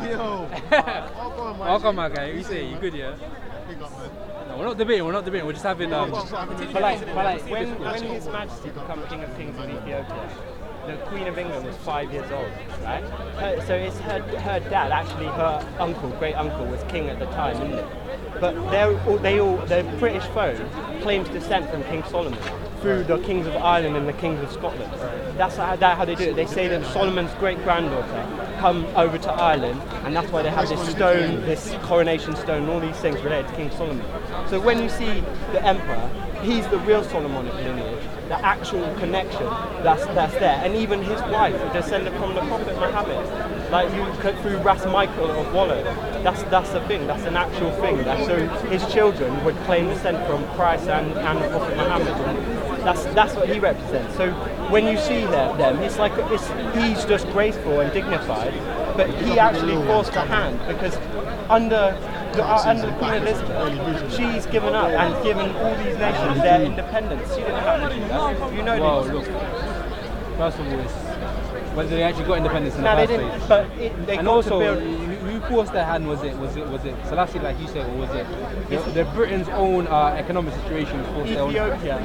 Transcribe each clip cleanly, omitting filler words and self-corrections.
Yo. Welcome, my guy. You say you good, yeah? No, we're not debating. We're just having But when His Majesty became King of Kings of Ethiopia, the Queen of England was 5 years old, right? So it's her dad, actually her uncle, great uncle, was king at the time, isn't it? But the British throne claims descent from King Solomon through the kings of Ireland and the kings of Scotland. That's how they do it. They say that Solomon's great-granddaughter come over to Ireland, and that's why they have this stone, this coronation stone, and all these things related to King Solomon. So when you see the emperor, he's the real Solomonic lineage, the actual connection that's there, and even his wife, descended from the Prophet Muhammad, like you through Ras Michael of Wallow. That's the thing. That's an actual thing. So his children would claim descent from Christ and the Prophet Muhammad. That's what he represents. So when you see them, it's like he's just graceful and dignified, but he actually forced a hand because under Queen Elizabeth, she's given up and given all these nations their independence. She didn't have to do that. You know well, this. look, first of all, whether they actually got independence in the No, they first didn't. place. But they And got also, to build. who forced their hand? Was it Selassie, like you said, or was it the Britain's own economic situation forced their own? Ethiopia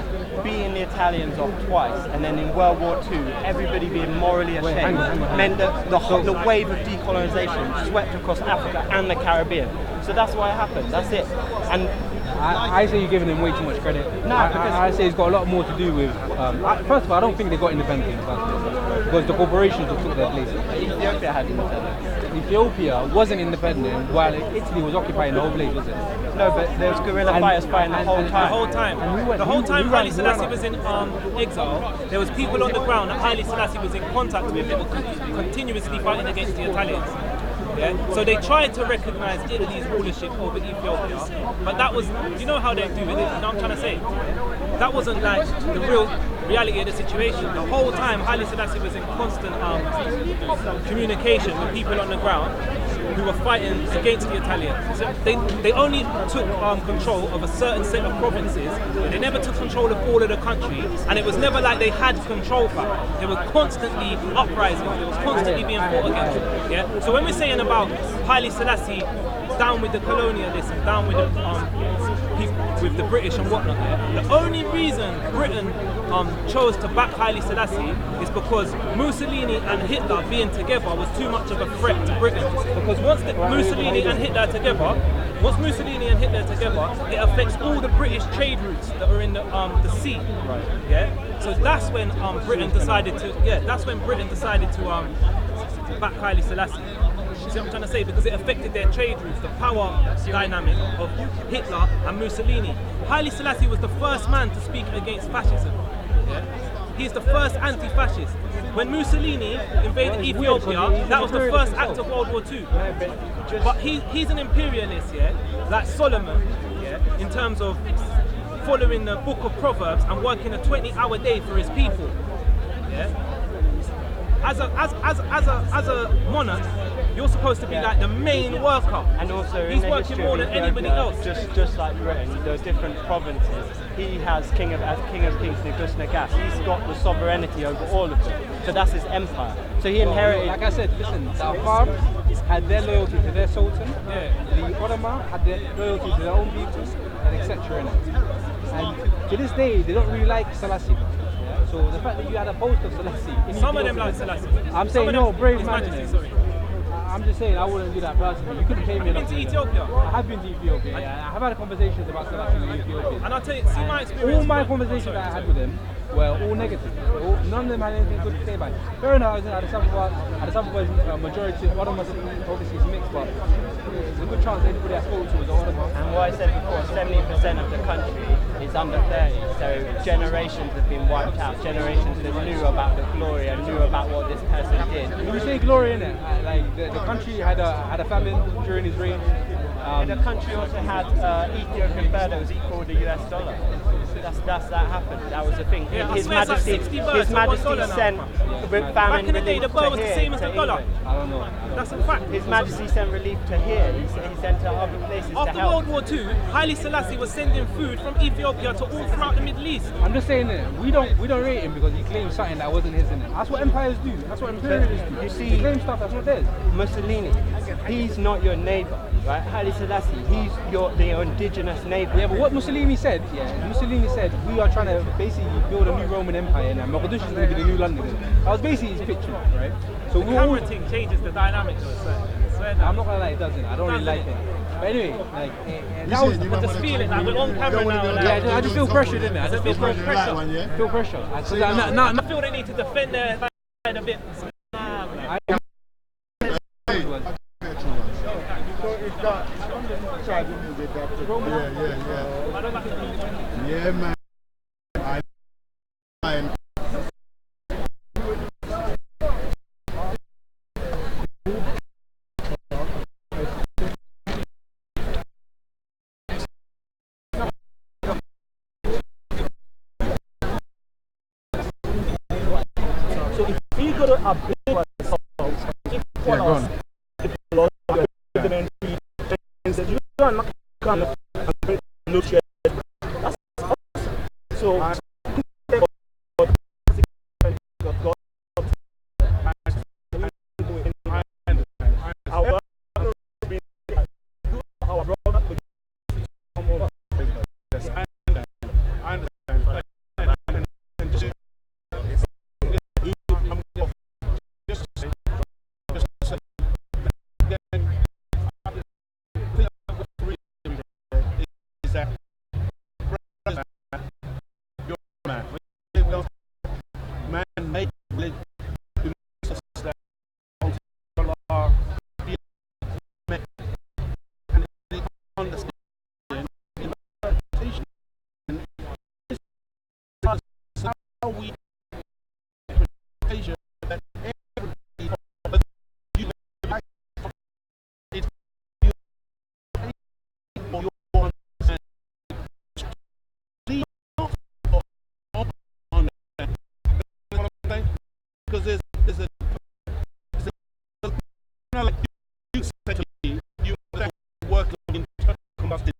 beating the Italians off twice, and then in World War II, everybody being morally ashamed, hang on. meant that the wave of decolonization swept across Africa and the Caribbean. So that's why it happened. That's it. And I say you're giving them way too much credit. No, because I say it's got a lot more to do with. First of all, I don't think they got independence in the first place because the corporations that took their place. Ethiopia had independence. Ethiopia wasn't independent while Italy was occupying the whole place, was it? No, but there was guerrilla fighters fighting the whole The time. whole time. The whole time Haile Selassie was in exile, there was people on the ground that Haile Selassie was in contact with that were continuously fighting against the Italians. Yeah? So they tried to recognize Italy's rulership over Ethiopia, but that was, you know how they do it, you know what I'm trying to say? That wasn't like the real reality of the situation. The whole time Haile Selassie was in constant communication with people on the ground who were fighting against the Italians. So they only took control of a certain set of provinces. They never took control of all of the country, and it was never like they had control power. They were constantly uprising. They was constantly being fought against. Yeah. So when we're saying about Haile Selassie down with the colonialism, down with the British and whatnot, yeah, the only reason Britain chose to back Haile Selassie is because Mussolini and Hitler being together was too much of a threat to Britain. Because once Mussolini and Hitler are together, it affects all the British trade routes that are in the sea. Right. Yeah. So that's when Britain decided to back Haile Selassie. See what I'm trying to say? Because it affected their trade routes, the power dynamic of Hitler and Mussolini. Haile Selassie was the first man to speak against fascism. Yeah? He's the first anti-fascist. When Mussolini invaded Ethiopia, that was the first act of World War II. But he's an imperialist, yeah, like Solomon, yeah, in terms of following the book of Proverbs and working a 20-hour day for his people. Yeah? As a monarch, you're supposed to be like the main worker. And also, he's working more than anybody else. Just like Britain, the different provinces, he has as King of Kings Negus Negas. He's got the sovereignty over all of them. So that's his empire. So he inherited. Like I said, listen, the Afars had their loyalty to their sultan. Yeah. The Ottoman had their loyalty to their own people, and etc. And to this day, they don't really like Selassie. So the fact that you had a post of Selassie. Some of them like Selassie. I'm saying no, brave His man. Majesty, sorry. I'm just saying I wouldn't do that personally. You couldn't pay me enough. Been to Ethiopia? I have been to Ethiopia. Yeah. I have had conversations about Selassie in Ethiopia. And I'll tell you, see my experience. All my conversations that I had with him were all negative. None of them had anything good to say about it. Fair enough, I was at the South majority, one of them obviously is mixed, but there's a good chance anybody I spoke to was an Ottoman. And what I said before, 70% of the country is under 30, so generations have been wiped out. Generations that knew about the glory and knew about what this person did. When you say glory in it, like the country had a famine during his reign. The country also had Ethiopian birr that was equal to the US dollar. That happened. That was the thing. Yeah, I His swear it's like Majesty, 60 birds His for Majesty $1 now. sent Back famine in the day, relief the birr was to the here, same as to the dollar. England. I don't know. That's a fact. His Majesty sent relief to here. He sent to other places to After help. World War II, Haile Selassie was sending food from Ethiopia to all throughout the Middle East. I'm just saying that we don't rate him because he claims something that wasn't his in it. That's what empires do. That's what imperialists do. You see- they claim stuff that's not theirs. Mussolini, he's not your neighbour, right? Haile Selassie, he's your indigenous neighbour. Yeah, but what Mussolini said, we are trying to basically build a new Roman Empire, and Mogadishu is going to be the new London. That was basically his picture, right? So The camera thing changes the dynamic though, so swear I'm not gonna lie, it doesn't. I don't really like it. But anyway, like that was. but just feel it, like we're on camera now. And Yeah, I just feel pressured in there. I just feel bit of pressure. Feel pressure. I feel they need to defend their side a bit. Yeah, man. So if we go to upgrade ourselves, equal us, you are not going to upgrade nutrition. That's awesome. So because there's a like you said to me, you work in combustion.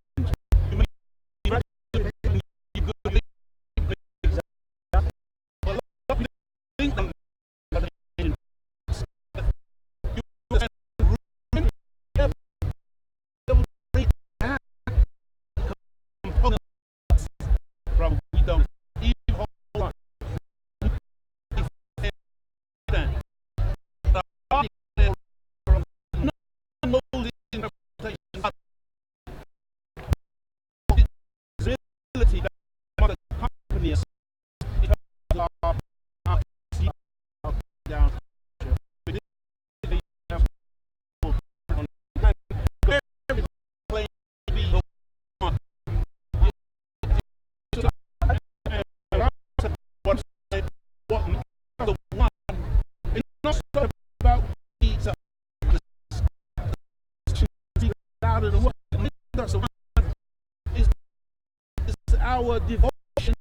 Our devotion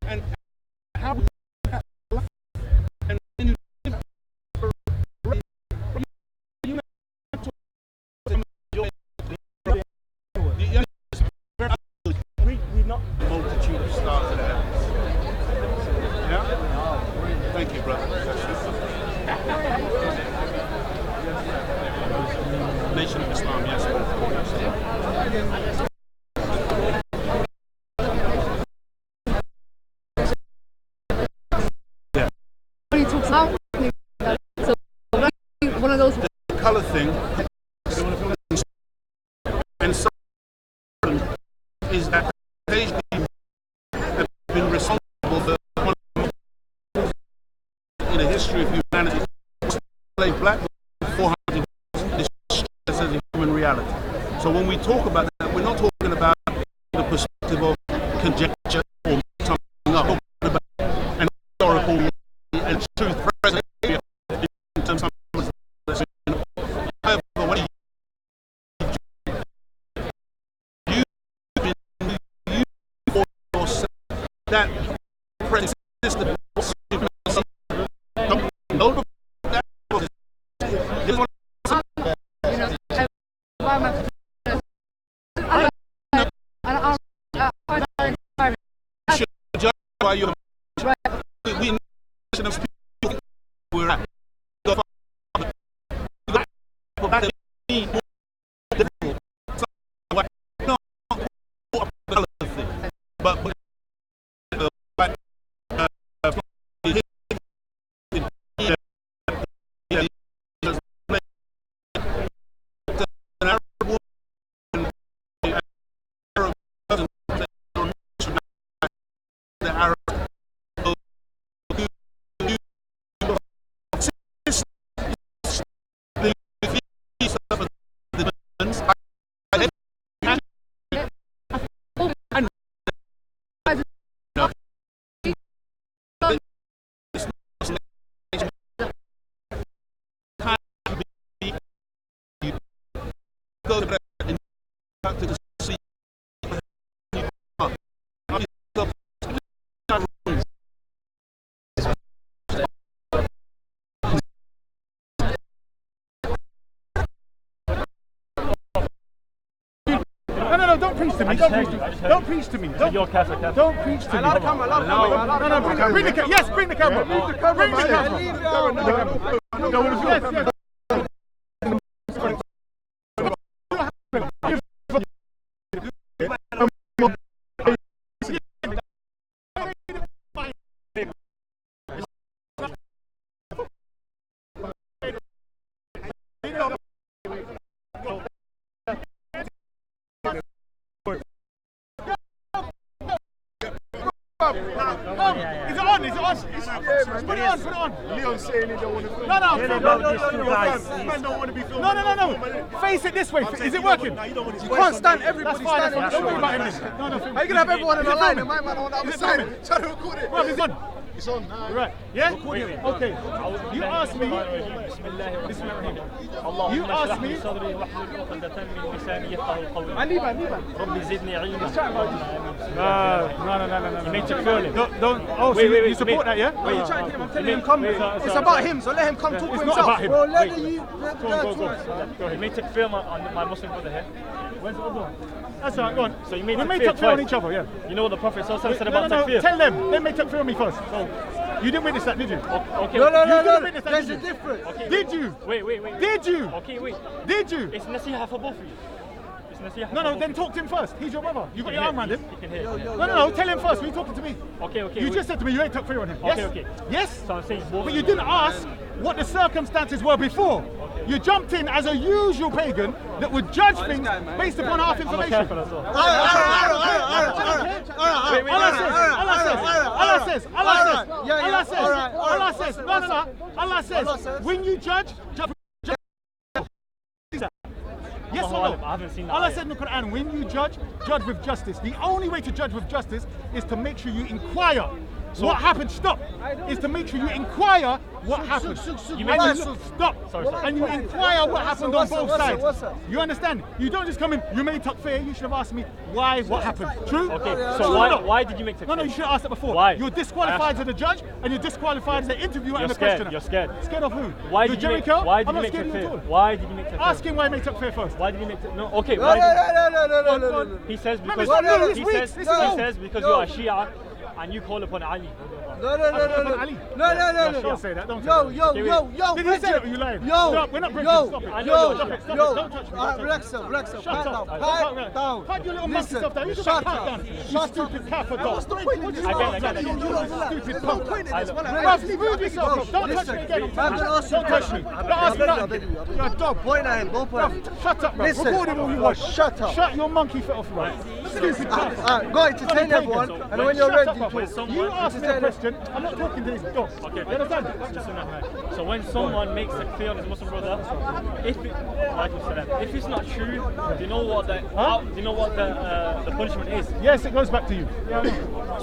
and how we have life, and when you we're not multitude of stars there. Yeah? Thank you, brother. Nation of Islam, yes. One of those Color thing, and some is that occasionally have been responsible for one in the history of humanity. Slave black 400 years as a human reality. So when we talk about that, we're not talking about the perspective of conjecture or something up. We're talking about an historical and truth present in terms of that apprentice system. Don't know that. Just want to judge by your. We people we're at. Don't preach to me. Don't preach to me. Don't preach to me. Don't preach to me. No, bring the camera. Yes, bring the camera. Bring the camera. Yes. Is it on? Is it on? Put it on, put it on. Leon's saying he don't want to film. No. Man don't want to be filmed. No. Face it this way. Is it working? You can't stand everybody standing. Don't worry about him. No. How are you going to have everyone in the line and my man on the other side trying to record it? Well, it's on. It's on. Right. Yeah? Okay. You asked me. You asked me. No. You need to feel it. Don't. Oh, so you support that, yeah? Wait, I'm telling him come. It's about him, so let him come talk for himself. It's not about him. Well, let the Go ahead. You need to film on my Muslim brother here. Where's the other one? That's all right, go on. So you made we may takfir on each other, yeah. You know what the Prophet said about takfir? Tell them. Let me takfir me first. So, you didn't witness that, did you? Okay. No. There's a difference. Okay, did you? Wait. Did you? Okay, wait. Did you? It's nasiha for both of you. No, then talk to him first. He's your brother. You got your arm around him. You can hear. No, tell him first. You're talking to me. Okay. You just said to me you ain't takfir on him. Yes? Okay. Yes? So I'm saying but you didn't ask what the circumstances were before. You jumped in as a usual pagan that would judge things based upon half information. Allah says, when you judge. Yes or no? I haven't seen that. Allah said in the Quran, when you judge with justice. The only way to judge with justice is to make sure you inquire. So what happened? Stop. Is to make sure you inquire what happened. Stop. And you inquire what happened on both sides. You understand? You don't just come in. You made takfir. You should have asked me why. What happened? True. Okay. So why did you make takfir? No. You should have asked that before. Why? You're disqualified as a judge, and you're disqualified as an interviewer and a questioner. You're scared. Scared of who? Why did you make takfir? Why did you make takfir? Ask him why he made takfir first. Why did you make takfir? No. Okay. No. He says because you're a Shia. And you call upon Ali. No. Don't say that. Don't say that. Yo. Did he say it or you lying? Stop. We're not breaking. Stop it. Don't touch me. Relax. Shut up. Pipe down. Pipe your little monkey stuff down. You should Shut pipe up. down. You stupid kafir dog. Again. Stupid punk. Move yourself. Don't touch me again. Don't touch me. Don't ask me nothing. You're a dog. Point at him. Don't point at him. Shut up, bro. Listen. Record it all you want. Shut up. Shut your monkey foot off, right? Stupid cunt. Go entertain everyone, and when you're ready, talk. You ask me a question. I'm not talking to this dog. Okay. You understand? So when someone makes a clear on his Muslim brother, if it's not true, do you know what the punishment is? Yes, it goes back to you.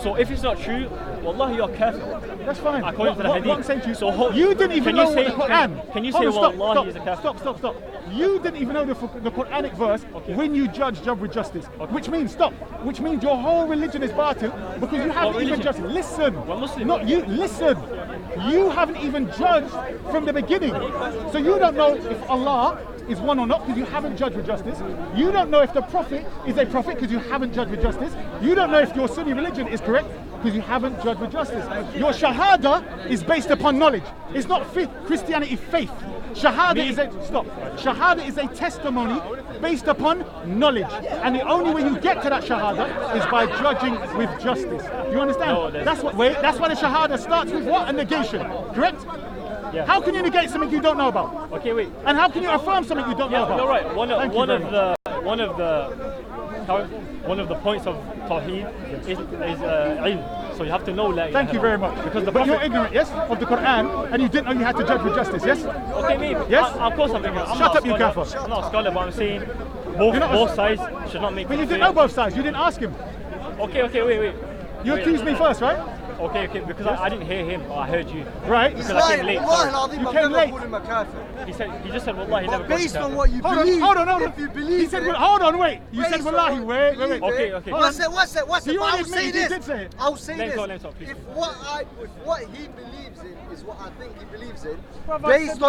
So if it's not true, wallahi, you're careful. That's fine. According to the hadith. What I'm saying to you, so you didn't even know the Quran. Can you say wallahi he's a kafir? Stop. You didn't even know the Quranic verse when you judge with justice. Which means stop. Which means your whole religion is batil because you haven't even judged. Listen, not you. Listen, you haven't even judged from the beginning, so you don't know if Allah is one or not because you haven't judged with justice. You don't know if the Prophet is a prophet because you haven't judged with justice. You don't know if your Sunni religion is correct because you haven't judged with justice. Your shahada is based upon knowledge. It's not Christianity faith. Shahada is a testimony based upon knowledge, and the only way you get to that shahada is by judging with justice. Do you understand? No, that's why the shahada starts with what? A negation, correct? Yeah. How can you negate something you don't know about? Okay, wait. And how can you affirm something you don't know about? You're right. One of the points of Tawheed is ilm. So you have to know la ilaha. Thank you very much. Because but you're ignorant, yes, of the Quran, and you didn't know you had to judge with justice, yes? Okay, maybe. Yes? Of course I'm ignorant. Shut up, you kafir. I'm not a scholar, but I'm saying both sides should not make. But you didn't know both sides. You didn't ask him. Okay, wait. You accused me first, right? Okay, because I didn't hear him, or I heard you. Right. Because I came late. You came late. He just said, Wallah, he never Based got on what you believe, hold on. if you believe He said, it, hold on, wait. You said, based on Wallahi, what you wait. believe Okay. What's it? So you I'll admit say you this. did say it. I'll say Let's this. go, please. If what he believes in is what I think he believes in, Brother, based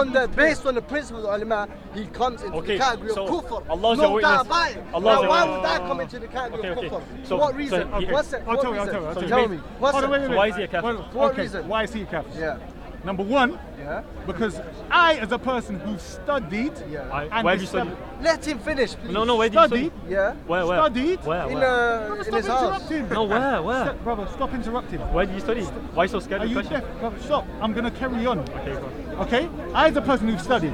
on the principles of ulama, he comes into the category so of kufr. Allah's no your doubt witness. about it. Allah's Now, your why witness. would that come into the category of Okay. kufr? So- For what reason? so- okay. What's it? I'll What tell you. reason? So Tell me. What's Hold on, it? wait. So why is he a kafir? What Okay, reason? why is he a kafir? Yeah. Number one, Yeah. because I, as a person who studied, Yeah. and Where have you studied? Let him finish, please. No, where did you studied, study? Yeah. Where? studied. Where? Brother, In stop his house. interrupting. No, where? Brother, stop interrupting. Where did you study? Why are you so scared Are of the you question? deaf? Brother, stop. I'm going to carry on. Okay, go on. Okay? I, as a person who studied,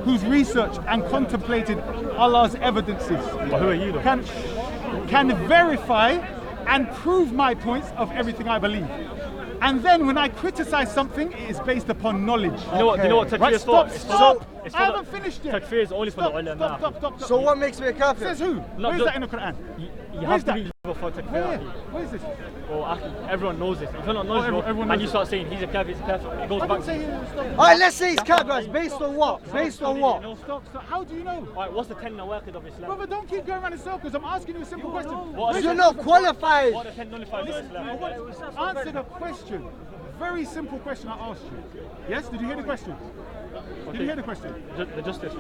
who's researched and contemplated Allah's evidences, But who are you though? can verify and prove my points of everything I believe. And then when I criticize something, it is based upon knowledge. You know what takfir Right, is for? stop. It's I for haven't finished yet. Takfir is only for the ulama. Stop. So what makes me a kafir? Says who? No, Where's the- that in the Quran? You Where's have to that? be level for takfir. Where? Akhi. Where is this? Or akhi, everyone knows this. If you're not knowledgeable everyone and knows you it. start saying he's a kafir, it goes I back didn't to say you. stop. Alright, let's say it's kafir. Based on what? Based on what? Stop. How do you know? Alright, what's the 10 nawaqid of Islam? Brother, don't keep going around in circles. I'm asking you a simple question. What are You're not qualified. What are the 10 nullifiers of Islam? Answer the question. Very simple question I asked you. Yes? Did you hear the question? Did you hear the question? The justice.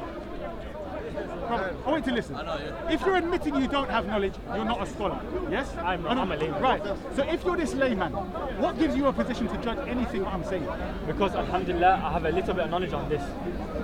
Brother, I want you to listen. If you're admitting you don't have knowledge, you're not a scholar. Yes? I'm a layman. Right. So if you're this layman, what gives you a position to judge anything I'm saying? Because alhamdulillah, I have a little bit of knowledge on this.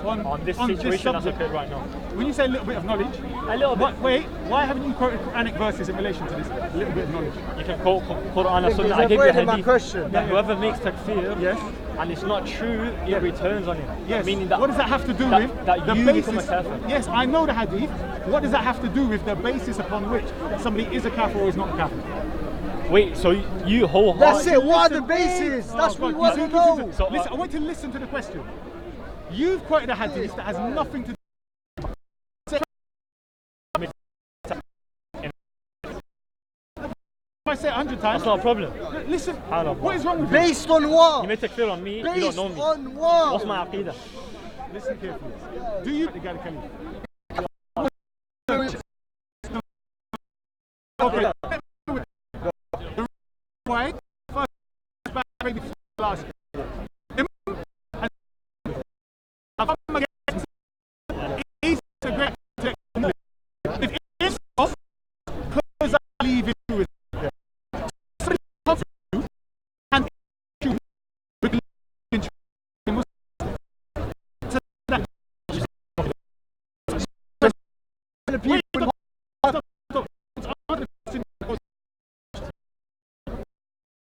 On this on situation that's subject. occurred right now. When you say a little bit of knowledge, A little bit. wait, why haven't you quoted Quranic verses in relation to this little bit of knowledge? You can quote Quran and Because Sunnah. I I've gave you a read in my hadith question. that whoever makes takfir Yes. and it's not true, it returns on him. Yes. Meaning that what does that have to do that- with that the you become a basis? kafir. Yes, I know the hadith. What does that have to do with the basis upon which somebody is a kafir or is not a kafir? Wait, so you wholeheartedly. That's it. What are the Listen. bases? That's what we God, want you to see, know. So, listen, I want to listen to the question. You've quoted a hadith that has nothing to do. If I say it 100 times, That's not a problem. listen, Subhanallah. what is wrong with you? Based on what? You may takfir on me, you don't Based know me. on what? What's my aqidah? Listen carefully. Do you the guy Kelly? Okay. Why? First, maybe last. I've come against it's a great if it is off, because I believe in you. Somebody comes to you and you believe in you. So that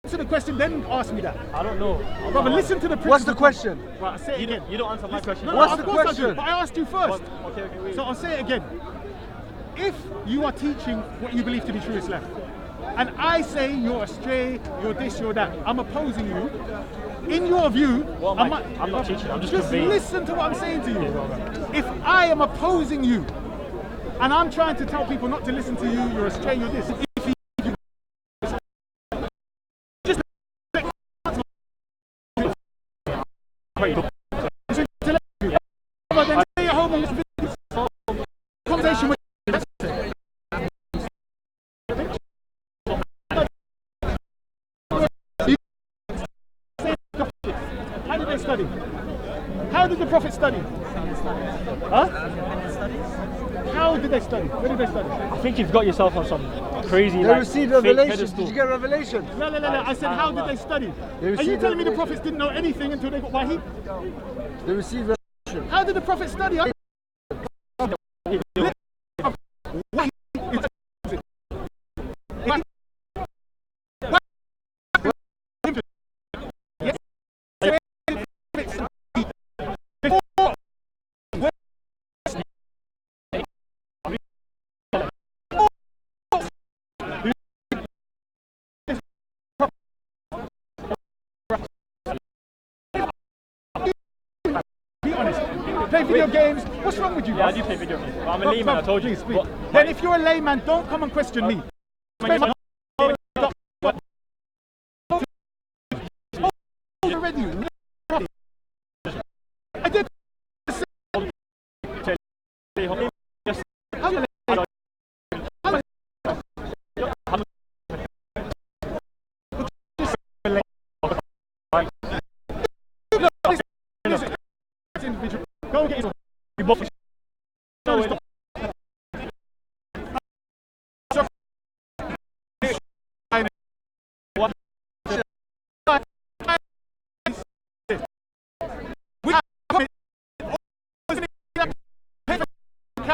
Answer the question, then ask me that. I don't know. Brother, listen to the What's the principle. question? Right, I'll say it You again. don't, you don't answer my question. No, What's of the course I question? do, but I asked you first. Okay, wait. So I'll say it again. If you are teaching what you believe to be true Islam, and I say you're astray, you're this, you're that, I'm opposing you. In your view, What am I'm not teaching, I'm just conveying. listen to what I'm saying to you. If I am opposing you, and I'm trying to tell people not to listen to you, you're astray, you're this. If you just then stay at home and conversation with Prophet study? Huh? How did they study? Where did they study? I think you've got yourself on some crazy. They received revelation. Pedestal. Did you get revelation? No. I said, how did they study? Are you telling me the prophets didn't know anything until they got wahi? They received revelation. How did the prophet study? Play video games. What's wrong with you? Yeah, I do play video games. I'm a layman, I told you. Please. Then if you're a layman, don't come and question me. Already. I did. Go get your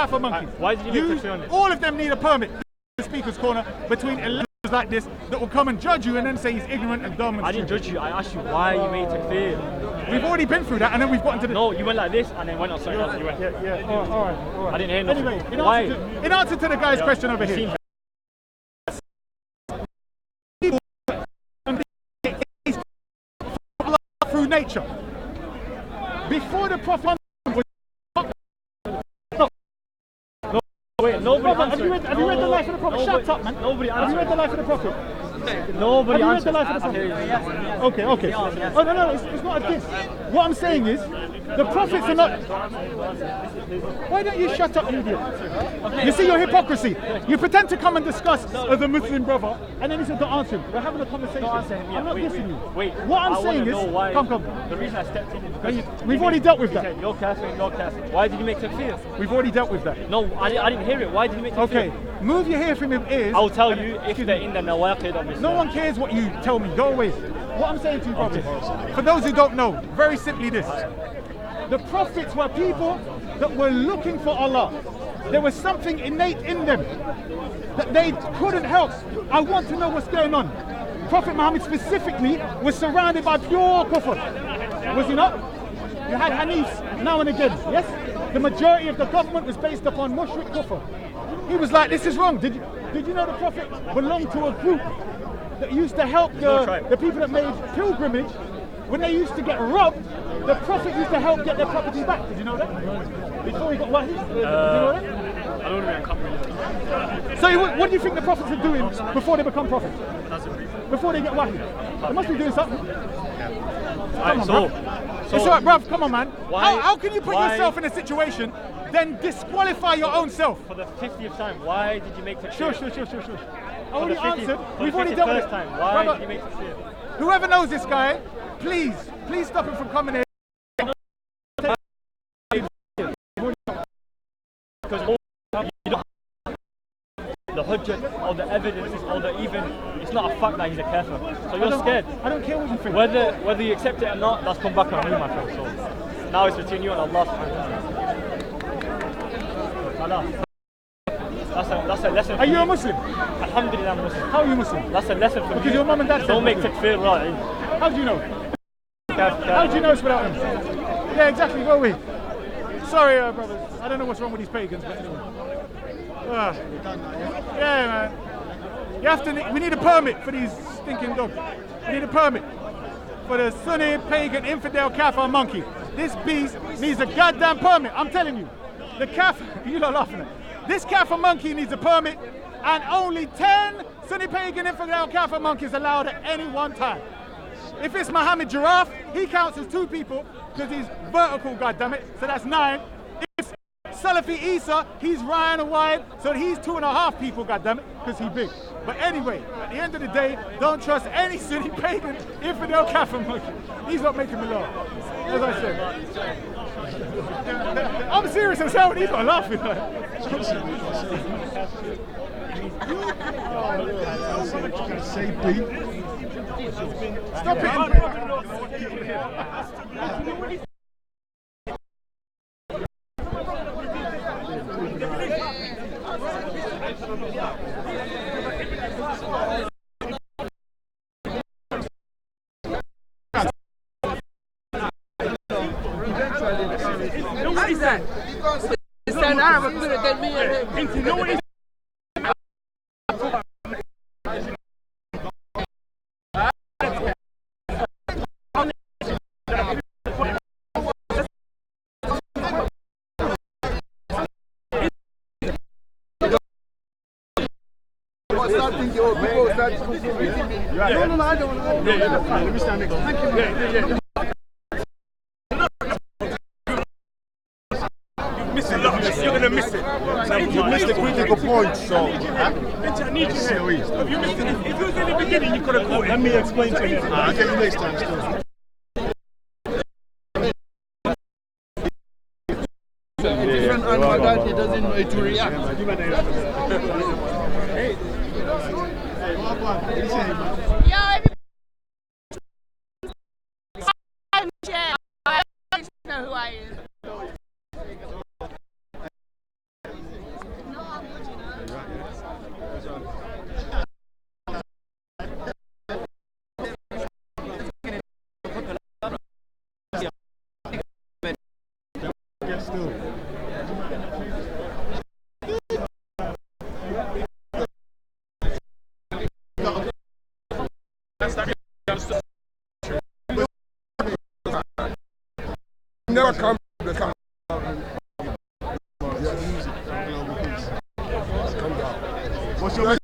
for monkeys. Why did you make takfir? All of them need a permit. The speaker's corner between electors like this that will come and judge you and then say he's ignorant and dumb. And I didn't judge you. I asked you why you made takfir. We've already been through that, and then we've gotten to the. No, you went like this and then went on something else. You went. Yeah. All right. I didn't hear nothing. Anyway, Why? in answer to the guy's question over here. Through nature. Before the Prophet was. Wait, nobody Have you read the life of the Prophet? Shut up, man. Nobody answered. Have you read the life of the Prophet? Nobody Have you read answered. the life of the Prophet? Okay. Oh no, it's not a diss. What I'm saying is, the prophets are not. Why don't you shut up, you idiot? You see your hypocrisy. You pretend to come and discuss as a Muslim brother, and then you say, don't answer him. We're having a conversation. I'm not dissing you. Wait. What I'm saying is, come. The reason I stepped in is because We've already dealt with that. said, you're Catholic. Why did you make takfir? We've already dealt with that. No, I didn't hear it. Why did you make takfir? Okay, move your hair from your ears. I'll tell you if they're in the nawaqid of Islam. No one cares what you tell me. Go away. What I'm saying to you, brothers, for those who don't know, very simply this. The prophets were people that were looking for Allah. There was something innate in them that they couldn't help. I want to know what's going on. Prophet Muhammad specifically was surrounded by pure kufr. Was he not? You had Hanifs now and again, yes? The majority of the government was based upon mushrik kufr. He was like, this is wrong. Did you know the Prophet belonged to a group that used to help the people that made pilgrimage? When they used to get robbed, the Prophet used to help get their property back. Did you know that? Before he got wahi? Did you know that? I don't know. So what do you think the prophets are doing before they become prophets? Before they get wahi? They must be doing something. Come on, bruv. It's alright, bruv, come on, man. How can you put yourself in a situation, then disqualify your own self? For the 50th time, why did you make takfir? Sure. I already answered. We've already dealt with it. Why did you make takfir? Whoever knows this guy, please stop him from coming here. Because the hujjah or the evidence or the even, it's not a fact that he's a kafir. So you're scared. I don't care what you think. Whether you accept it or not, that's come back on you, my friend. So now it's between you and Allah subhanahu wa ta'ala. That's a lesson. Are you a Muslim? Alhamdulillah, I'm Muslim. How are you Muslim? That's a lesson for me. Because your mum and dad said don't make Muslim. takfir right. How do you know? How do you know it's without him? Yeah, exactly. Go away. Sorry, brothers. I don't know what's wrong with these pagans, but anyway. Yeah, man. We need a permit for these stinking dogs. We need a permit for the Sunni, pagan, infidel, kafir monkey. This beast needs a goddamn permit. I'm telling you. The kafir, you're not laughing at. This kafir monkey needs a permit, and only 10 Sunni, pagan, infidel, kafir monkeys allowed at any one time. If it's Muhammad Giraffe, he counts as 2 people because he's vertical, goddammit, so that's 9. If it's Salafi Isa, he's Ryan and wide, so he's 2.5 people, goddammit, because he's big. But anyway, at the end of the day, don't trust any silly pagan infidel Catholic monkey. He's not making me laugh. As I said. I'm serious as hell, and he's not laughing. Stop it. What is that? It's an Arab could have done me and him. You know what he's No, I don't want to. Let me stand next. Thank you. You're going to miss it. You missed the critical point, so. I need you here. If you missed it, if it was in the beginning, you could have caught it. Let me explain to you. I'll get you next time. A different animal that he doesn't know to react. Yo, I'm Jen. I don't know who I am. Never come to the camp. What's your name?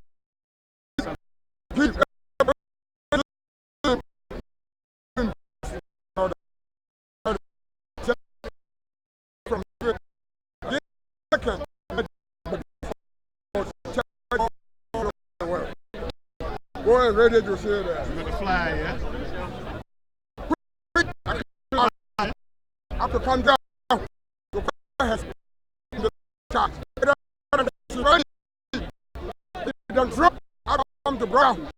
Go ahead, ready to say that. You got the fly, yeah? I could come down. The top. Then drop. I come to Brown.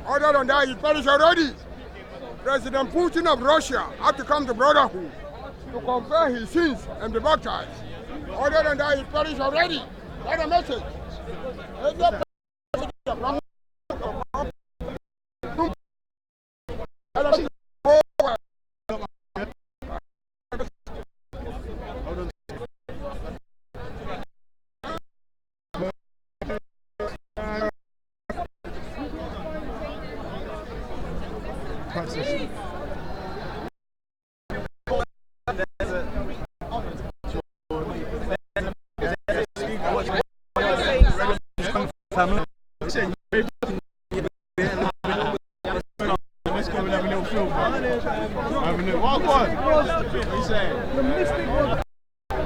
Other than that, he's perished already. President Putin of Russia had to come to Brotherhood to confess his sins and be baptized. Other than that, he's perished already. That's a message.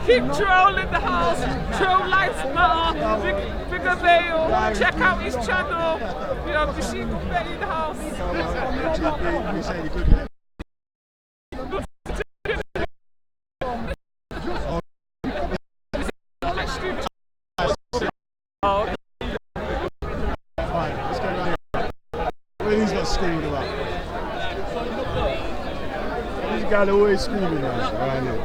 Keep trolling the house, troll life matter, bigger veil, check out his channel. We have the sheep bed in the house. What he's got screaming about? This guy always screaming now, right now.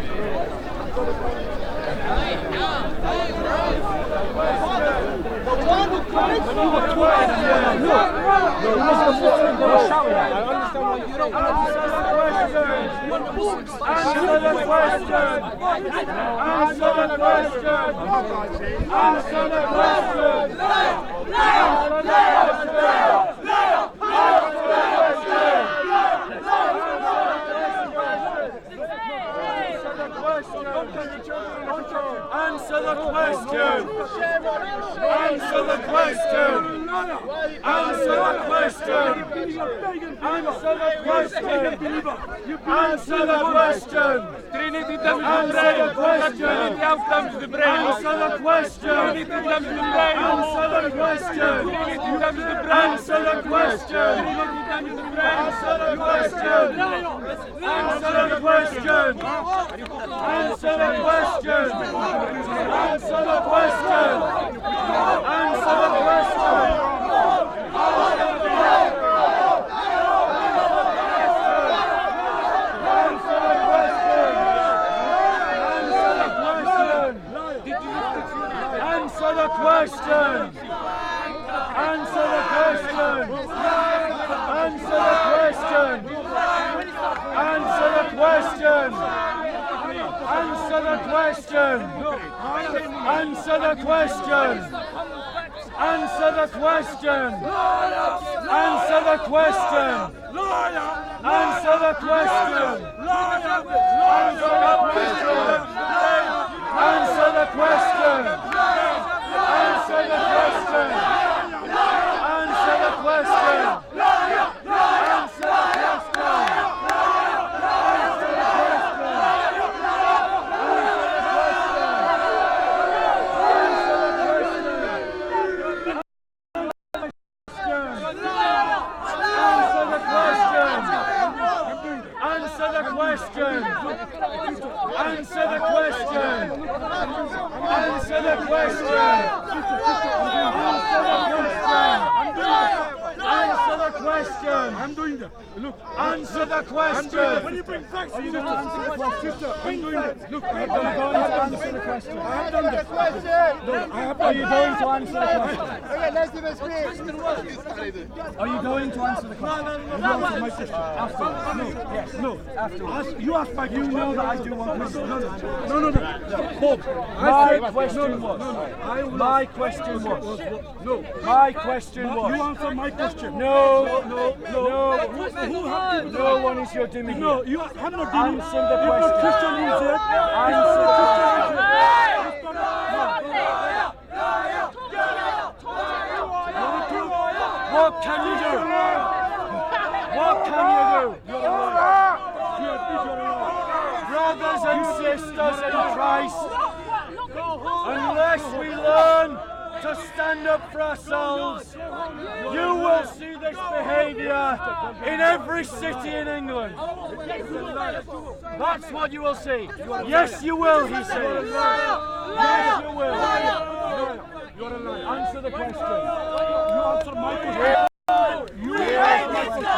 Answer the question! Answer the question! Answer the question. Answer the question. Answer the question. Trinity Answer the question. comes to the brain. Answer the question. Trinity comes to the brain. Answer the question. Trinity comes to the brain. Answer the question. Trinity comes to the brain. Answer the question. Answer the question. Answer the question. Answer the question. Answer the question. Answer the question! Answer the question! Answer the question! Answer the question! Answer the question! Answer the question! Answer the question! Answer the question! Answer the question! Answer the question! Answer the question! Answer the question! Answer the Answer the question! Answer the question! Answer the question! Answer the question! I'm doing that. Look, answer the question. When you bring facts, you don't answer the question. I'm doing that. Look, I'm going to answer the question. I have done that. Are you going to answer the question? Are you going to answer the question? No. Answer my question. Afterwards. No. Yes. No. Afterwards. You ask my question. You know that I do one question. No. Bob, my question was. My question was. No. My question was. You answer my question. No. No one is your dimmy. No, you have not dimmy. Answer the question. Christian is here. Answer the question. What can you do? What can you do? Brothers and sisters in Christ, unless we learn to stand up for ourselves, you will see this behaviour in every city in England. That's what you will see. Yes, you will, he says. Yes, you will. Answer the question. You answer my question. You answer my question.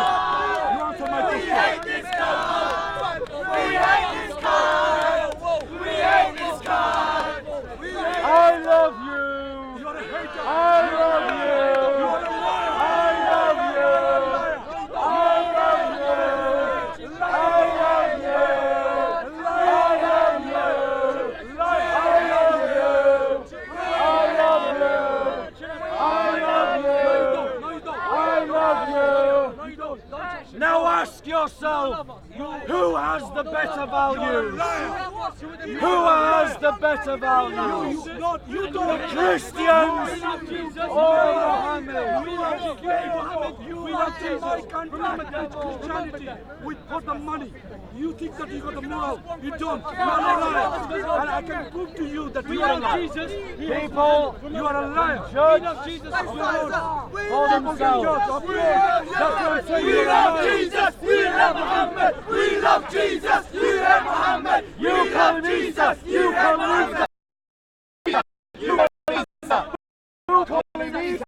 You answer my question. We hate this card. We hate this card. We hate this card. I love you. I love you. I love you. I love you. I love you. I love you. I love you. I love you. I love you. Now ask yourself, who has the better values? Who has the better values? The Christians or Mohammed? We love Jesus. Christianity, we put the money. You think that you got the moral. You don't. You are a liar. And I can prove to you that you are a liar. People, you are a liar. Judge Jesus. for themselves. We love Jesus. We love Muhammad. We love Jesus. We love Muhammad. You call me Jesus. You call me Jesus. You call me Jesus.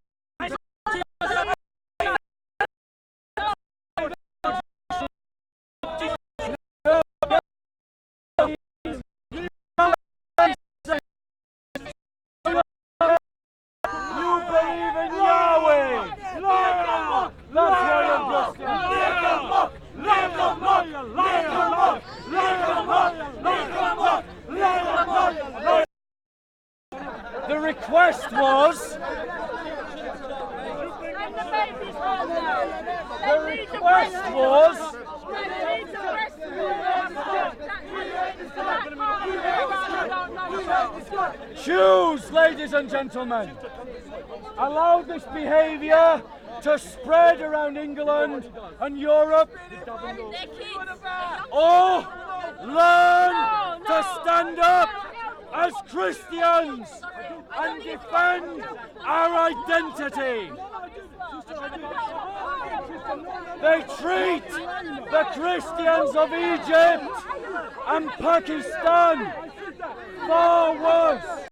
The request was. Choose, ladies and gentlemen. allowed this behaviour to spread around England and Europe, or learn to stand up as Christians and defend our identity. They treat the Christians of Egypt and Pakistan far worse.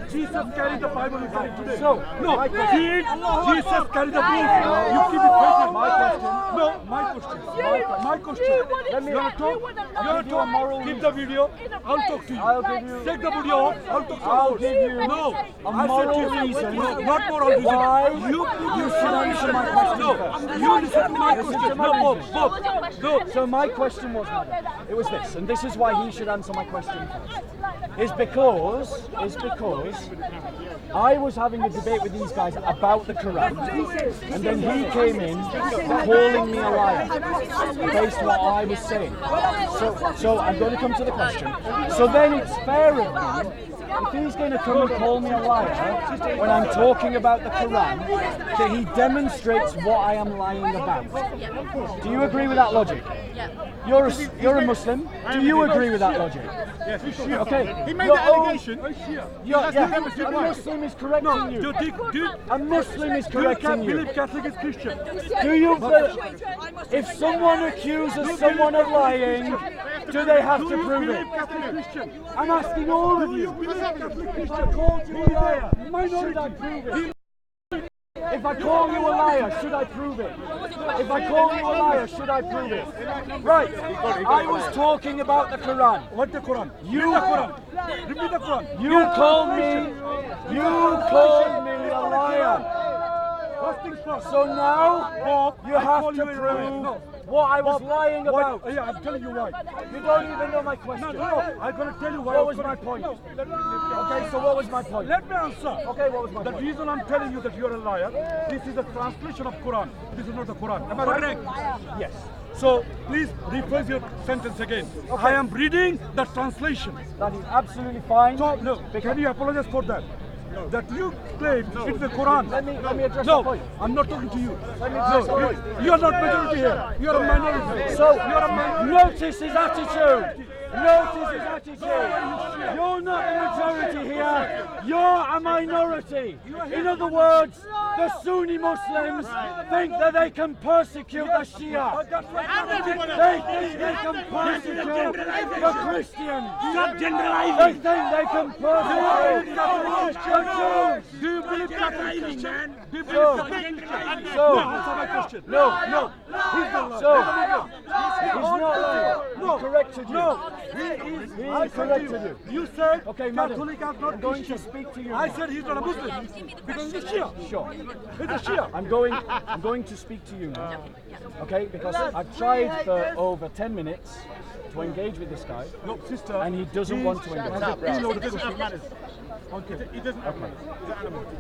Jesus carried the Bible in front today. So, no, Jesus carried the book. You keep it quiet. My question. No, my question. My question. Let me talk. You're talk. Keep the video. I'll talk to you. I'll give you. Take the video off. I'll talk to you. I'll give you. No, a moral reason. No, not moral reason. Why you should answer my question. No, you listen to my question. No, Bob. No. So my question was, it was this, and this is why he should answer my question first. Is because I was having a debate with these guys about the Quran, and then he came in calling me a liar based on what I was saying. So I'm going to come to the question. So then it's fair of me, if he's going to come and call me a liar when I'm talking about the Quran, that he demonstrates what I am lying about. Do you agree with that logic? You're a Muslim. Do you agree with that logic? Yes, okay. He made the allegation. A Muslim is correcting you. A Muslim is correcting you. Catholic is Christian. Do you? If someone accuses someone of lying, do they have to prove it? I'm asking all of you. If I call you a liar, should I prove it? If I call you a liar, should I prove it? If I call you a liar, should I prove it? Right. I was talking about the Quran. What the Quran? You Repeat the Quran. You called me a liar. So now you have to prove what I was lying about. Yeah, I'm telling you why. You don't even know my question. No, I'm going to tell you why. What was my point? Okay, so what was my point? Let me answer. Okay, what was my point? The reason I'm telling you that you're a liar, this is a translation of Quran. This is not the Quran. Am I right? Yes. So please rephrase your sentence again. Okay. I am reading the translation. That is absolutely fine. So, no, can you apologize for that? That you claim it's the Quran. Let me address the point. I'm not talking to you. Let me address the point. You are not majority here. You are a minority. So notice his attitude. Notice his attitude. You're not a majority here. You're a minority. In other words, the Sunni Muslims think that they can persecute the Shia. They think they can persecute the Christians. Stop generalizing. They think they can persecute the Jews. Do you believe Catholic, man? Do you believe Catholic? So, answer my question. No. He's not lying. So, he's not lying. He corrected you. No. He corrected you. You said okay, Catholic are not going to speak to you. I said he's not a Muslim because he's a Shia. Sure. He's a Shia. I'm going to speak to you now. Okay, because I've tried for over 10 minutes to engage with this guy. No, sister. And he doesn't want to engage. You know the difference. Okay. He doesn't. Okay.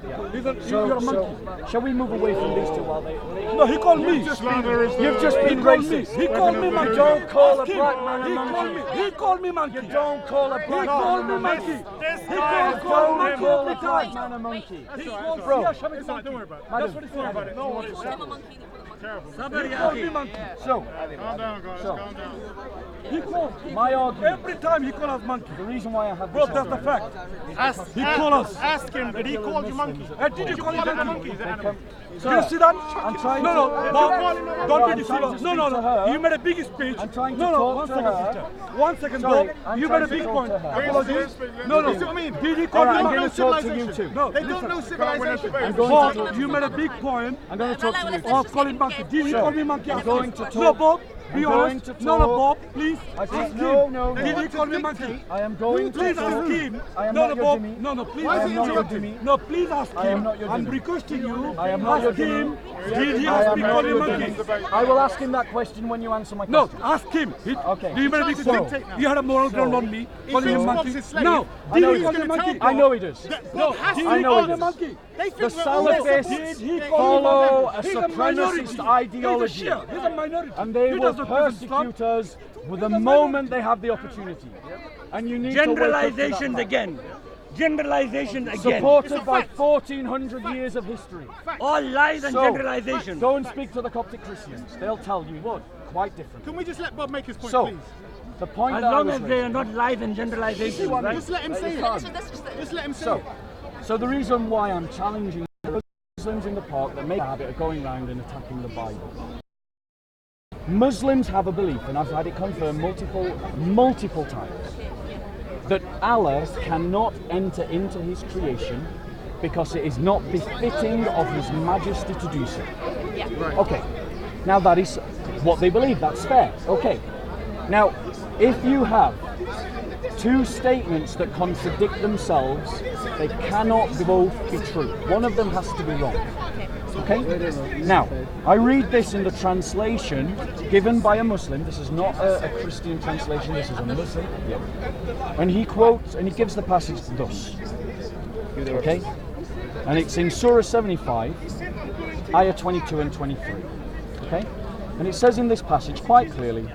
Yeah. So, shall we move away from these two while they? No, he called me. You've just been racist. He called me monkey. You don't call a black man a monkey. He called me monkey. You don't call a black man a monkey. He called me call a black man a monkey. Bro, don't worry about it. That's what he's saying about it. No worries. Somebody called me monkey. So, calm down, guys. Calm down. He called my argument. Every time he calls us monkey. The reason why I have Bro, this that's the fact. He called us. Ask him, did he call you monkey? Did you call him monkey? Sir, you see that? I'm trying no, don't be deceived. No. You made a big speech. I'm trying to talk to her. 1 second, Sorry, Bob. You made a big point. Apologies. No. You see what I mean? Did he call you I'm monkey? going to talk to you too. No, they don't know civilization. Bob, you made a big point. I'm going to talk to you. Call him monkey. Did he call me monkey? I'm going to talk. No, Bob. Be honest. No, Bob, please. Ask him. No. Did he call me monkey? I am going to. Please ask him. I am No, not your Bob. Jimmy. No, please. I am not your Jimmy. No, please ask him. I am not your I'm Jimmy. requesting you. I am not your ask him. Jimmy. Did he I ask am me not call me your monkey? Jimmy. I will ask him that question when you answer my No, question. ask him. Okay. Do you want to be So- You had a moral ground on me. Calling him monkey. No. I know Did he call he me does. monkey? I know he does. No. Did I he know call he me does. monkey? The Salafists follow a supremacist ideology, He's a minority. and they He will does not represent persecute us with the moment they have the opportunity. And you need to wake up to that Generalizations fact. again. Generalizations again. Supported by 1400 years of history. All lies and So, generalizations. go and speak to the Coptic Christians. They'll tell you what, quite different. Can we just let Bob make his point, So, please? the point As that I long was as they are raising- not lies and generalizations, right? Just let him say it. Just let him say it. So the reason why I'm challenging Muslims in the park that make a habit of going around and attacking the Bible. Muslims have a belief, and I've had it confirmed multiple times, that Allah cannot enter into his creation because it is not befitting of his majesty to do so. Okay, now that is what they believe, that's fair, okay. Now, if you have two statements that contradict themselves, they cannot both be true. One of them has to be wrong. Okay? Now, I read this in the translation given by a Muslim. This is not a Christian translation, this is a Muslim. And he quotes, and he gives the passage thus. Okay? And it's in Surah 75, Ayah 22 and 23. Okay? And it says in this passage quite clearly,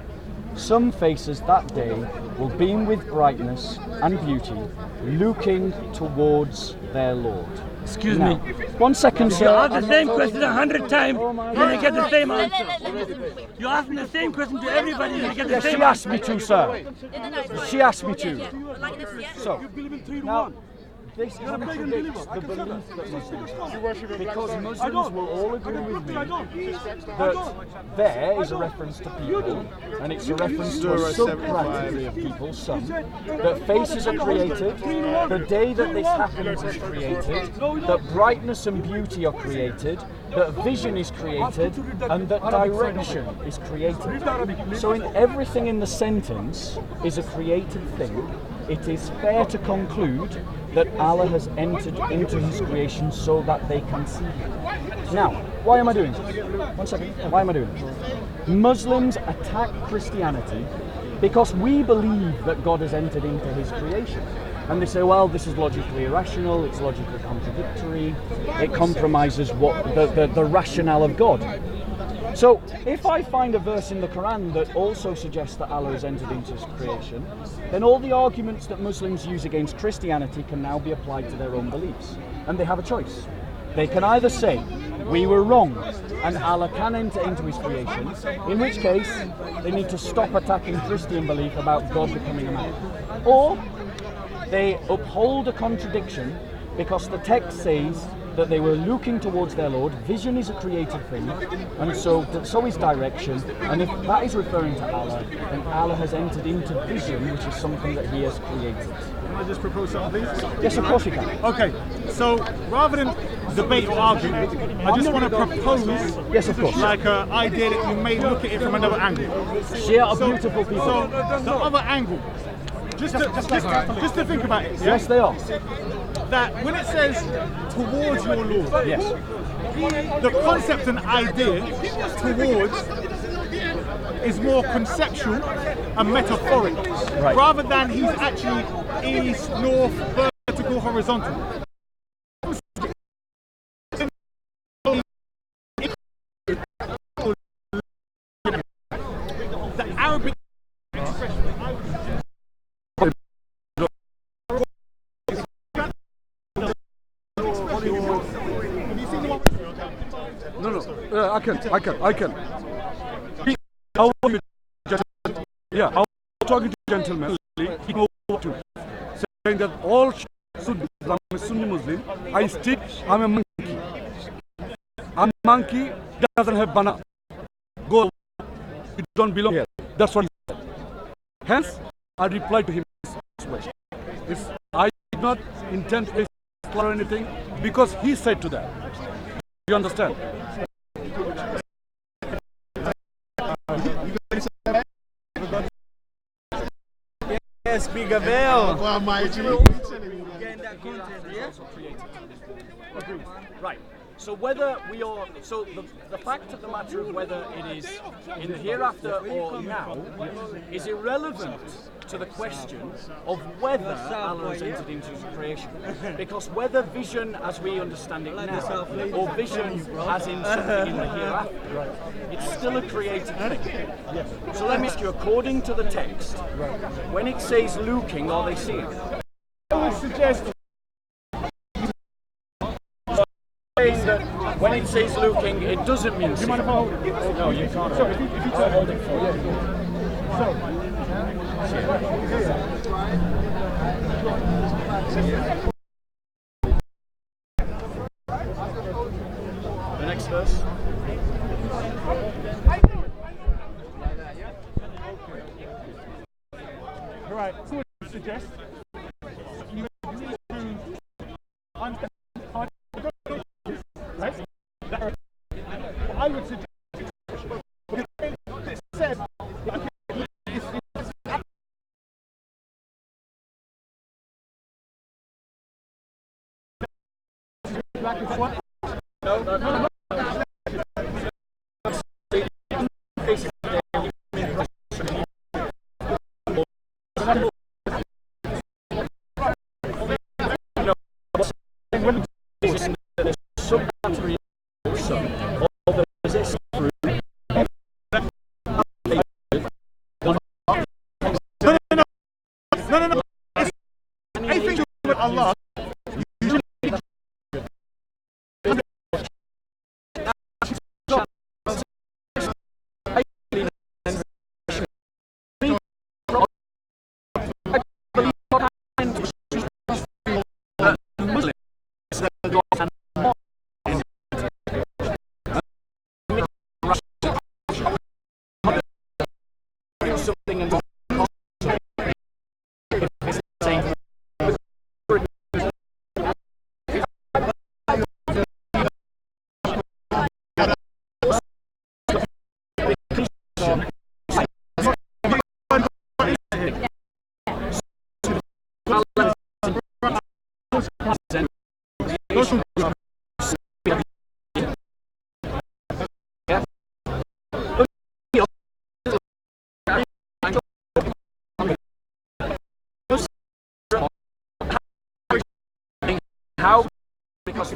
some faces that day will beam with brightness and beauty, looking towards their Lord. Excuse Now, me. 1 second, sir. You ask the I'm same not question talking- 100 times, Oh my then you get the God. same answer. You ask the same question to everybody, then you get the Yes, same she asked me answer. to, sir. She asked me to. So, You believe in 3 to now, 1. this contradicts the belief that Muslims have. Because Muslims will all agree with me that there is a reference to people, and it's a reference to a subcategory of people, some, that faces are created, the day that this happens is created, that brightness and beauty are created, that vision is created, and that direction is created. So in everything in the sentence is a created thing. It is fair to conclude that Allah has entered into his creation so that they can see him. Now, why am I doing this? 1 second. Why am I doing this? Muslims attack Christianity because we believe that God has entered into his creation. And they say, well, this is logically irrational, it's logically contradictory, it compromises what the rationale of God. So, if I find a verse in the Quran that also suggests that Allah has entered into his creation, then all the arguments that Muslims use against Christianity can now be applied to their own beliefs. And they have a choice. They can either say, we were wrong, and Allah can enter into his creation, in which case they need to stop attacking Christian belief about God becoming a man. Or they uphold a contradiction because the text says that they were looking towards their Lord. Vision is a created thing, and so is direction. And if that is referring to Allah, then Allah has entered into vision, which is something that he has created. Can I just propose something, please? Yes, of course you can. Okay, so rather than debate or argue, I just want to propose Yes, of course. like an idea that you may look at it from another angle. Share are beautiful people. So the other angle, just to think about it. Yes, they are. That when it says towards your Lord, Yes. the concept and idea towards is more conceptual and metaphoric, Right. rather than he's actually east, north, vertical, horizontal. The Arabic I can. How are you, gentlemen? Yeah, I was talking to gentlemen. He go to saying that all Sunni, I'm a Sunni Muslim. I stick. I'm a monkey. I'm a monkey that doesn't have banana. Go. You don't belong here. That's what he said. Hence, I replied to him this way. If I did not intend to or anything, because he said to that. You understand? Bigger veil. Getting that content, yeah? Agreed. Right. So whether we are, so the fact of the matter of whether it is in the hereafter or now is irrelevant to the question of whether Allah has entered into his creation. Because whether vision as we understand it now, or vision as in something in the hereafter, it's still a created thing. So let me ask you, according to the text, when it says looking, are they seeing? I would suggest that when it says looking, it doesn't mean seeing. No, you can't. So if you hold it for you. The next verse. All right. So what I suggest you need to understand. Right? What I would suggest said Allah. How? Because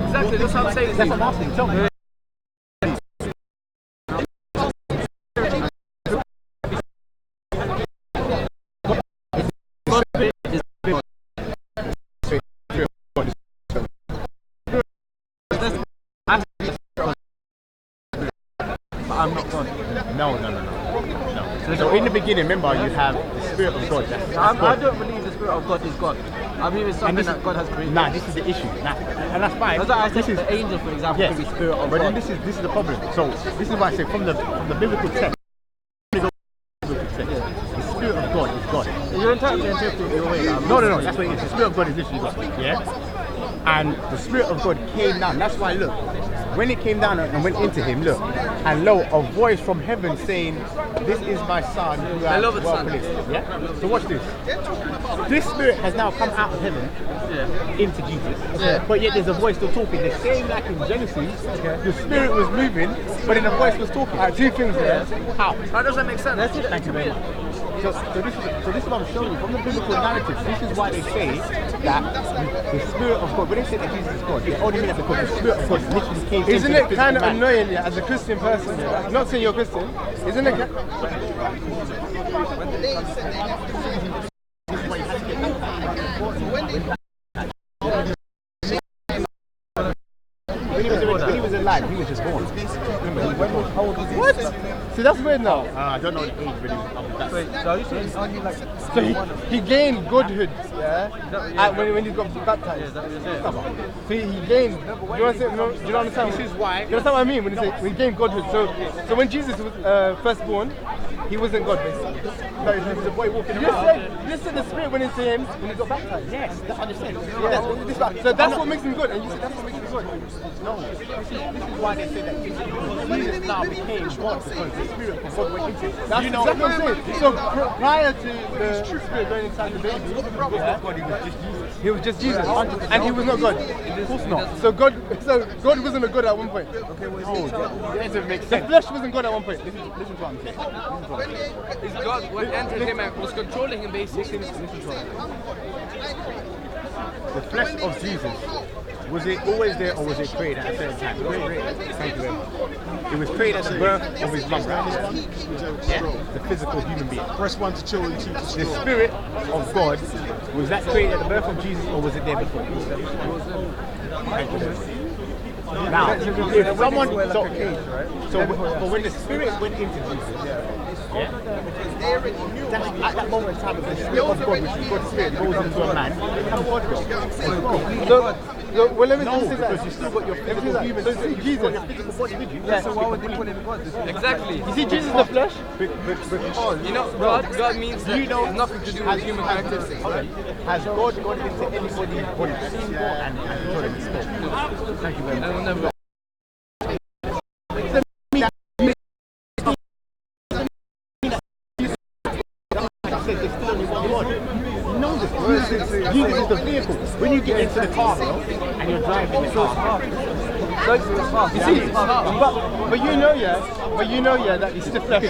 exactly, that's what I'm saying. That's what I'm asking. Tell me. I'm not God. No. So in the beginning, remember, you have the Spirit of God. That's God. I don't believe the Spirit of God is God. I believe it's something that God has created. Nah, this is the issue. And that's fine. That's why I said the angel, for example, could be Spirit of God. But then this is the problem. So this is why I say from the biblical text, the Spirit of God is God. You're entitled to interpret it your way. No. That's what it is. The Spirit of God is literally God. Yeah. And the Spirit of God came down. That's why, look, when it came down and went into him, look, and lo, a voice from heaven saying, "This is my son who I love well pleased." Yeah. So watch this. This Spirit has now come out of heaven into Jesus. But yet there's a voice still talking. The same like in Genesis, the Spirit was moving, but then the voice was talking. Two things there. How? How does that make sense? Thank you very much. So this is what I'm showing you from the biblical narrative. This is why they say that the Spirit of God, when they say that Jesus is God, they only mean that because the Spirit of God literally came into the Isn't it kind of annoying, as a Christian person? I'm not saying you're Christian. Isn't it? alive, he was just born. What? See, that's weird now. I don't know the age really. Wait, so are you saying So he gained godhood, yeah, when he got baptized. So he gained. Do you understand? This is why. You understand what I mean when he gained godhood? So when Jesus was first born, he wasn't God basically. No, he was a boy walking You said the Spirit went into him when he got baptized. Yes, that's what I said. So that's what makes him good, and you said that's what makes him good. No, this is why they say that Jesus now became God because the Spirit of God went into him. That's exactly what I'm saying. So prior to the Spirit going inside the baby, he was just Jesus, and he was not God. Of course not. So God wasn't a God at one point. Okay, well, that doesn't make The sense. flesh wasn't God at one point. Listen to what I'm saying. It's God what entered him and was controlling him basically. Listen to what the flesh of Jesus, was it always there or was it created at a certain time? Thank you very much. It was created at the birth of his mum, right? Yeah, the physical human being. Press 1 to chill and 2 to The stroll. Spirit of God, was that created at the birth of Jesus or was it there before? Thank you very much. Now, if someone, so when the Spirit went into Jesus, that's at that moment in time, if the Spirit of God, which is God's Spirit, goes into a man, it becomes God. Well, let me say that. Because you still got your physical human, So see, Jesus. physical body with you. So why would they call him God? Exactly. You see Jesus in the flesh? Because You know, God means that it has nothing to do with human characteristics. has God gone into anybody's body and told him to stop? Thank you very much. Jesus is the vehicle. When you get into the car, bro, and you're driving the car, You see, but you know, that it's the flesh. You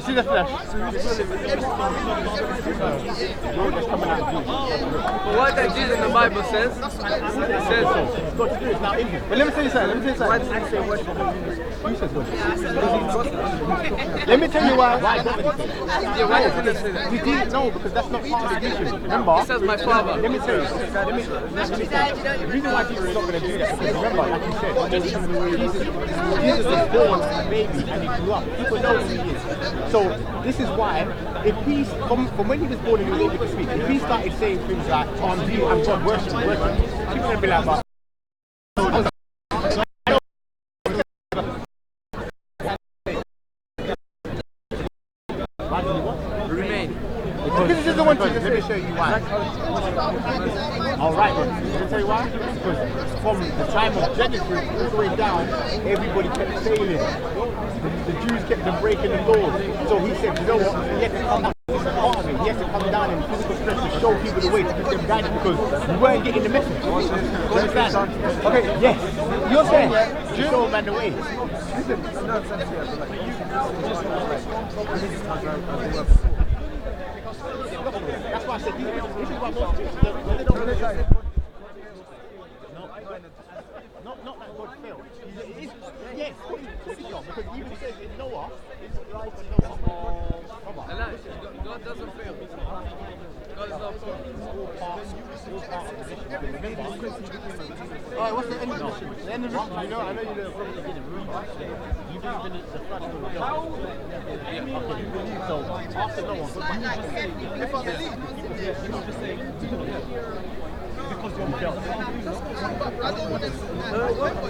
see the flesh. What that Jesus in the Bible says, it says God's Spirit is now in him. But let me tell you something. You said God. Let me tell you why. why doesn't it say that? You didn't know because that's not part of the mission. Remember? It says my father. Let me tell you. The reason why Jesus is not going to do that is because remember, like you said, Jesus was born a baby and he grew up. People know who he is. So this is why, if he from when he was born and he was able to speak, if he started saying things like, "I'm you, I'm God, worship, people are going to be like, "But Remain. This is the one Let me show you why. Alright then, let me tell you why. Because from the time of Genesis all the way down, everybody kept failing. The Jews kept them breaking the laws. So he said, you know what, he had to come down. This is part of it. He has to come down in physical strength to show people the way, to give them guidance because we weren't getting the message. You understand? Okay, yes. You're saying that you show man the way. Listen. That's why I said this is what most people not that God failed. Yes, because even says in Noah, it's like Noah. God doesn't fail. God is not Alright, what's the end of the mission? The end of the mission, you know, I know you know from the beginning. You believe in the flood of Noah. So after Noah,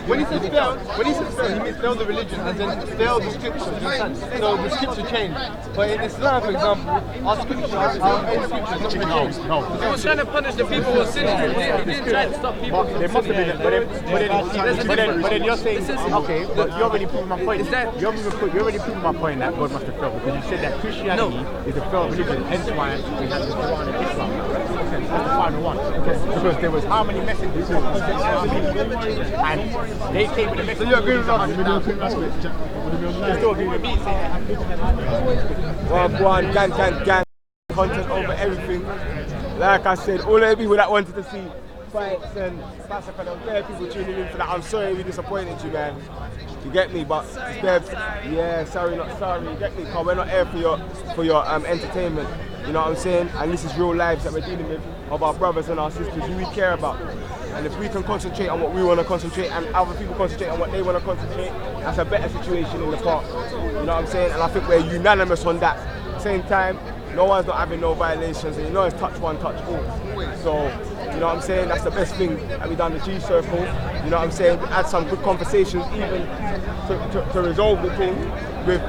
When he says fail, he means fail the religion, as in fail the scripture. So the scripture changed. But in Islam, for example, our scripture, our own scripture is not going to change. He was trying to punish the people who were sinning. He didn't try to stop people from there must have been, but then you're saying, okay, but you already proved my point. You already proved my point that God must have failed because you said that Christianity is a failed religion, hence why we have the Quran and Islam. That's the final one. Because there was how many messages and they came with a message. So you agree with us? You still agree with me saying Well, go on, gang, content over everything. Like I said, all the people that wanted to see fights and massacre, there are people tuning in for that. I'm sorry we disappointed you, man. You get me? But yeah, sorry, not sorry. You get me? Cause we're not here for your entertainment. You know what I'm saying? And this is real lives that we're dealing with of our brothers and our sisters who we care about. And if we can concentrate on what we want to concentrate and other people concentrate on what they want to concentrate, that's a better situation in the park. You know what I'm saying? And I think we're unanimous on that. Same time, no one's not having no violations, and you know it's touch one, touch all. So, you know what I'm saying? That's the best thing that we done the G circle. You know what I'm saying? We had some good conversations even to resolve the thing with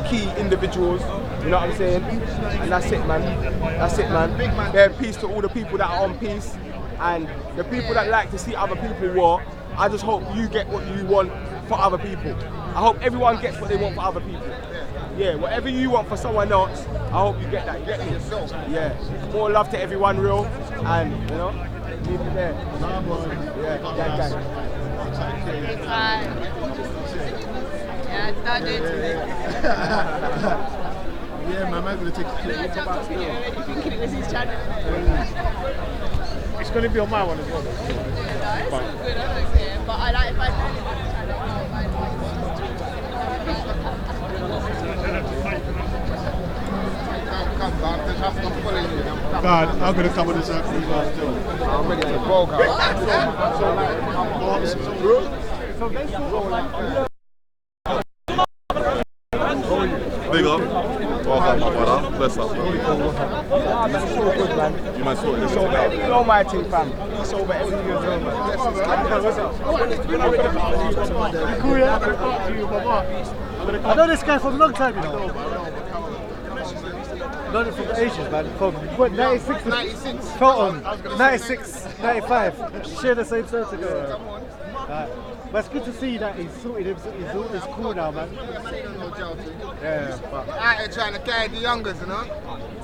key individuals. You know what I'm saying? And that's it, man. That's it, man. Yeah, peace to all the people that are on peace, and the people that like to see other people war. I just hope you get what you want for other people. I hope everyone gets what they want for other people. Yeah, whatever you want for someone else, I hope you get that. You get me? Yeah. More love to everyone, real, and you know, leave it there. Yeah, gang. Yeah, that did. Yeah, man, I'm going to take a I jumped off video already thinking it was his channel. It's going to be on my one as well. Yeah, no, it's all good, I don't care. But I like if I do it on the channel, God, I'm going to come on this after you guys do. I'm ready to go, guys. Big up. Welcome, my brother. Bless up. You man sorted this out. You know my team, fam. It's over every year. Cool, yeah? I know this guy from a long time, you know. Known it from ages, man. From what, 96? 96. Felton. 96, 95. Share the same cert together. But it's good to see that he's sorted himself. He's cool now, man. Yeah, but Out here trying to carry the youngers, you know.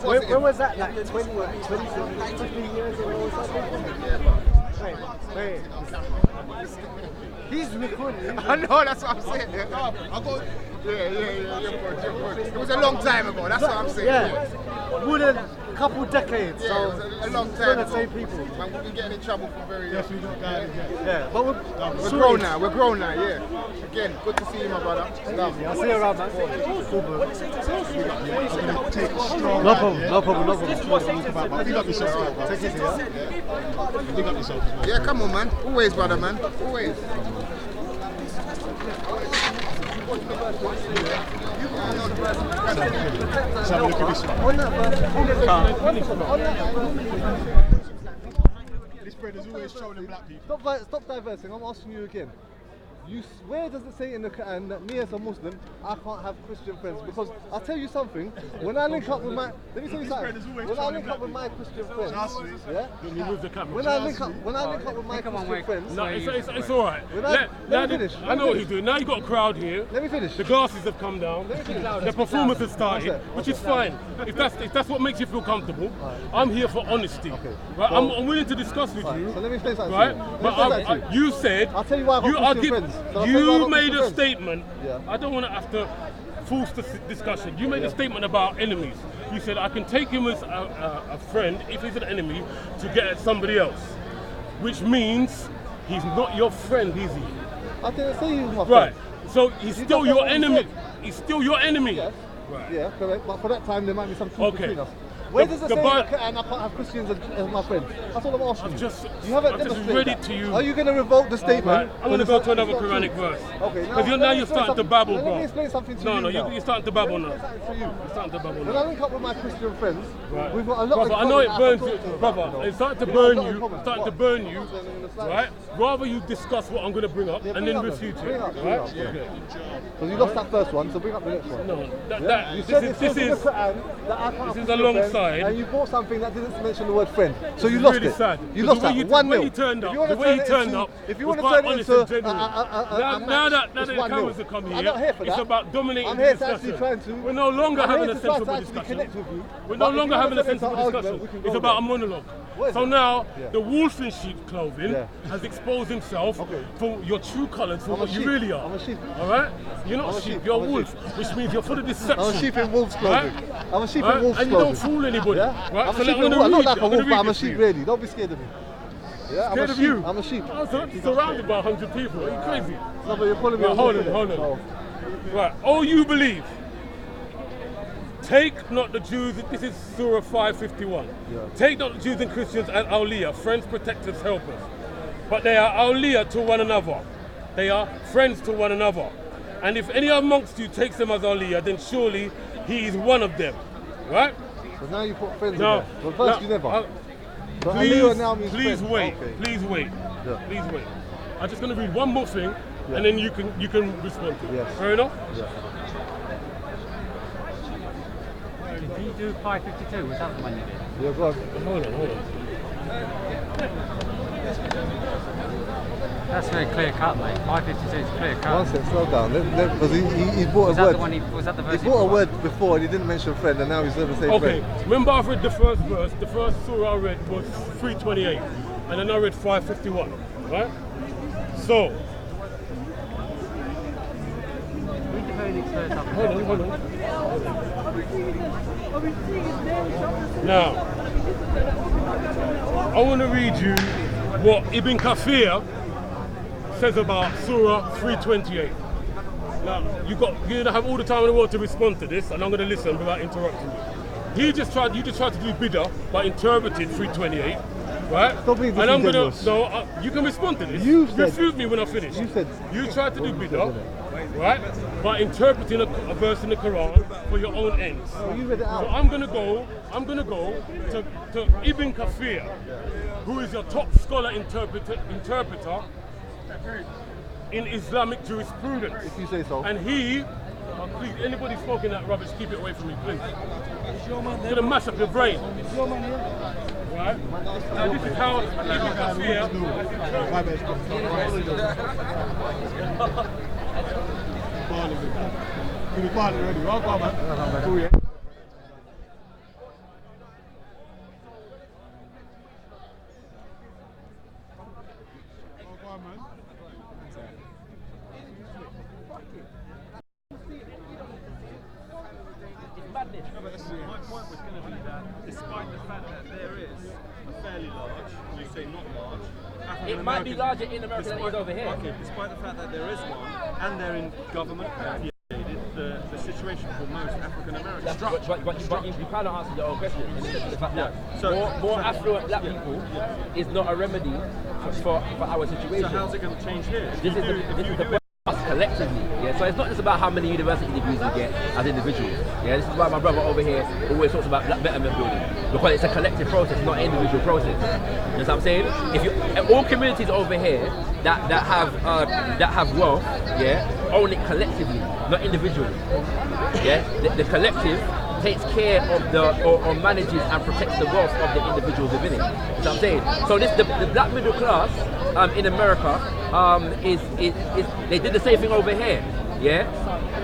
when was that? Like 20, 15 years ago or something? Wait. He's recording. I know, that's what I'm saying. Yeah. It was a long time ago, that's what I'm saying. Yeah. More than a couple decades. Yeah, So it was a long it's time the ago. same people. Man, we'll be getting in trouble for very young. Definitely not guys. Yeah, but we're grown now, yeah. Again, good to see you, my brother. Love. I'll see you around, man. Cool, bro. No problem. Big up yourself, bro. Take it easy, yeah? Big up yourself. Yeah, come on, man. Always, brother, man. Always. Let's have a look at this one. This bread is always trolling black people. Stop diversing. I'm asking you again. Where does it say in the Quran that me as a Muslim, I can't have Christian friends? Because I'll tell you something, when I link up with my, let me tell you something, when I link up with my Christian friends, yeah? You move the camera. When I link up with my Christian friends, no, it's all right. Let me finish. I know what he's doing. Now you've got a crowd here. Let me finish. The glasses have come down. The performance has started, which is fine. If that's what makes you feel comfortable, I'm here for honesty. Right? I'm willing to discuss with you. So let me explain something. Right? But you said I'll tell you why I've got Christian friends. You made a statement. I don't want to have to force the discussion. You made a statement about enemies. You said I can take him as a friend if he's an enemy to get at somebody else, which means he's not your friend, is he? I didn't say he was my friend. Right. So he's still your enemy. He's still your enemy. Yes. Right. Yeah, correct. But for that time, there might be some truth between us. Where does it say I can't have Christians as my friends? That's all I'm asking you. You haven't demonstrated read it that. to you. Are you going to revoke the statement? I'm going to go to another Quranic verse. Okay. Because now you're starting to babble, bro. Let me explain something to you. No, you're starting to babble now. You're starting to babble now. When I link up with my Christian friends, right. we've got a lot brother, of I know it burns you, brother. It's starting to burn you. It's starting to burn you. Right? Rather you discuss what I'm going to bring up and then refute it. Right? Because you lost that first one, so bring up the next one. No, this is a long side. And you bought something that didn't mention the word friend. So you lost it. Sad. You lost that. 1-0. The way he turned up, if you want to turn it into now that the cameras have come here, it's about dominating I'm here the to actually trying to. We're no longer having a sensible discussion. We're no longer having a sensible discussion. It's about a monologue. So now, the wolf in sheep clothing has exposed himself for your true colours, for what you really are. I'm a sheep. All right? You're not a sheep, you're a wolf, which means you're full of deception. I'm a sheep in wolf's clothing. I'm a sheep in wolf's clothing. And you don't fool anybody. Right? I'm a sheep in wolf. I'm not like a wolf, but I'm a sheep really. Don't be scared of me. Yeah, Scared of you? I'm a sheep. I'm surrounded by 100 people. Are you crazy? No, but you're calling me a hold wolf. on. Right. Oh, you believe. Take not the Jews, this is Surah 551. Take not the Jews and Christians as awliya, friends, protectors, helpers. but they are awliya to one another. They are friends to one another. And if any amongst you takes them as awliya, then surely he is one of them. Right? But now you put friends No, in there. But first you never. But please, Aliya now means please friend. wait. Okay. Please wait. Yeah. Please wait. I'm just going to read one more thing, and then you can respond to it. Yes. Fair enough? Yeah. Did you do 552? Was that the one you did? Yeah, go on. Hold on. That's very clear cut, mate. 552 is clear cut. One sec, slow down. Because he brought Was a that word. the one was that the verse He brought a word before and he didn't mention friend, and now he's never saying Okay, friend. remember I've read the first verse. The first surah I read was 328, and then I read 551, right? So, Read the very next verse up. hold on. Now, I want to read you what Ibn Kathir says about Surah 328. Now, you're going to have all the time in the world to respond to this, and I'm going to listen without interrupting you. You just tried to do bid'ah by interpreting 328, right? Stop being and I'm going to, disingenuous. you can respond to this. You said- refute me when I finish. You tried to do bid'ah, right? By interpreting a verse in the Quran for your own ends. Oh, you read it out. So I'm gonna go to Ibn Kathir, who is your top scholar interpreter in Islamic jurisprudence. If you say so. And he, please, anybody smoking that rubbish, keep it away from me, please. It's gonna mash up your brain. Right? Now this is how Ibn Kathir My point was going to be that despite the fact that there is a fairly large, you say not large, It might be larger in America than it is over here. Okay, despite the fact that there is one, and they're in government affiliated, the situation for most African Americans. But you kind of answered your own question. In the fact that So- more affluent black people is not a remedy for our situation. So how's it going to change here? This is the point. Us collectively, yeah. So it's not just about how many university degrees we get as individuals. Yeah, this is why my brother over here always talks about black betterment building, because it's a collective process, not an individual process. You know what I'm saying? If you all communities over here that have wealth, yeah, own it collectively, not individually. Yeah, the collective takes care of or manages and protects the wealth of the individuals within it. You know what I'm saying? So the black middle class in America is they did the same thing over here, yeah?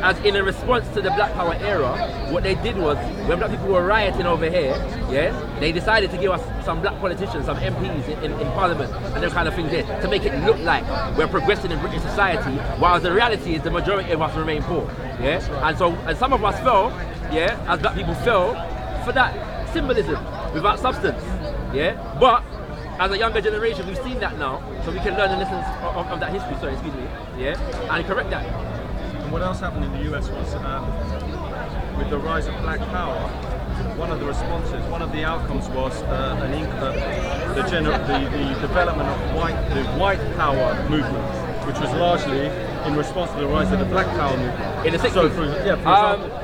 As in a response to the Black Power era, what they did was, when black people were rioting over here, yeah, they decided to give us some black politicians, some MPs in Parliament and those kind of things there, to make it look like we're progressing in British society, while the reality is the majority of us remain poor, yeah? And some of us fell, yeah, as black people fell for that symbolism without substance, yeah? But as a younger generation, we've seen that now, so we can learn the lessons of that history, yeah, and correct that. And what else happened in the US was, with the rise of black power, one of the responses, one of the outcomes was the development of the white power movement, which was largely in response to the rise of the black power movement. In the 60s? So, for example,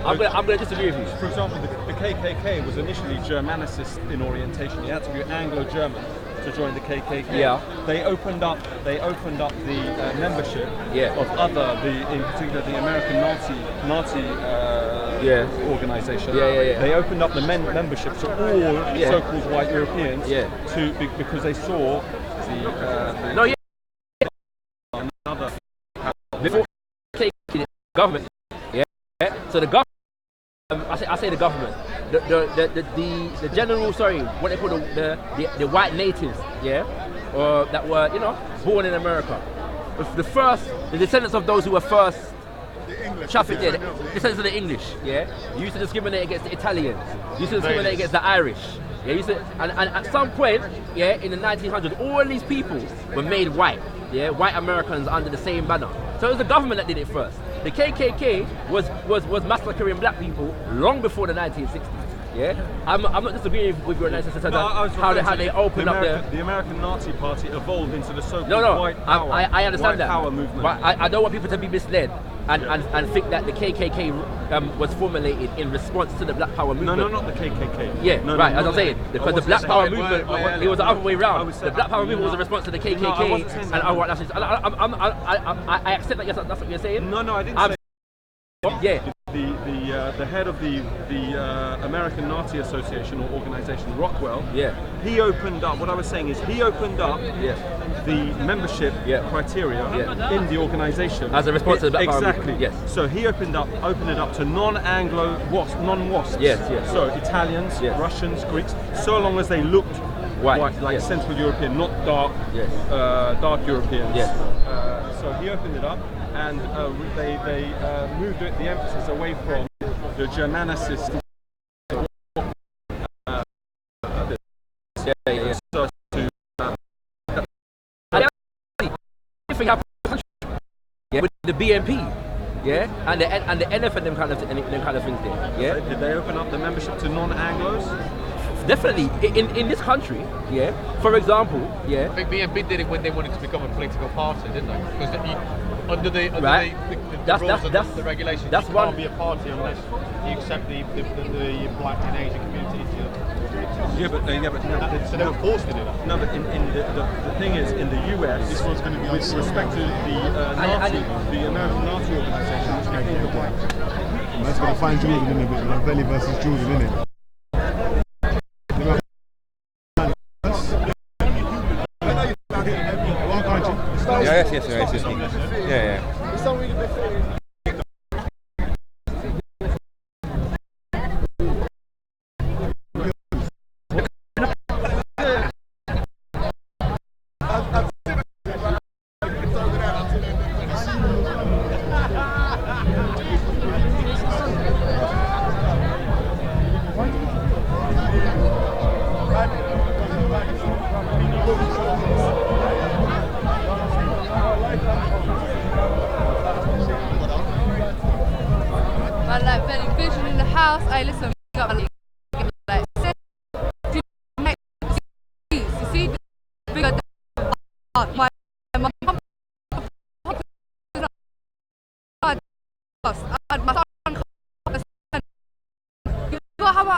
I'm going to disagree with you. For example, the KKK was initially Germanicist in orientation. You had to be Anglo-German to join the KKK. Yeah. They opened up the membership of in particular the American Nazi organization. They opened up the membership to all so-called white Europeans because they saw another before the government. Yeah. So the government. I say the government. The general, what they call the white natives, or that were born in America. The descendants of those who were first trafficked, the descendants of the English, used to discriminate against the Italians, used to discriminate against the Irish. And at some point, in the 1900s, all these people were made white, white Americans under the same banner. So it was the government that did it first. The KKK was massacring black people long before the 1960s. Yeah, I'm not disagreeing with your analysis in terms of how they open up the American Nazi Party evolved into the so-called white power. I understand white power movement. But I don't want people to be misled and think that the KKK was formulated in response to the Black Power movement. No, not the KKK. Yeah, no, right, no, as I'm saying, because the Black Power movement, it was the other way around. The Black Power movement was a response to the KKK and our white nationalists. I accept that that's what you're saying. No, I didn't say. Yeah. The head of the American Nazi Association or organization, Rockwell. Yeah. He opened up. What I was saying is he opened up the membership criteria in the organization as a response to the Black Power exactly. movement. Yes. So he opened it up to non-Anglo non-WASPs. Yes. So Italians, Russians, Greeks, so long as they looked white, like Central European, not dark, dark Europeans. Yes. So he opened it up, and they moved the emphasis away from the Germanicist. So to with the BNP, and the NF and them kind of things there. Yeah. Did they open up the membership to non-Anglos? Definitely, in this country, for example, I think BNP did it when they wanted to become a political party, didn't they? Because under the rules and the regulations, you can't be a party unless you accept the Black and Asian community. So they were forced to do that. No, but the thing is, in the US, this was going to be with respect to the American Nazi organization. That's going to find Jordan in a bit, like Belly versus Jordan, innit? Yes. Yeah. It's not really big.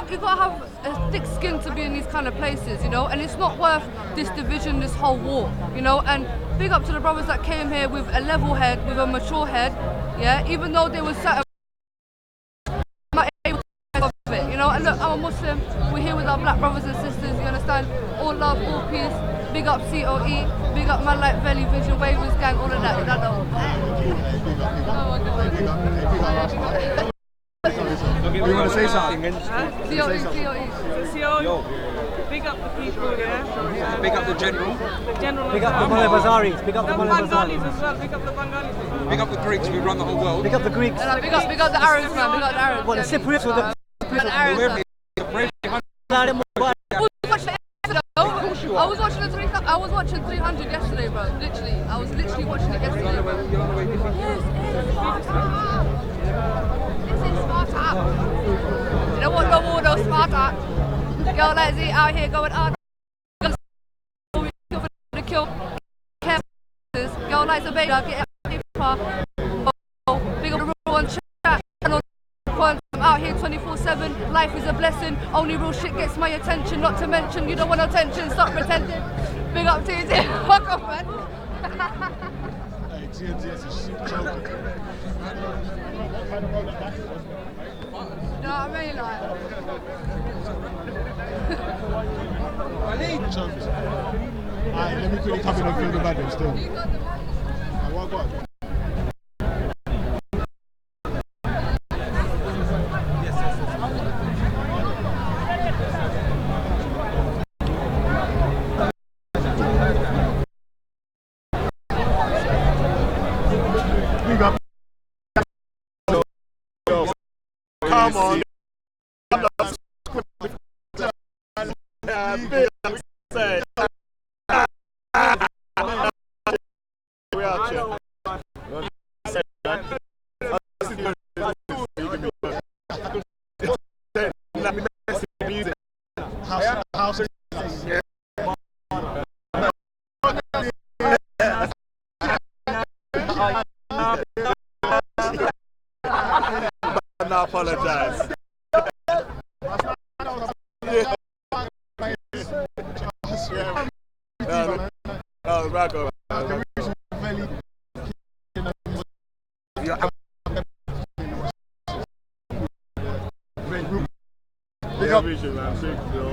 You gotta have a thick skin to be in these kind of places, you know, and it's not worth this division, this whole war, you know. And big up to the brothers that came here with a level head, with a mature head, even though they were sat of it, you know. And look, I'm a Muslim, we're here with our black brothers and sisters, you understand? All love, all peace, big up C.O.E, big up man like Valley Vision, Wavers Gang, all of that, you know. You want to say something? C.O.E. Big up the people, Big up the general. Big up the Malay Bazaris. Big up the Bengalis as well. Big up the Bengalis. Big up the Greeks, we run the whole world. Big up the Greeks. Big up the Arabs, man. Big up the Arabs. What, the Cypriots or the Arabs? I was watching 300 yesterday, bro. Literally, I was literally watching it yesterday. Yes. This is Sparta. You know what? No more, no Sparta. Girl like Z out here going hard. The kill. Girl like the beta. Get paper. Big up the real one. Chat. I'm out here 24/7. Life is a blessing. Only real shit gets my attention. Not to mention, you don't want attention. Stop pretending. Big up TNT. Fuck off, man. Hey, TNT is a shit joke. You know what I mean? Like. Alright, let me quickly come in and feel the bad still. What I got? Come on. House. I apologise. No, Rocco. Big up. Vision, man.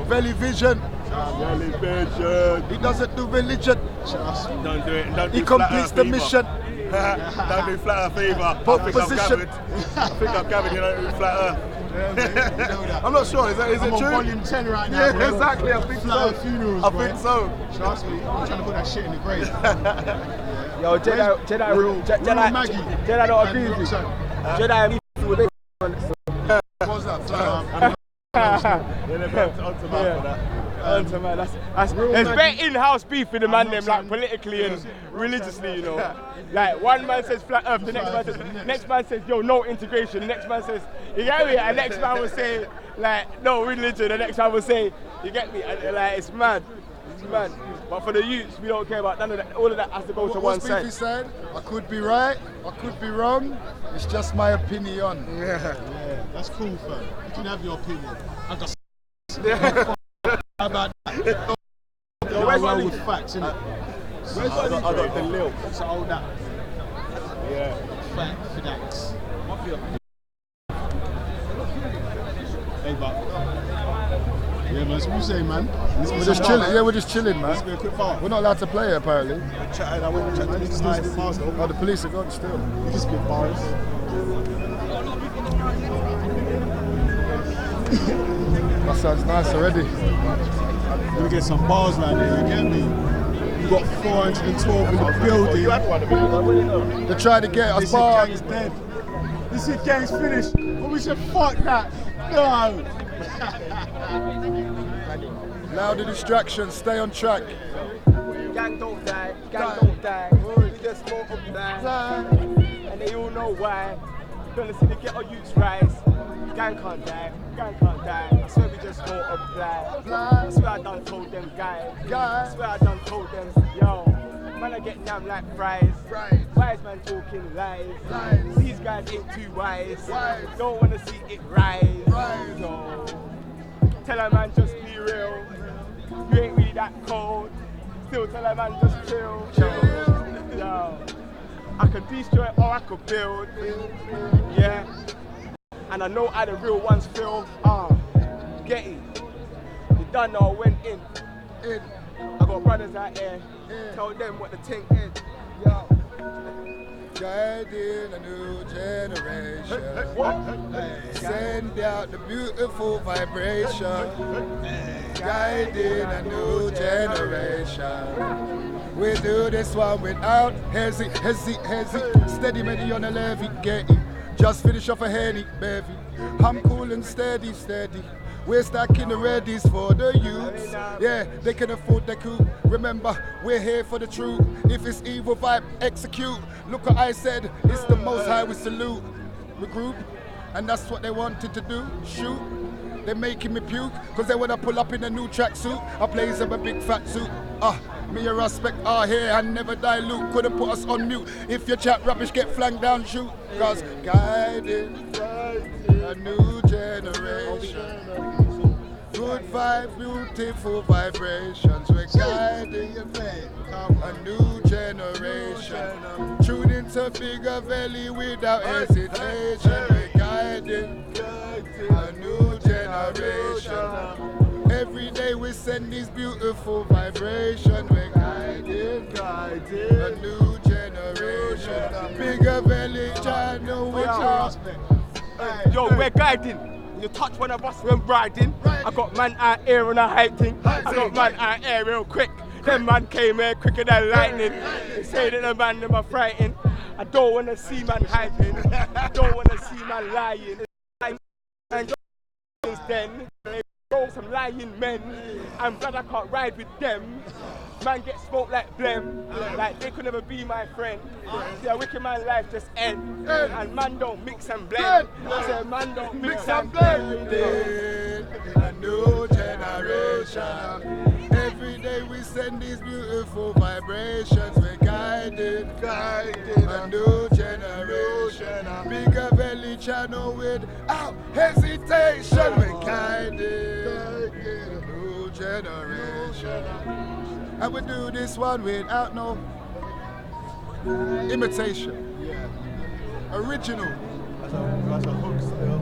Valley Vision. Valley Vision. He doesn't do religion. Don't do it. Don't do He completes the mission. Don't do flat earth either. Pole I think position. I've gathered, you don't do flat earth. I'm not sure, is it I'm on true? volume 10 right now, Yeah, bro. exactly, I think Flat so. earth funerals, I bro. think so. Trust me, I'm trying to put that shit in the grave. Yo, Jedi Maggie. Jedi don't agree with you. Jedi and me with it. What's that? Onto man, that's there's very in-house beef with the man them, like politically and religiously, you know. Like one man says flat earth, the next man says yo no integration, the next man says you get me, and the next man will say like no religion, the next man will say you get me, and like it's mad. It's mad. But for the youths, we don't care about none of that. All of that has to go to one What's side. Beefy said? I could be right, I could be wrong. It's just my opinion. Yeah, that's cool, fam. You can have your opinion. I got how about that? Yo, where's well my with facts, innit? I got the lil. So all that. Yeah. Facts. Hey, but. Yeah, man, that's what you say, man. We're just chilling. Yeah, we're just chilling, man. This be a quick bar. We're not allowed to play apparently. I went and checked the niggas nice. Oh, the police are gone still. You can spit bars. That sounds nice already. We're gonna get some bars right there, you get me? You got 412 in the building. They're trying to get us This bars. gang's dead. This shit gang's finished. But we said fuck that. No. Now the distractions, stay on track. Gang don't die, gang don't die. We just smoke up die. And they all know why. Gonna see the ghetto youths rise. Gang can't die, gang can't die. I swear we just go apply. I swear I done told them guys. I swear I done told them, yo. Man, I get down like fries. Wise man talking lies. These guys ain't too wise. Don't wanna see it rise. So, tell a man just be real. You ain't really that cold. Still tell a man just chill. Yo. I could destroy or I could build. Yeah. And I know how the real ones feel. Get it. You done know I went in. I got brothers out here. Tell them what the thing is. Yo. Guiding a new generation. Send out the beautiful vibration. Guiding a new generation. We do this one without hesi. Steady, many on the levy, get it. Just finish off a Henny, baby. I'm cool and steady. We're stacking the readies for the youths. Yeah, they can afford the coup. Remember, we're here for the truth. If it's evil vibe, execute. Look what I said, it's the most high we salute. Regroup, and that's what they wanted to do, shoot. They're making me puke, cause they wanna pull up in a new tracksuit. I blaze them a big fat suit. Me a respect our here and never dilute. Couldn't put us on mute. If your chat rubbish, get flanked down, shoot. Cause guiding a new generation. Good vibes, beautiful vibrations. We're guiding a new generation. Tune into Bigger Valley without hesitation. We're guiding a new generation. Every day we send this beautiful vibration. We're guiding a new generation. Bigger Valley channel with us. Yo, we're guiding. You touch one of us when riding. I got man out here on a hiking. I got man out here real quick. Them man came here quicker than lightning. They say that the man them are frightened. I don't wanna see man hyping. I don't wanna see man lying. And since then, they go some lying men. I'm glad I can't ride with them. Man get smoked like blem. Like they could never be my friend. See a wicked man life just end. And man don't mix and blend. I said man don't mix and blend. A new generation. Every day we send these beautiful vibrations. We're guided a new generation. Bigger belly channel without hesitation. We're guided a new generation. And we do this one without no imitation. Original. That's a hook still.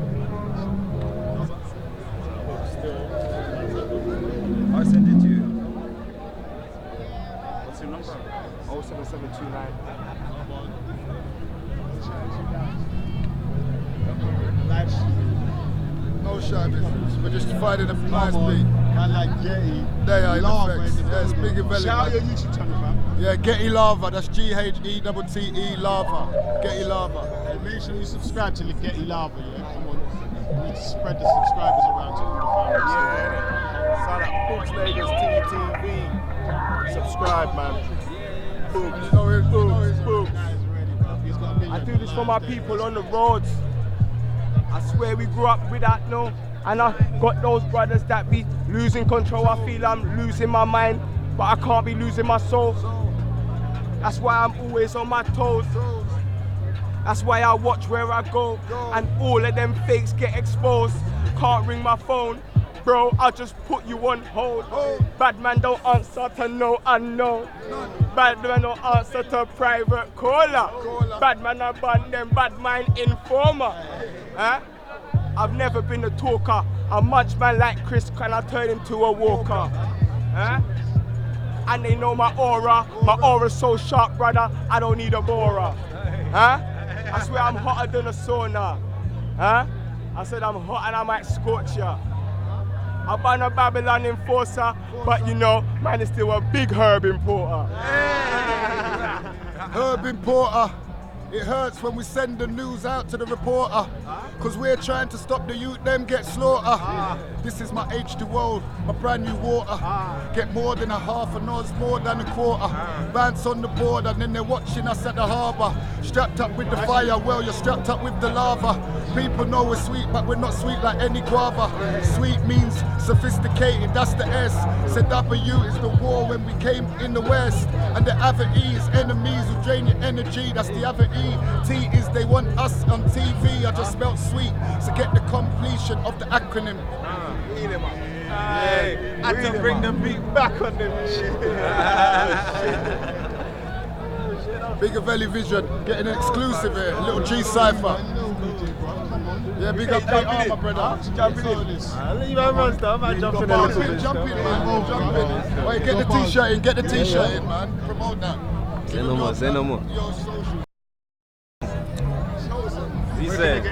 I send it to you. What's your number? 07729. No shy business. We're just finding a nice beat. I like Getty. There are Lava, effects. baby. Yes, big and belly. Shout out your YouTube channel, fam. Yeah, Getty Lava. That's G-H-E-T-T-E Lava. Getty Lava. And make sure you subscribe to the Getty Lava, yeah? Come on. We need to spread the subscribers around to all the families. Yeah, sign up. Books Vegas TTV. Subscribe, man. Boom. Boom. I do this for my people on the roads. I swear we grew up with that, no. And I got those brothers that be losing control. I feel I'm losing my mind, but I can't be losing my soul. That's why I'm always on my toes. That's why I watch where I go. And all of them fakes get exposed. Can't ring my phone. Bro, I'll just put you on hold. Bad man don't answer to no unknown. Bad man don't answer to private caller. Bad man I ban them bad mind informer. I've never been a talker. A munch man like Chris, can I turn into a walker? And they know my aura. My aura's so sharp, brother, I don't need a Bora. I swear I'm hotter than a sauna. I said I'm hot and I might scorch ya. I ban a Babylon enforcer, but you know, man is still a big herb importer. Herb importer. It hurts when we send the news out to the reporter, cause we're trying to stop the youth, them get slaughtered. This is my H2O, my brand new water. Get more than a half an Oz, more than a quarter. Bands on the board and then they're watching us at the harbour. Strapped up with the fire, well you're strapped up with the lava. People know we're sweet, but we're not sweet like any guava. Sweet means sophisticated, that's the S. Said W is the war when we came in the West. And the other E is enemies who drain your energy, that's the other E. T is they want us on TV, I just spelled sweet. So get the completion of the acronym. Hey, I had to bring the beat back on them. Bigger Valley Vision, getting an exclusive here, little G Cypher. Yeah, big up AR, my brother. Jumping in. Leave my run stuff, I'm jumping in a little bit. Jump in, man. Jump in. Wait, get the t-shirt in, get the t-shirt in, man. Promote that. Say no more, say no more. He said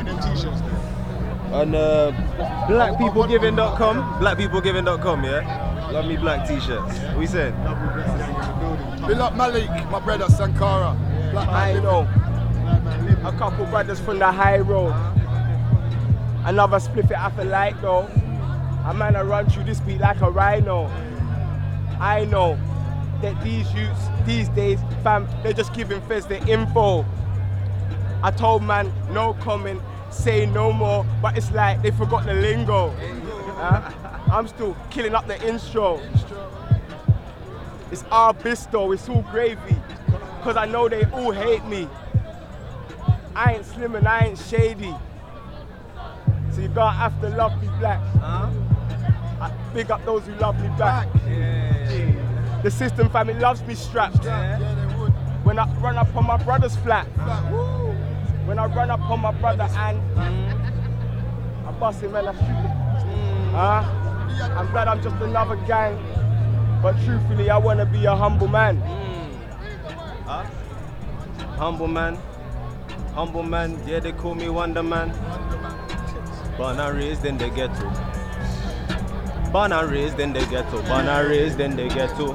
on blackpeoplegiving.com, yeah? Love me black t-shirts. We said. Bill up Malik, my brother Sankara. I know. A couple brothers from the high road. Another spliff it I feel like though. A man I run through this beat like a rhino. I know that these youths these days, fam, they're just giving Fez the info. I told man no comment, say no more, but it's like they forgot the lingo. I'm still killing up the intro. It's our bisto, it's all gravy. Cause I know they all hate me. I ain't slim and I ain't shady. So you gotta have to love me black. I big up those who love me back. The system family loves me strapped. When I run up on my brother's flat. When I run up on my brother and I bust him and I shoot him. I'm glad I'm just another gang. But truthfully, I wanna be a humble man. Humble man, yeah, they call me Wonder Man. Born and raised in the ghetto. Born and raised in the ghetto. Born and raised in the ghetto.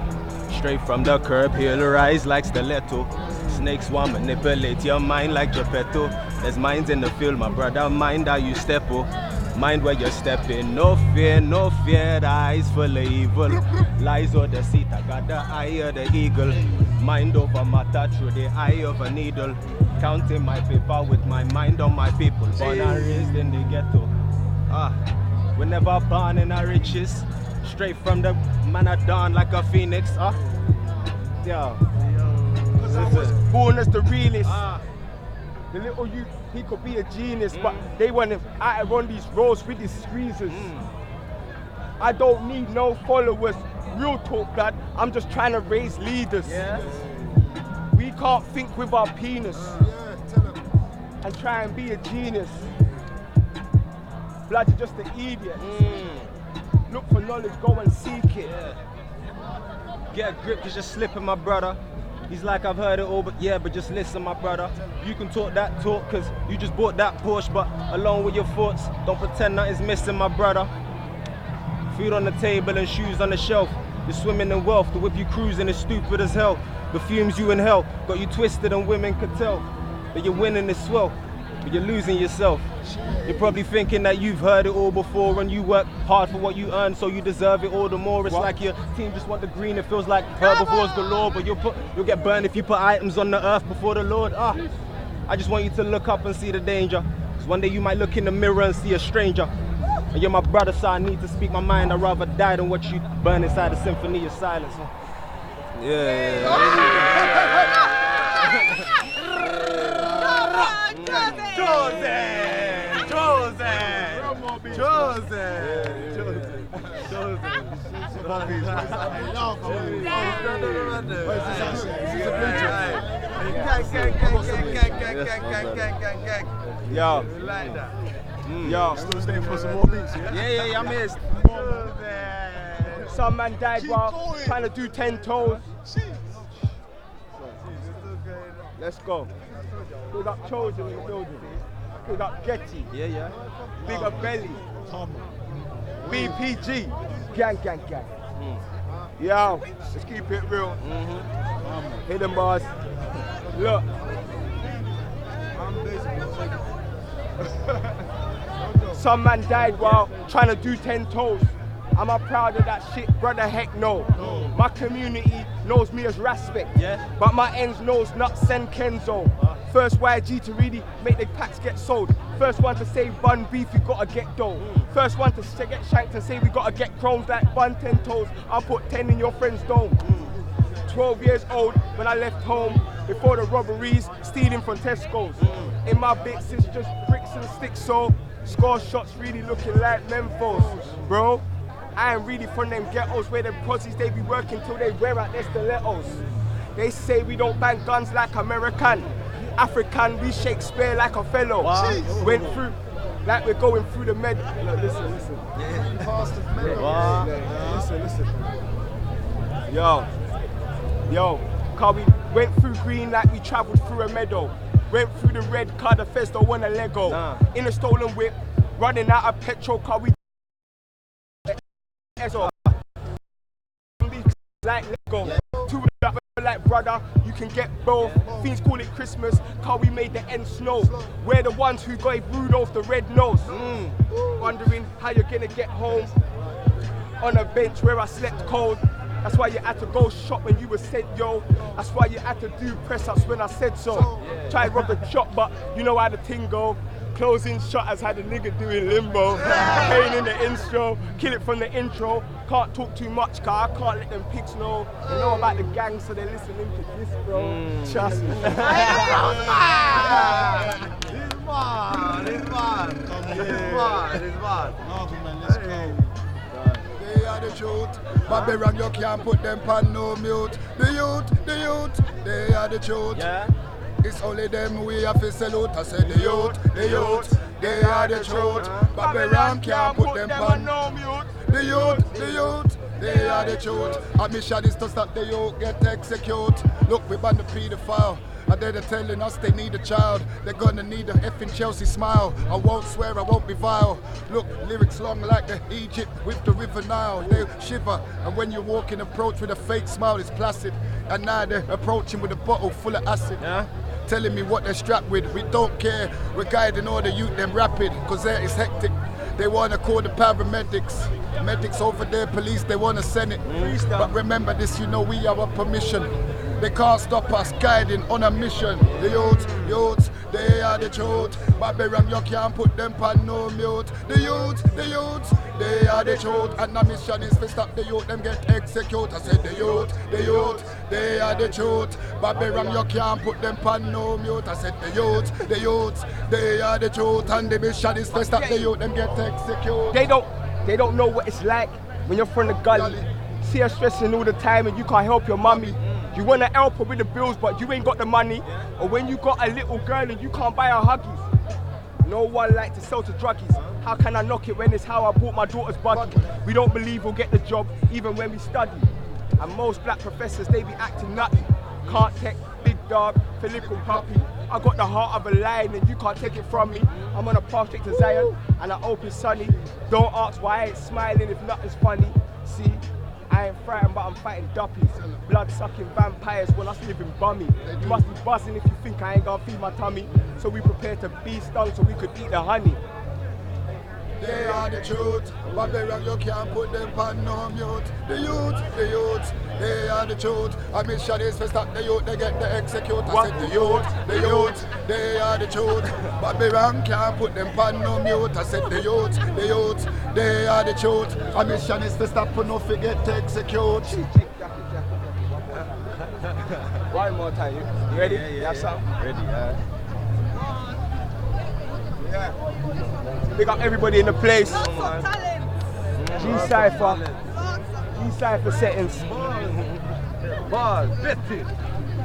Straight from the curb, he'll rise like stiletto. Snakes want manipulate your mind like Geppetto. There's minds in the field, my brother, mind how you step, oh. Mind where you're stepping, no fear, the eyes full of evil. Lies or deceit, I got the eye of the eagle. Mind over matter through the eye of a needle. Counting my paper with my mind on my people. Born and raised in the ghetto. We never born in our riches. straight from the man I dawn like a phoenix. Yo. Because I was born as the realist. The little youth, he could be a genius, but they want to out on these roads with these squeezers. I don't need no followers. Real talk, blood. I'm just trying to raise leaders. We can't think with our penis and try and be a genius. Blood, you're just an idiot. Look for knowledge, go and seek it. Get a grip, cause you're slipping, my brother. He's like, I've heard it all, but yeah, but just listen, my brother. You can talk that talk, cause you just bought that Porsche, but along with your thoughts, don't pretend nothing's missing, my brother. Food on the table and shoes on the shelf. You're swimming in wealth, the whip you cruising is stupid as hell. The fumes you inhale got you twisted and women could tell that you're winning is swell, but you're losing yourself. You're probably thinking that you've heard it all before and you work hard for what you earn, so you deserve it all the more. It's like your team just want the green, it feels like herbivores galore, but you'll get burned if you put items on the earth before the Lord. I just want you to look up and see the danger, because one day you might look in the mirror and see a stranger. And you're my brother, so I need to speak my mind. I'd rather die than watch you burn inside the symphony of silence. Yo. Yo. Still staying for some more beats, Yeah, I'm here. Some man died while trying to do 10 toes. Let's go. Big up Chosen in the building. Big up Getty. Big up Belly. BPG. Gang. Yo, let's keep it real. Hidden bars. Look. Some man died while trying to do 10 toes. Am I proud of that shit? Brother, heck no. My community knows me as Respect, but my ends knows not send Kenzo. First YG to really make the packs get sold. First one to say bun beef, you gotta get dough. First one to get shanked and say we gotta get chromes like bun 10 toes. I'll put 10 in your friend's dome. 12 years old when I left home, before the robberies, stealing from Tesco's. In my bits, it's just bricks and sticks, so score shots really looking like Memphis. Bro, I ain't really from them ghettos where the pussies they be working till they wear out their stilettos. They say we don't bang guns like American. African, we Shakespeare like a fellow. Went through, like we're going through the med. Look, listen. Listen. Yo, cause we went through green like we travelled through a meadow. Went through the red car, the feds don't want a Lego. In a stolen whip, running out of petrol, cause we like Lego. Two of like brother, you can get both. Fiends call it Christmas, cause we made the end snow. We're the ones who gave Rudolph the red nose. Wondering how you're gonna get home. On a bench where I slept cold. That's why you had to go shop when you were sent, yo. That's why you had to do press-ups when I said so. Try rob the shop, but you know how the thing go. Closing shot has had a nigga doing limbo. Pain in the intro, kill it from the intro. Can't talk too much, cause I can't let them pigs know. They know about the gang, so they're listening to this, bro. Trust me. This man. Let's go. They are the truth. Babylon, you can't put them on no mute. The youth, they are the truth. It's only them we have to salute. I said the youth, they are the truth. Babylon can't put them on no mute. The youth, they are the truth. Our mission is to stop the youth get execute. Look, we ban the pedophile. And they're telling us they need a child. They're gonna need a effing Chelsea smile. I won't swear, I won't be vile. Look, lyrics long like the Egypt with the River Nile. They shiver, and when you walk in approach with a fake smile, it's placid. And now they're approaching with a bottle full of acid. Telling me what they're strapped with. We don't care, we're guiding all the youth them rapid, cause there is hectic. They wanna call the paramedics. Medics over there, police, they wanna send it. But remember this, you know we have a permission. They can't stop us guiding on a mission. The youths, they are the truth. Babylon, you can't put them on no mute. The youths, they are the truth. And the mission is to stop the youth, them get executed. I said the youth, they are the truth. Babylon, you can't put them pan no mute. I said the youth, they are the truth. And the mission is to stop the youth, them get executed. They don't know what it's like when you're from the gully. See her stressing all the time and you can't help your mummy. You wanna help her with the bills but you ain't got the money. Or when you got a little girl and you can't buy her huggies. No one like to sell to druggies. How can I knock it when it's how I bought my daughter's buggy? We don't believe we'll get the job even when we study. And most black professors, they be acting nutty. Can't take big dog for little puppy. I got the heart of a lion and you can't take it from me. I'm on a path straight to Zion and I hope it's sunny. Don't ask why I ain't smiling if nothing's funny. See, I ain't frightened but I'm fighting duppies. Blood-sucking vampires when us living bummy. You must be buzzing if you think I ain't gonna feed my tummy. So we prepare to be stung so we could eat the honey. They are the truth, but they wrong, you can't put them pan no mute. The youth, they are the truth. A mission is to stop the youth, they get the execute. I said the youth, they are the truth. But they wrong, can't put them pan no mute. I said the youth, they are the truth. A mission is to stop no forget to execute. One more time, you ready? Yeah. Ready, Big up everybody in the place. G-Cypher settings. Bars, Betty.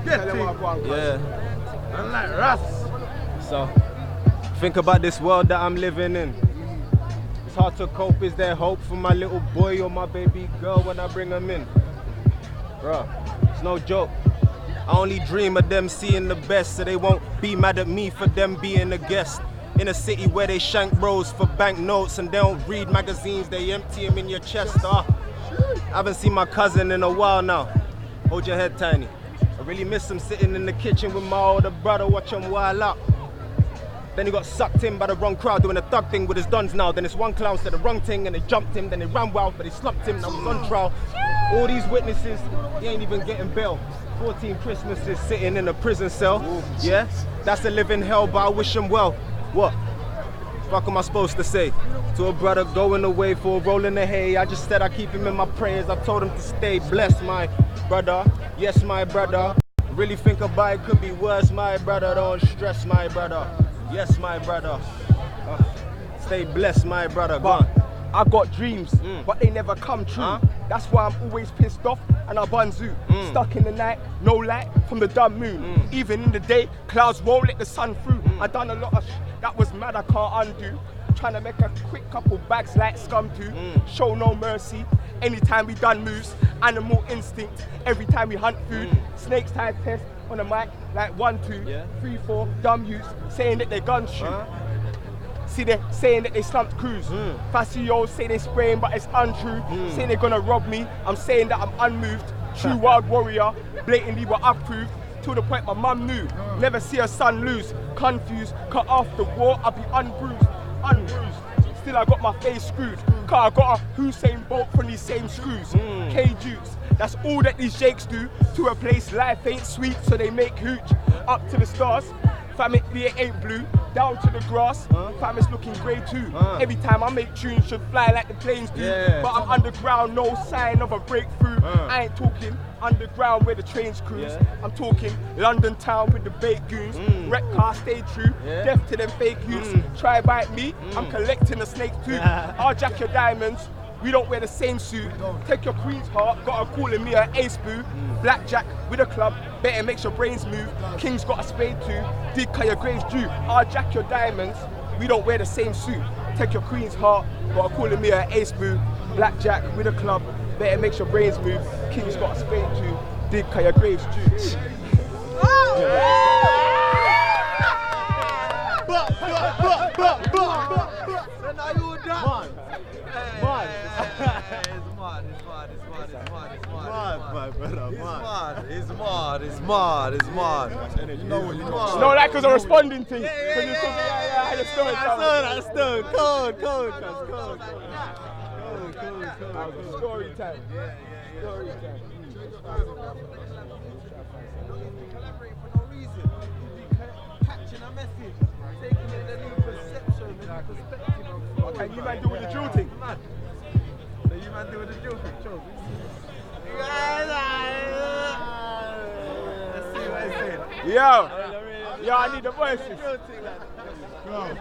Yeah. Unlike Russ. So, think about this world that I'm living in. It's hard to cope. Is there hope for my little boy or my baby girl when I bring them in? Bruh, it's no joke. I only dream of them seeing the best, so they won't be mad at me for them being a guest. In a city where they shank bros for banknotes and they don't read magazines, they empty them in your chest. I haven't seen my cousin in a while now. Hold your head, Tiny. I really miss him sitting in the kitchen with my older brother, watch him while up. Then he got sucked in by the wrong crowd doing a thug thing with his dons now. Then this one clown said the wrong thing and they jumped him. Then they ran wild but they slumped him, now he's on trial. All these witnesses, he ain't even getting bail. 14 Christmases sitting in a prison cell. Yeah, that's a living hell, but I wish him well. What? Fuck am I supposed to say? To a brother going away for a roll in the hay, I just said I keep him in my prayers. I told him to stay blessed, my brother. Yes, my brother. Really think about it, could be worse, my brother. Don't stress, my brother. Yes, my brother. Stay blessed, my brother. Go on. I got dreams, but they never come true. That's why I'm always pissed off and I bun zoo. Stuck in the night, no light from the dumb moon. Even in the day, clouds won't let the sun through. I done a lot of that was mad, I can't undo. Trying to make a quick couple bags like scum do. Show no mercy. Anytime we done moves, animal instinct. Every time we hunt food, snakes tie test on the mic like 1, 2, 3, 4. Dumb youths saying that they gun shoot. See, they're saying that they slumped crews. Facios say they spraying, but it's untrue. Saying they're gonna rob me, I'm saying that I'm unmoved. True wild warrior, blatantly what I've proved. To the point my mum knew, never see her son lose. Confused, cut off the war, I'll be unbruised. Still I got my face screwed. Cause I got a Hussein Bolt from these same screws. K-Jukes, that's all that these jakes do. To a place life ain't sweet, so they make hooch. Up to the stars, family it ain't blue. Down to the grass, fam it's looking grey too. Every time I make tunes should fly like the planes do. But I'm underground, no sign of a breakthrough. I ain't talking underground where the trains cruise. I'm talking London town with the baked goons. Wreck car stay true, deaf to them fake youths. Try bite me, I'm collecting the snake too. I'll jack your diamonds. We don't wear the same suit. Take your queen's heart, got her calling me an ace boo. Blackjack with a club, better makes your brains move. King's got a spade too, dig cut your graves due. I'll jack your diamonds, we don't wear the same suit. Take your queen's heart, got her calling me an ace boo. Blackjack with a club, better makes your brains move. King's got a spade too, dig cut your graves due. It's mad. You know what you got. No, like as a responding thing. I saw that stone. Cold. Story time. Story time. Collaborate for no reason. Catching a message, taking in a new perception. What can you man do with the drill thing? So you man do with the drill thing, Charles? Let's see what I said. Yo, I need the voices. Bro,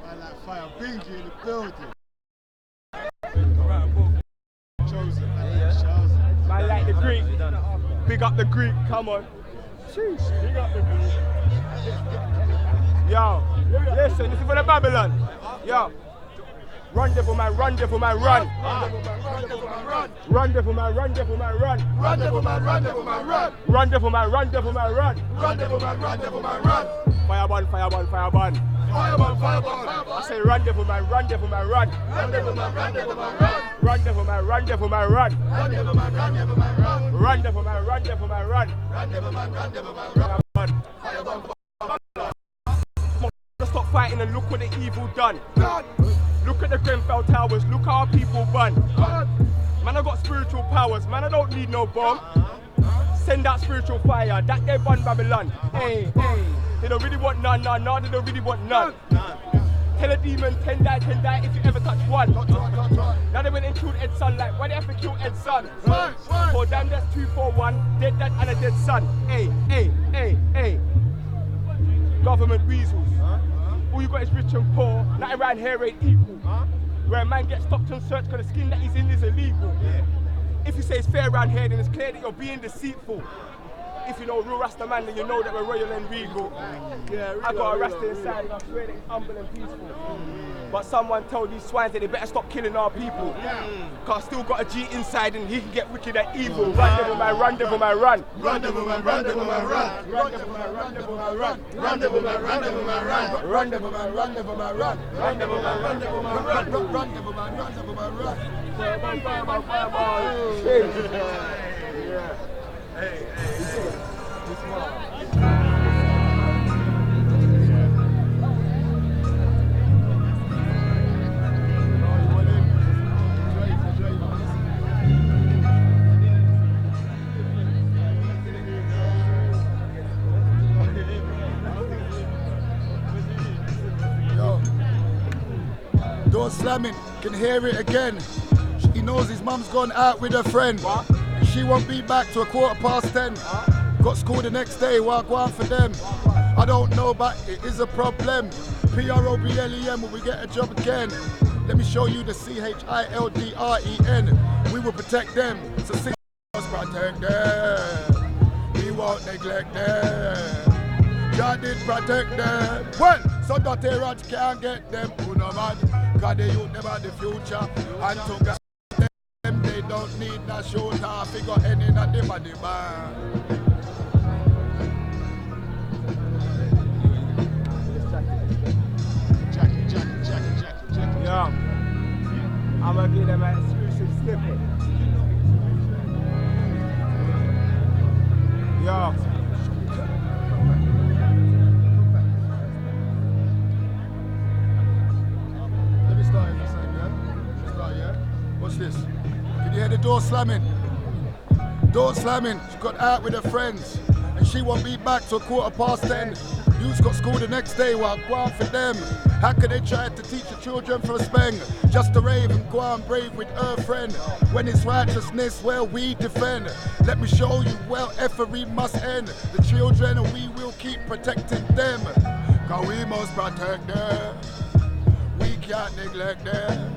I like fire bingy in the building. Chosen, Man like the Greek. Big up the Greek, come on. Sheesh, big up the Greek. Yo, listen, this is for the Babylon. Yo. Run, devil man, run, devil man, run. Run, devil man, run, devil man, run. Run, devil man, run, devil man, run. Run, devil man, run, devil man, run. Run, devil man, run, devil man, run. Fireball, fireball, fireball. Fireball, fireball. I say run, devil man, run, devil man, run. Run, devil man, run, devil man, run. Run, devil man, run, devil man, run. Run, devil man, run, devil man, run. Run, devil man, run, devil man, run. Run, devil man, run, devil man, run. Fireball. Stop fighting and look what the evil done. Look at the Grenfell Towers, look how our people bun. Man, I got spiritual powers, man, I don't need no bomb. Send out spiritual fire, that they bun Babylon. Hey, hey, they don't really want none, they don't really want none. Tell a demon, 10 die if you ever touch one. Now they went and killed Ed's son, like, why they have to kill Ed's son? For damn, that's 2 for 1, dead dad and a dead son. Hey, hey, hey, hey. Government weasels. All you got is rich and poor, nothing around here ain't equal. Where a man gets stopped and searched because the skin that he's in is illegal. If you say it's fair around here, then it's clear that you're being deceitful. If you know real Rasta man, then you know that we're royal and regal. I got a Rasta inside and I swear that it's humble and peaceful. But someone told these swines that they better stop killing our people. Cause I still got a G inside and he can get wicked and evil. Run, devil man, run, devil man, run. Run, devil man, run, devil man, run. Run, devil man, run, devil man, run. Run, devil man, run, devil man, run. Run, devil man, run, devil man, run. Run, devil man, run, devil man, run. Run, devil man, run, devil man, run. Fireball, fireball, fireball. Hey, Door slamming, can hear it again. He knows his mum's gone out with a friend. She won't be back till 10:15. Got school the next day, walk one for them. I don't know, but it is a problem. PROBLEM, will we get a job again? Let me show you the CHILDREN. We will protect them, so sing us protect them. We won't neglect them. God did protect them. Well, so dirty rats can't get them. Who no man, cause they youth them are the future. And to get them, they don't need no shooter. Figure any of them are the man. Yeah, I'm gonna give them an exclusive snippet. Yeah. Let me start in the same, yeah? Start, yeah? What's this? Can you hear the door slamming? Door slamming. She got out with her friends. And she won't be back till 10:15. You's got school the next day, well, go on for them. How could they try to teach the children from Speng? Just to rave and go on brave with her friend. When it's righteousness, well, we defend. Let me show you, well, effery must end. The children, we will keep protecting them. Cause we must protect them. We can't neglect them.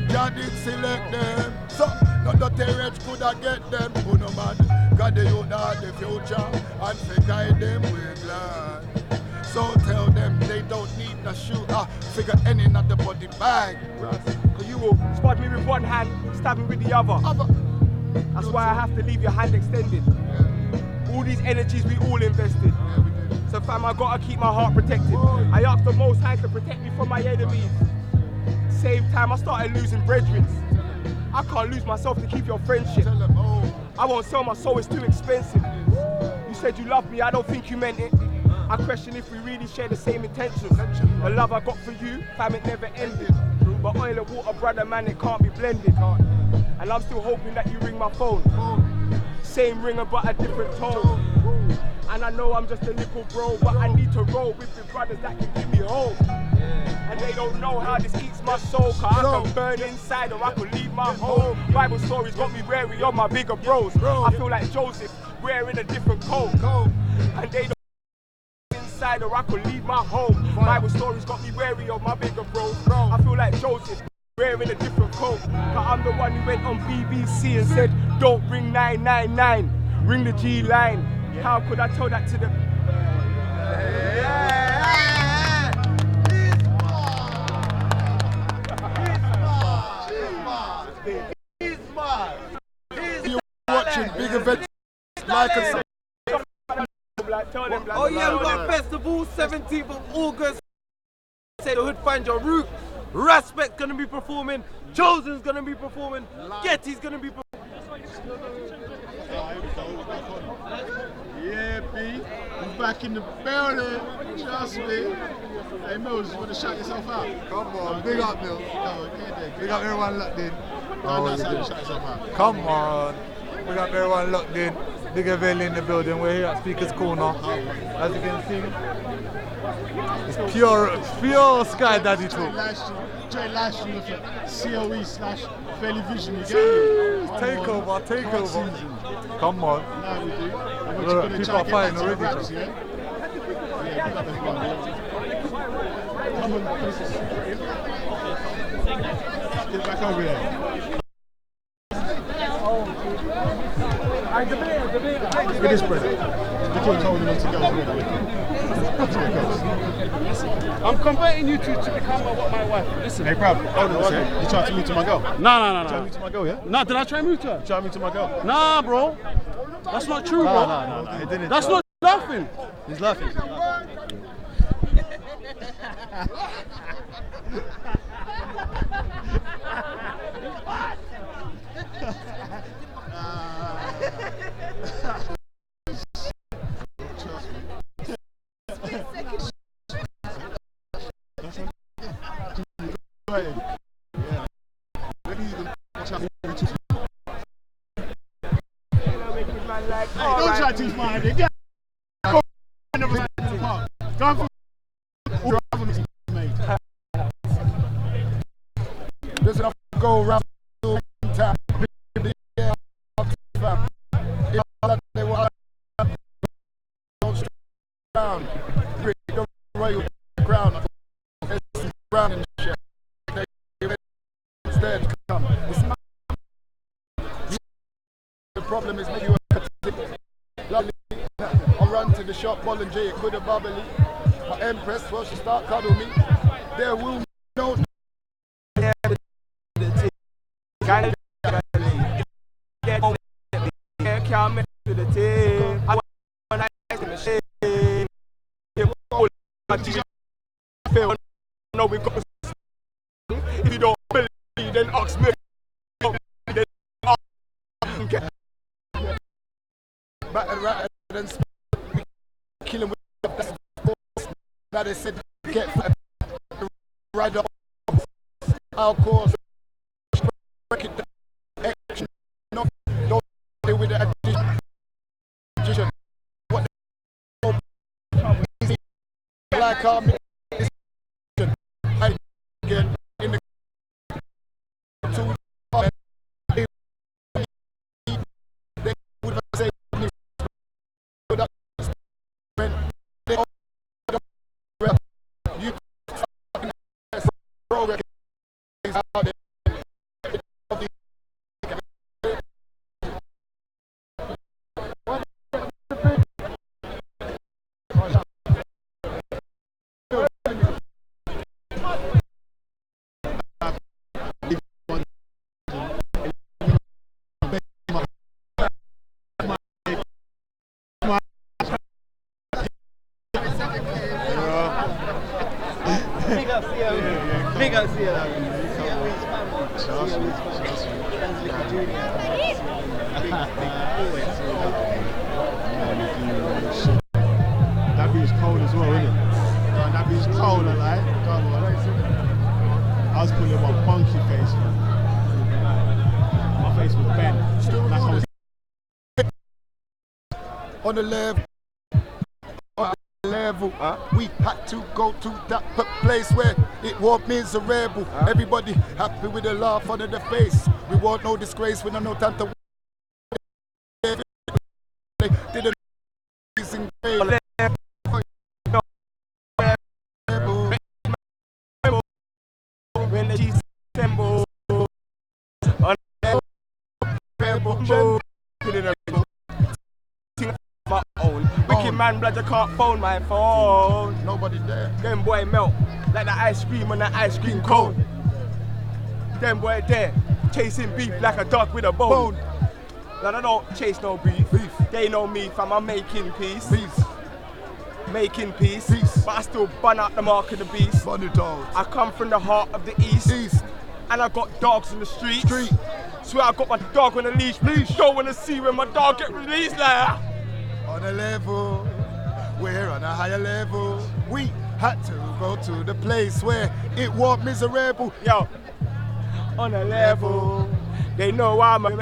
God did select them. So, not the terrorist could have get them. Who no man, God the youth are the future. And for guide them, we're glad. So tell them they don't need a shooter. Figure any of the body bag. Cause you will spot me with one hand, stab me with the other. That's why I have to leave your hand extended. All these energies we all invested. So fam, I gotta keep my heart protected. I asked the Most High to protect me from my enemies. Same time, I started losing brethren. I can't lose myself to keep your friendship. I won't sell my soul, it's too expensive. You said you loved me, I don't think you meant it. I question if we really share the same intentions. The love I got for you, fam, it never ended. But oil and water, brother, man, it can't be blended. And I'm still hoping that you ring my phone. Same ringer, but a different tone. And I know I'm just a little bro, but I need to roll with the brothers that can give me hope. And they don't know how this eats my soul, cause I can burn inside or I can leave my home. Bible stories got me wary of my bigger bros. I feel like Joseph wearing a different coat. And they don't inside or I could leave my home. Bible stories got me wary of my bigger bros. I feel like Joseph wearing a different coat. Cause I'm the one who went on BBC and said, don't ring 999, ring the G line. How could I tell that to the... You're watching big events like a... Oh yeah, we got a festival, 17th of August. Say the hood find your root. Respect's gonna be performing. Chosen's gonna be performing. Getty's gonna be performing. Yeah, B. I'm back in the building. Trust me. Hey, Mills, you want to shout yourself out? Come on, big up, Mills. Big up everyone locked in. That's how you shout yourself out. Come on. Big up everyone locked in. Big event in the building. We're here at Speaker's Corner. As you can see, it's pure Sky Daddy talk. Join live stream for C.O.E. / Fairly Vision. You get me? Takeover. Come on. Now we do. People are fighting already. Yeah, come on, get back over there. Look at this, brother. The king's holding them together. I'm converting you to become my wife. Listen. Hey, proud. Hold on a second. You tried to move to my girl? No. You tried to move to my girl, yeah? No, did I try and move to her? You tried to move to my girl? Nah, bro. That's not true, bro. No. He didn't. That's not laughing. He's laughing. Don't try to teach my idea. Go Listen, I go around the town. Brown and shit. Instead, come. The problem is maybe lovely. I'll run to the shop, volunteer, could have bubbly. My empress, well, she start cuddle me. There will no. If you don't believe, then ask me. Rather than killing with that's that they said get right up. I'll cause break it down. Action. Don't deal with the addition. What the like I get in the two they would say you program out there. Big up C.O.E. That beat's cold as well, isn't it? That beat's cold, I like. Come on. I was putting my funky face, man. My face was bent. Like I was on the left. On the left. level. We had to go to that place where it was miserable. Everybody happy with a laugh under the face. We want no disgrace, we don't know time to they didn't when the cheese assemble on my own. Wicked man, blood, you can't phone my phone. Nobody there. Them boy melt like the ice cream on the ice cream cone. Them boy there chasing beef like a dog with a bone. Like I don't chase no beef. They know me, fam. I'm making peace. Making peace. But I still bun out the mark of the beast. Bun it out. I come from the heart of the east. And I got dogs in the street. Swear I got my dog on a leash. Don't wanna see when my dog get released like. On a level, we're on a higher level. We had to go to the place where it was miserable. Yo, on a level, they know I'm a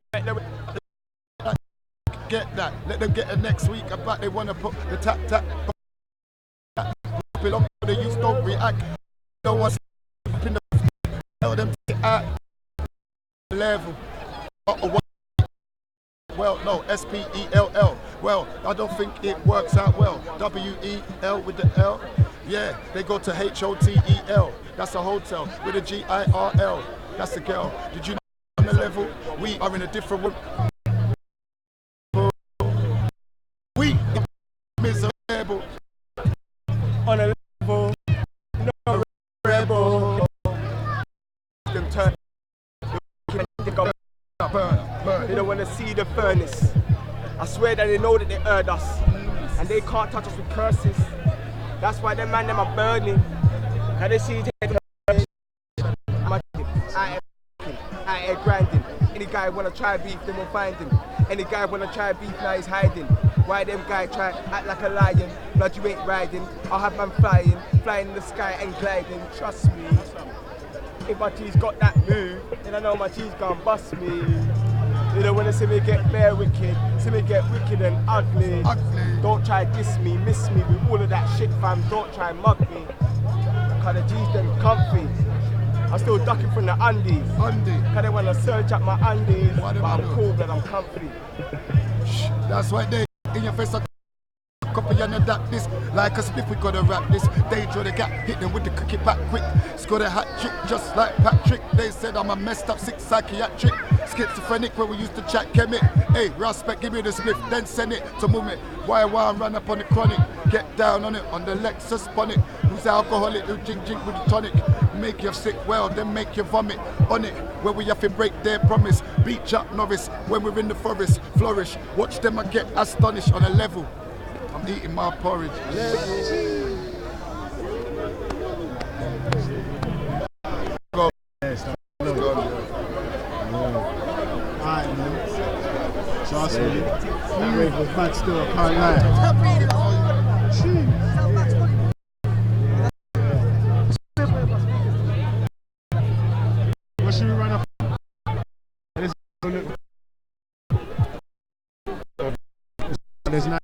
get that. Let them get it next week. I bet they wanna put the tap. Belong to the youth, don't react. No one's in the tell them to act. Level. Well, no, S-P-E-L-L. Well, I don't think it works out well. W-E-L with the L. Yeah, they go to H-O-T-E-L. That's a hotel with a G-I-R-L. That's the girl. Did you know on the level? We are in a different world. We miserable. On a level, no rebel. Them turn. They don't want to see the furnace. I swear that they know that they heard us. And they can't touch us with curses. That's why them man them are burning. Can they see it? I ain't grinding. Any guy wanna try beef, then we'll find him. Any guy wanna try beef, now he's hiding. Why them guy try act like a lion? Blood, you ain't riding. I'll have man flying in the sky and gliding. Trust me. If my G's got that move, then I know my G's gonna bust me. They don't wanna see me get bare wicked, see me get wicked and ugly. Don't try diss me, miss me with all of that shit, fam. Don't try mug me. Cause the G's them comfy. I'm still ducking from the undies. Cause they wanna search up my undies. But I'm cool, but I'm comfy. That's why they in your face. Copy and adapt this like a split, we gotta rap this. They draw the gap, hit them with the cricket back quick. Scored a hat trick just like Patrick. They said I'm a messed up sick psychiatric. Schizophrenic where we used to chat chemic. Hey, respect, give me the spliff, then send it to Mummy. Why I'm run up on the chronic. Get down on it, on the Lexus bonnet. Who's alcoholic, who drink with the tonic. Make you sick, well, then make you vomit. On it, where we have to break their promise. Beat Chuck Norris, when we're in the forest. Flourish, watch them I get astonished on a level. I'm eating my porridge. Go. Alright, man. So I said it. That rave was mad still, I can't lie. Jeez. What should we run up? There's not.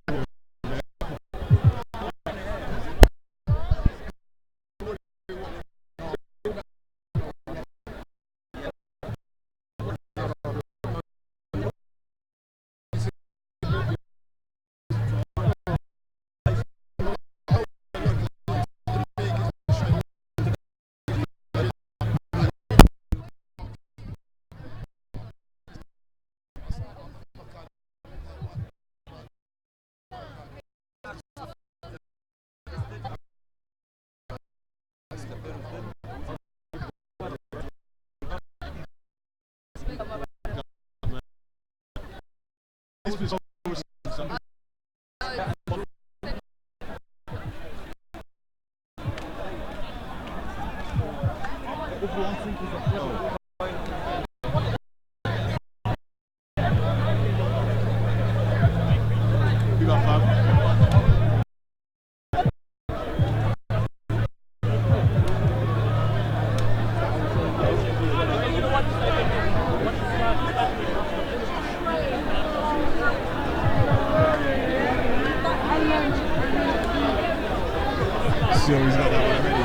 C.O.E's got that one already.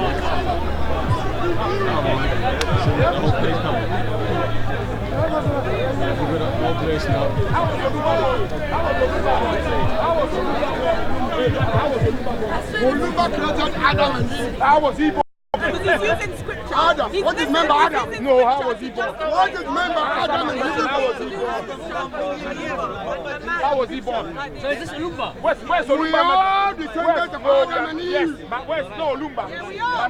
So the whole place coming. We've got the whole place now. How was he born? Because he's using scripture. Adam. He's What is member Adam? No, how was he born? What is member Adam and Eve? How was he born? How was he born? So is this Lumba? Where's Lumba? We are descendants of Adam and Eve. Yes, but where's no Lumba? We No are.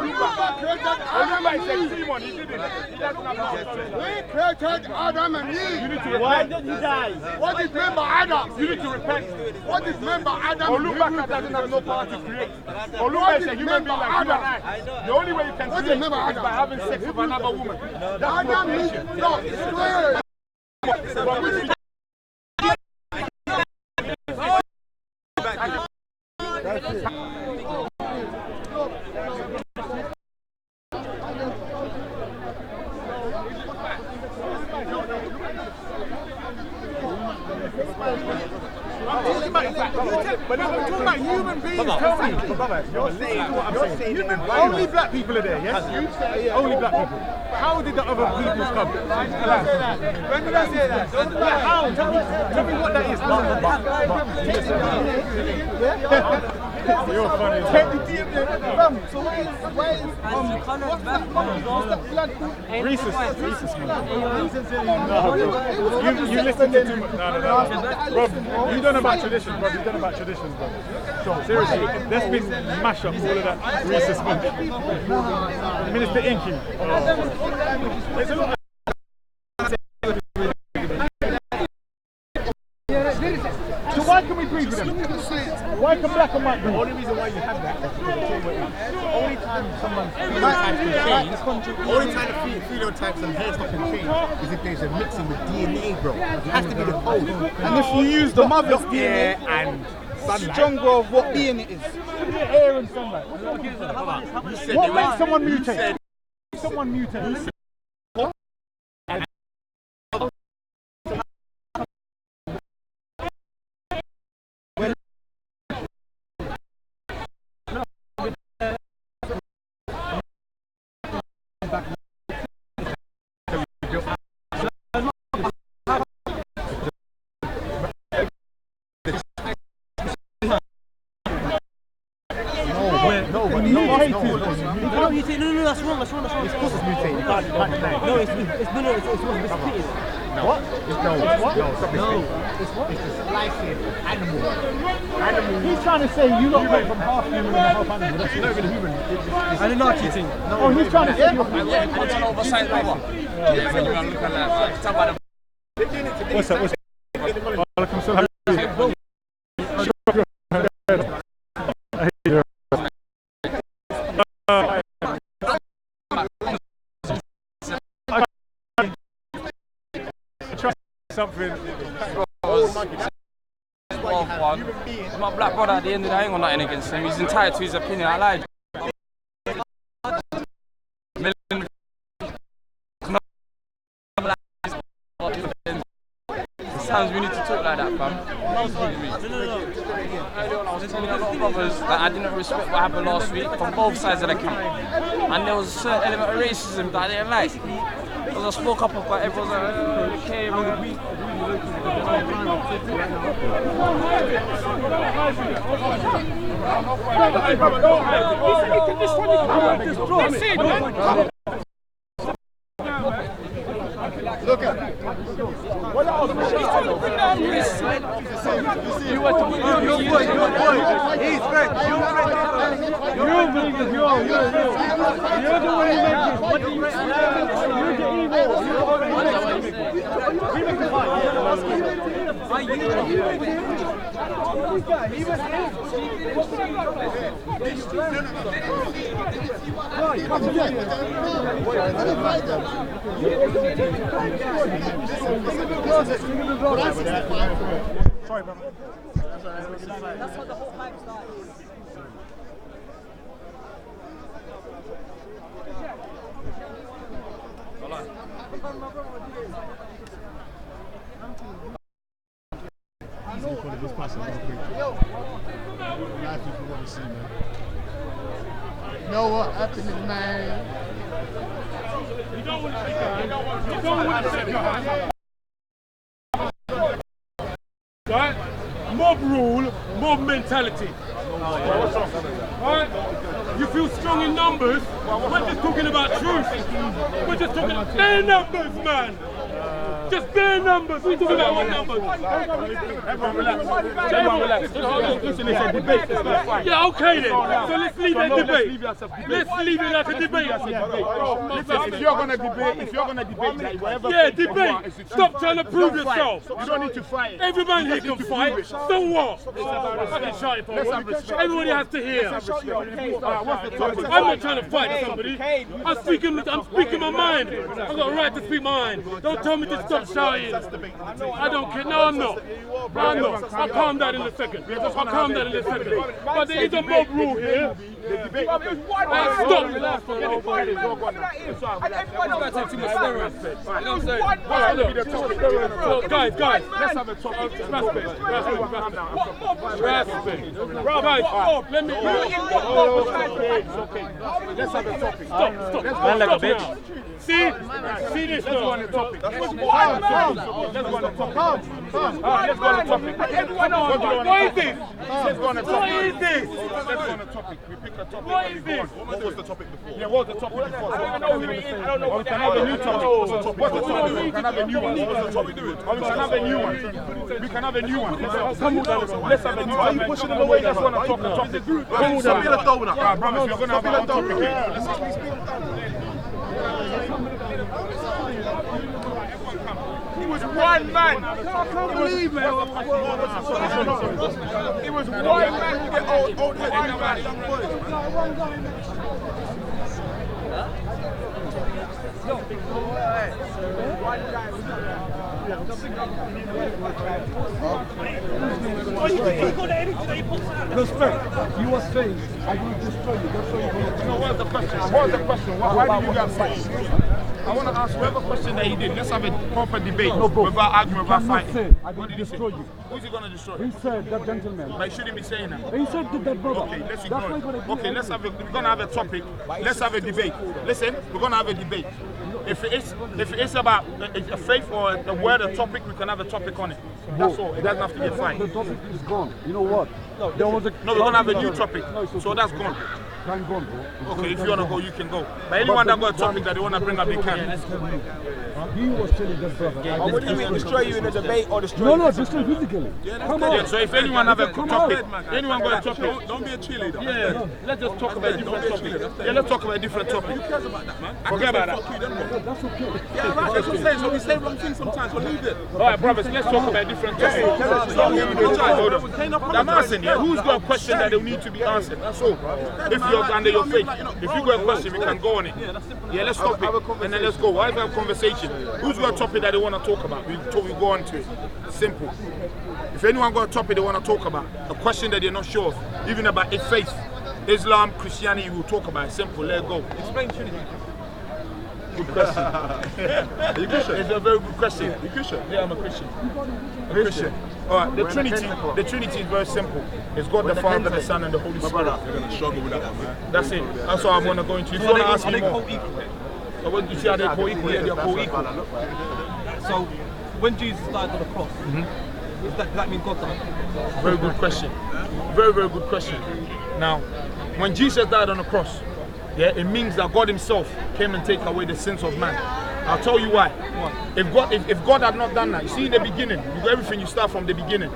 Lumba. Created Adam and Eve. Simon, he did it. He doesn't have We created Adam and Eve. You need to repent. Why did he die? What is member Adam? You need to repent. What is member Adam? Olumba doesn't have no power to create. Olumba is a human being like you and I. The only way you can create is by having sex with another woman. That's creation. No, swear. But I'm talking about human beings. Tell me, brother, you're saying what I'm saying. Only black people are there, yes? Only black people. How did the other peoples come? When did I say that? Yeah, how? Tell me what that is. You're funny. So where is Rhesus, man. No, you listen to too much. No. Rob, you don't know about traditions, bro. You don't know about traditions, bro. So, seriously, let's been mash up all of that Rhesus man. Minister Inky. There's a lot of so why can we breathe with them? Why can black and white breathe? The only reason why you have that is because the only time someone's phenotypes can change, only time the phenotypes and hairstyles can change is if there's a mixing with DNA, bro. It has to be the code. And if you use the mother's DNA and sunlight, stronger of what DNA it is. Air and sunlight. What makes someone mutate? Someone mutate. No, that's wrong. It's supposed to mutate. You can't deny. No, it's split. What? No, stop this. It's what? It's the splicing animal. He's trying to say you lot went from half human and half animal. That's not even human. And an archie thing. Oh, he's trying to say you're when you look at that. What's up? I'm so happy. Something. He's my black brother at the end of the day. I ain't got nothing against him. He's entitled to his opinion. I lied. Sometimes we need to talk like that, fam. I was telling a lot of brothers that I didn't respect what happened last week from both sides of the camp. And there was a certain element of racism that I didn't like. Because I spoke up about everyone was like, okay, Look at it. What else? You were talking about your boy. He's great. You're the one who makes it. What do you say? You're the evil. Sorry, brother. That's how the whole hype started. So you call it this person, real quick. Life if you want to see, man. You know what happened, man? You don't want to shake your hand. You don't want to shake your hand. Right? Mob rule, mob mentality. Right? You feel strong in numbers. We're just talking about truth. We're just talking about their numbers, man. Just bare numbers. We talking about what numbers? Everyone relax. Everyone relax. Listen, it's a debate. Yeah, okay then. So let's leave that debate. Let's leave it like a debate. Listen, if you're gonna debate that, whatever. Yeah, debate. Stop trying to prove yourself. You don't need to fight. Every man here can fight. So what? Everybody has to hear. I'm not trying to fight somebody. I'm speaking my mind. I've got a right to speak my mind. Don't tell me to stop shouting. I don't care. No, I'm not. I'm not. I'll calm down in a second. I'll calm down in a second. But there is a mob rule here. Stop. Guys, let's have a topic. Respect. Guys, let me. Let's have a topic. Stop. Man like a bitch. See this. Let's go on the topic. Let's go on the topic. What is this? Let's go on the topic. What is this? Let's go on the topic. We pick a topic. What is this? What was the topic before? Yeah, what was the topic before? I don't know. We can have a new topic. What's the topic? We can have a new one. We can have a new one. We can have a new one. Come on, let's have a new one. Are you pushing them away? That's what I'm talking about. Come on, stop being a donor. Brothers, you're going to have a topic here. He was one man. I can't believe, man. He was one man to get old headed man. Respect. You were saying, I will destroy you. That's what you know. What's the question? What's the question? Why did you guys fight? I want to ask whatever question that he did. Let's have a proper debate without arguing, without fighting. What did he destroy you? Who's he going to destroy? He said that gentleman. But he shouldn't be saying that. He said that brother. Okay, let's ignore it. Okay, let's have we're going to have a topic. Let's have a debate. Listen, we're going to have a debate. If it is about a faith or a word, a topic, we can have a topic on it. That's all. It doesn't have to be a fight. The topic is gone. You know what? No, we're going to have a new topic. So that's gone. I'm gone, bro. Okay, if you want to go, you can go. But anyone that got a topic that they want to bring up, they can. He was telling that brother. What do you mean, destroy you in a debate or destroy you? No, destroy physically. Come on. So if anyone have a topic, anyone got a topic, don't be a cheerleader. Yeah, let's just talk about a different topic. Yeah, let's talk about a different topic. Who cares about that, man? Forget about that. That's okay. Yeah, right, that's what I'm saying. So we say wrong things sometimes, we'll leave it. All right, brothers, let's talk about a different topic. Hold on. I'm asking you, who's got a question that they need to be answered? That's all. If you're under your faith, if you got a question, we can go on it. Yeah, let's stop it, and then let's go. Why have a conversation? Who's got a topic that they want to talk about? We go on to it. Simple. If anyone got a topic they want to talk about, a question that they're not sure of, even about a faith, Islam, Christianity, we'll talk about it. Simple, let it go. Explain Trinity. Good question. Are you Christian? It's a very good question. You Christian? Yeah, I'm a Christian. A Christian. All right, the Trinity is very simple. It's God the Father, the Son, and the Holy Spirit. You're going to struggle with that one, man. That's it. That's what I'm going to go into. If you want to ask me more. So what do you see how they're co-equal? Yeah, they're co-equal. So, when Jesus died on the cross, does that mean God died? Very good question. Very, very good question. Now, when Jesus died on the cross, yeah, it means that God himself came and take away the sins of man. I'll tell you why. If God had not done that, you see in the beginning, you got everything, you start from the beginning.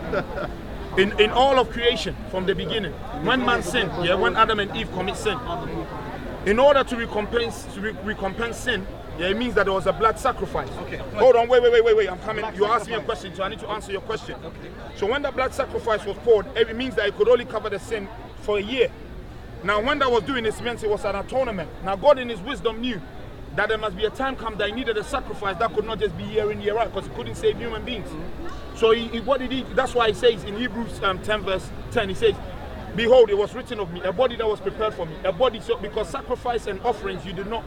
In all of creation, from the beginning, when man sinned, yeah, when Adam and Eve commit sin, in order to recompense sin, yeah, it means that there was a blood sacrifice. Okay. Hold on, wait, I'm coming. You asked me a question, so I need to answer your question. Okay. So when the blood sacrifice was poured, it means that it could only cover the sin for a year. Now when that was doing this, meant it was an atonement. Now God in his wisdom knew that there must be a time come that he needed a sacrifice that could not just be year in, year out, because he couldn't save human beings. So what did he, that's why he says in Hebrews 10 verse 10, he says, Behold, it was written of me, a body that was prepared for me, a body because sacrifice and offerings you did not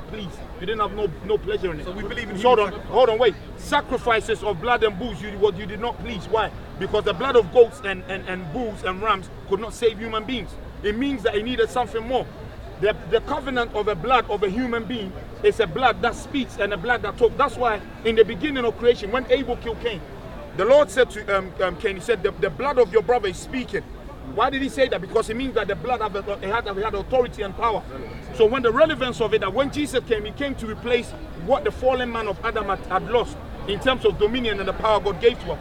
please. You didn't have no pleasure in it. So we believe in hold on, wait. Sacrifices of blood and bulls you did not please. Why? Because the blood of goats and bulls and rams could not save human beings. It means that it needed something more. The covenant of the blood of a human being is a blood that speaks and a blood that talks. That's why in the beginning of creation, when Abel killed Cain, the Lord said to Cain, he said, the blood of your brother is speaking. Why did he say that? Because it means that the blood had authority and power. So when the relevance of it, that when Jesus came, he came to replace what the fallen man of Adam had lost in terms of dominion and the power God gave to us.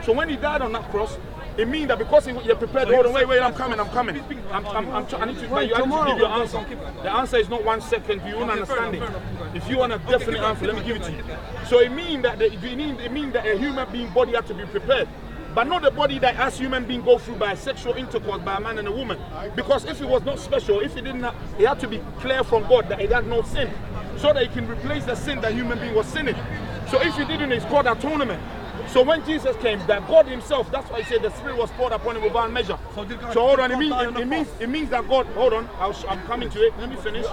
So when he died on that cross, it means that because he prepared, hold on, wait, I'm coming. I need to give you an answer. The answer is not 1 second, you won't understand it. If you want a definite answer, let me give it to you. So it means that a human being body had to be prepared. But not the body that as human being go through by sexual intercourse by a man and a woman. Because if it was not special, if it didn't, it had to be clear from God that it had no sin. So that it can replace the sin that human being was sinning. So if it didn't, it's called atonement. So when Jesus came, that God himself, that's why he said the Spirit was poured upon him without measure. So hold on, it means that God, hold on, I'm coming to it, let me finish.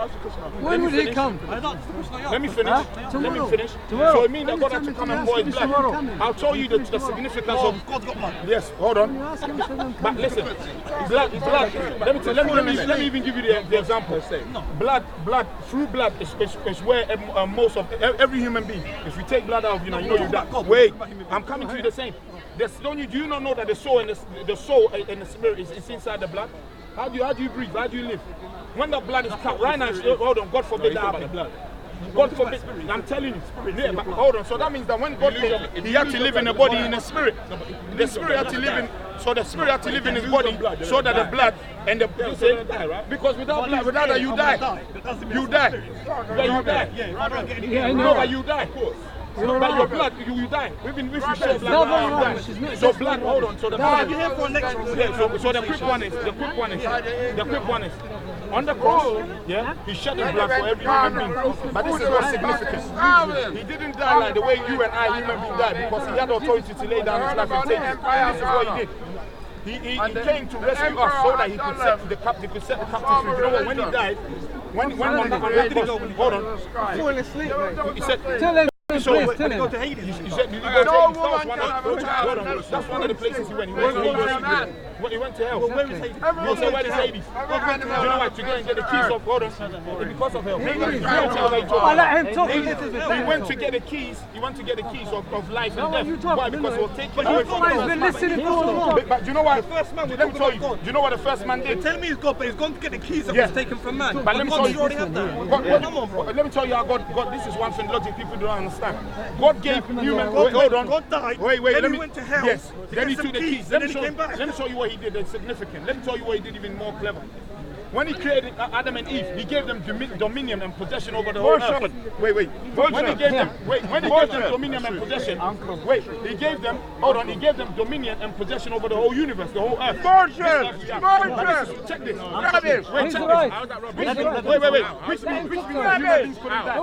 When will he come? Let me finish. So it means that God had to come and pour his blood. I'll tell you the significance of God's got blood. Yes, hold on. But listen, blood. Let me even give you the example. Blood, through blood is where most of every human being, if you take blood out, you know you die. Wait, I'm coming to you the same. Do you not know that the soul and the spirit is inside the blood? How do you breathe? How do you live? When the blood is cut, right now, hold on, God forbid that happen. God forbid, I'm telling you. Yeah, but hold on, so that means that when God came, he had to live in a body in a spirit. The spirit had to live in, so the spirit had to live in his body, so that the blood and the because without blood, without that you die. You die. Yeah, you die. No, but you die. But your blood, you die. If you show blood, you die. So blood, hold on. So the blood. So the quick one is. On the cross, yeah, he shed his blood for every human being. But this is what's significant. He didn't die like the way you and I human beings die, because he had authority to lay down his life and take it. This is what he did. He came to rescue us so that he could set the captive free. You know what? When he died, when on that cross, hold on. Falling asleep, mate. He said, tell him. So when he go to Hades, he said, that's one of the places he went. He went to hell. Where is Hades? You say, where is Hades? Do you know what? To go and get the keys of God. Because of hell. I let him talk. He went to get the keys. He went to get the keys of life and death. Why? Because it will take you away from God. But do you know what? Let me tell you. Do you know what the first man did? Tell me he's got, but he's gone to get the keys that was taken from man. But let me tell you. Let me tell you how God. This is one thing logic people don't understand. God gave human. Hold on. God died. Wait. Then he went to hell. Yes. Then he took the keys. Let me show you what he did that's significant. Let me tell you what he did even more clever. When he created Adam and Eve, he gave them dominion and possession over the whole earth. Wait. When he gave them dominion and possession, he gave them, he gave them dominion and possession over the whole universe, the whole earth. Check this. Wait. Which means human beings couldn't die.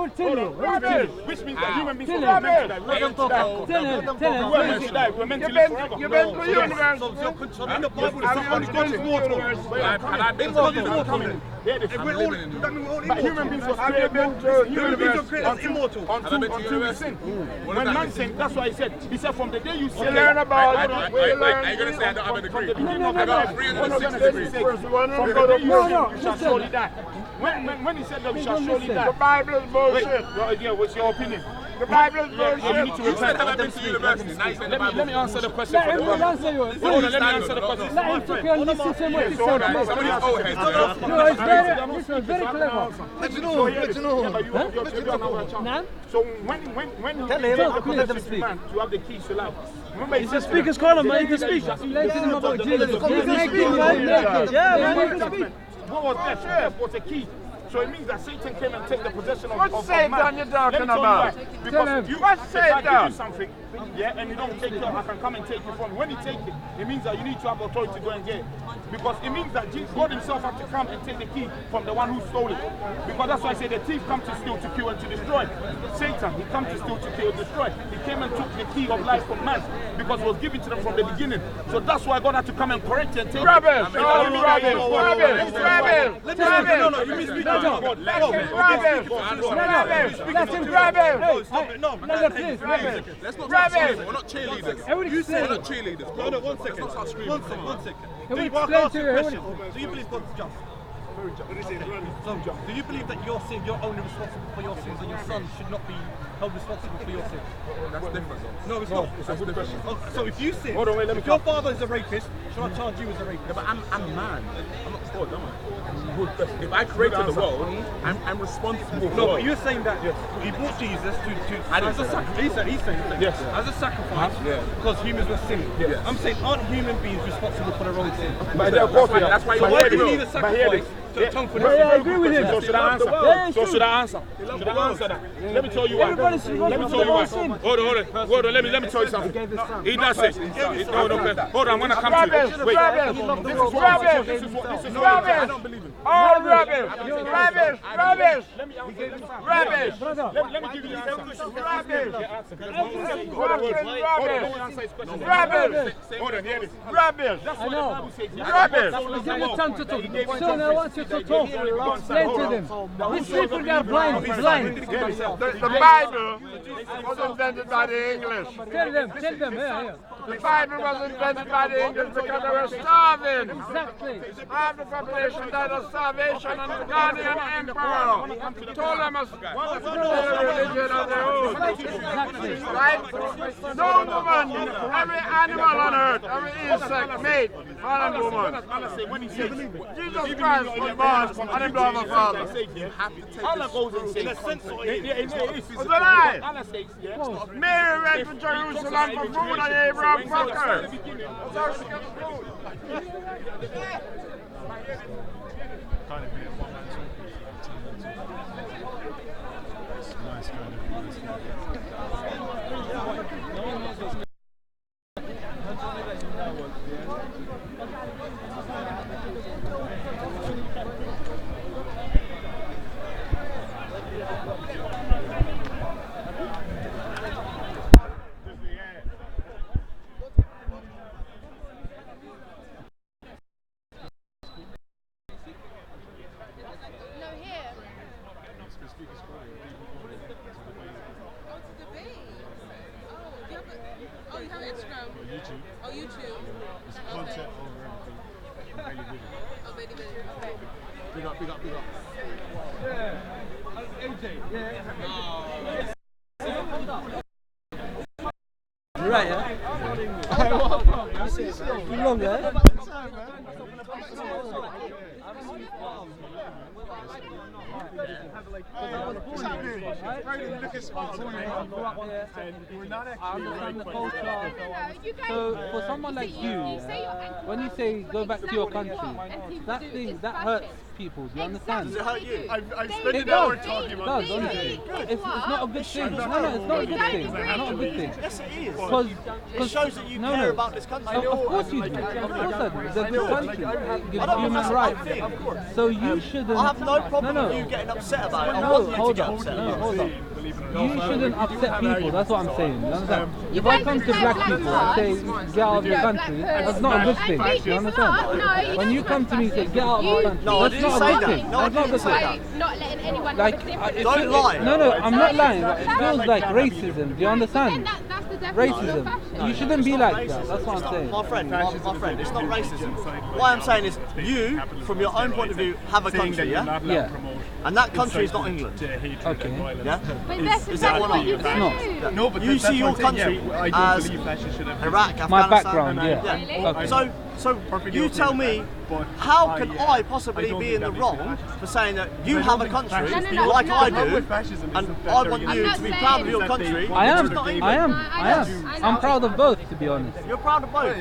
Which means that human beings couldn't die. We're meant to die. We're meant to live forever. You've been to the universe. So in the Bible, God is mortal. But human beings were created as immortal until we sin. When man sinned, that's why he said from the day you sin, learn about are you going to say I don't have a degree? From the day you shall surely die. When he said that we shall surely die, the Bible is bullshit. What's your opinion? The Bible is bullshit. You need to repent. Let me answer the question. Let me answer the question. Very clever. So when he gave the speak man to have the keys to life. Remember, it's a speaker's corner, man. You can speak. Let him about Jesus. You can speak, man. Yeah, man. What was death? Death was a key. So it means that Satan came and take the possession of What man. Satan you talking about? Because you, What if I give Satan? you something, yeah, and you don't take it, I can come and take it from you. When you take it, it means that you need to have authority to go and get it. Because it means that God himself had to come and take the key from the one who stole it. Because that's why I say the thief comes to steal, to kill, and to destroy. Satan, he comes to steal, to kill, destroy. He came and took the key of life from man because it was given to them from the beginning. So that's why God had to come and correct it and take Rubbish! it. Rubbish! No, you miss me. Let him grab him! Let's not talk screaming. We're not cheerleaders. You say we're not cheerleaders. No, 1 second. Let's not screaming. One second. Do you believe God's just? Do you believe that your sin, you're only responsible for your sins, and your son should not be held responsible for your sins? That's different. No, it's not. It's a good question. So if you sin, Hold on, wait, let me if your father is a rapist, should I charge you as a rapist? Yeah, but I'm man. I'm not God, am I? If I created the world, I'm responsible for No, but you're saying that he brought Jesus as a sacrifice. He's saying yes. As a sacrifice because humans were sinning. Yes. I'm saying, aren't human beings responsible for their own sin? But that's why so why do you need a sacrifice to atone for I their agree with him. So should I answer? Should I answer? Should I answer that? Let me tell you why. Let me tell you why. Hold on. Let me tell you something. He does it. Hold on. I'm gonna come to you. Wait. This is what. I don't believe him. All rubbish! Rubbish! Rubbish! Let me Rubbish! give you the answer. Rubbish! Rubbish! Hold on, hear this. Rubbish! That's what the Bible says. Rubbish! Give him time to talk. Son, I want you to talk. Explain to them. These people, they are blind. The Bible was invented by the English. Tell them, yeah. The Bible was invented by the English because they were starving. Exactly. Half the population died of starvation, and the Guardian Emperor told them a religion of their own. Right? No woman, every animal on earth, every insect, made, man and woman. Jesus Christ was born on the blood of the Father. Allah goes and says, What's a lie? Mary went to Jerusalem for food and Abraham fucked her. That's how she gets food. Oh, YouTube. It's content over everything. Oh, Baby Video. Okay. Big up. Yeah. AJ. Yeah. You're right, yeah? You wrong, yeah? What's happening? Brayden, look at smart. We're not actually So for someone like you, when you say go back to your country, that hurts people. Do you understand? Does it hurt you? I've spent It an hour does. talking It about does, honestly. It's not a good thing. No, it's not a good thing. It's not a good thing. Yes, it is. Because It shows that you care about this country. Of course you do. Of course I do. It's a good country. It gives human rights. So you shouldn't. I have no problem with you getting upset about it. I want you to get upset about it. You shouldn't upset people, that's what I'm saying. You understand? If I come to black people and say get out of the country, that's not a good thing. You understand? When you come to me and say get out of the country, that's not a good thing. That's not a good thing. Not letting anyone Like, don't lie. No, I'm not lying. It feels like racism. Do you understand? Racism. You shouldn't be like that. That's what I'm saying. My friend, it's not racism. What I'm saying is, you, from your own point of view, have a country, yeah? Yeah. And that country is not England. Okay. Yeah? But that's Is that what you do. Yeah. No, but you see your country as Iraq, Afghanistan. My background, yeah. Okay. So So you tell me, how can I possibly be in the wrong for saying that you have a country like I do, and I want you to be proud of your country? I am. I'm proud of both, to be honest. You're proud of both?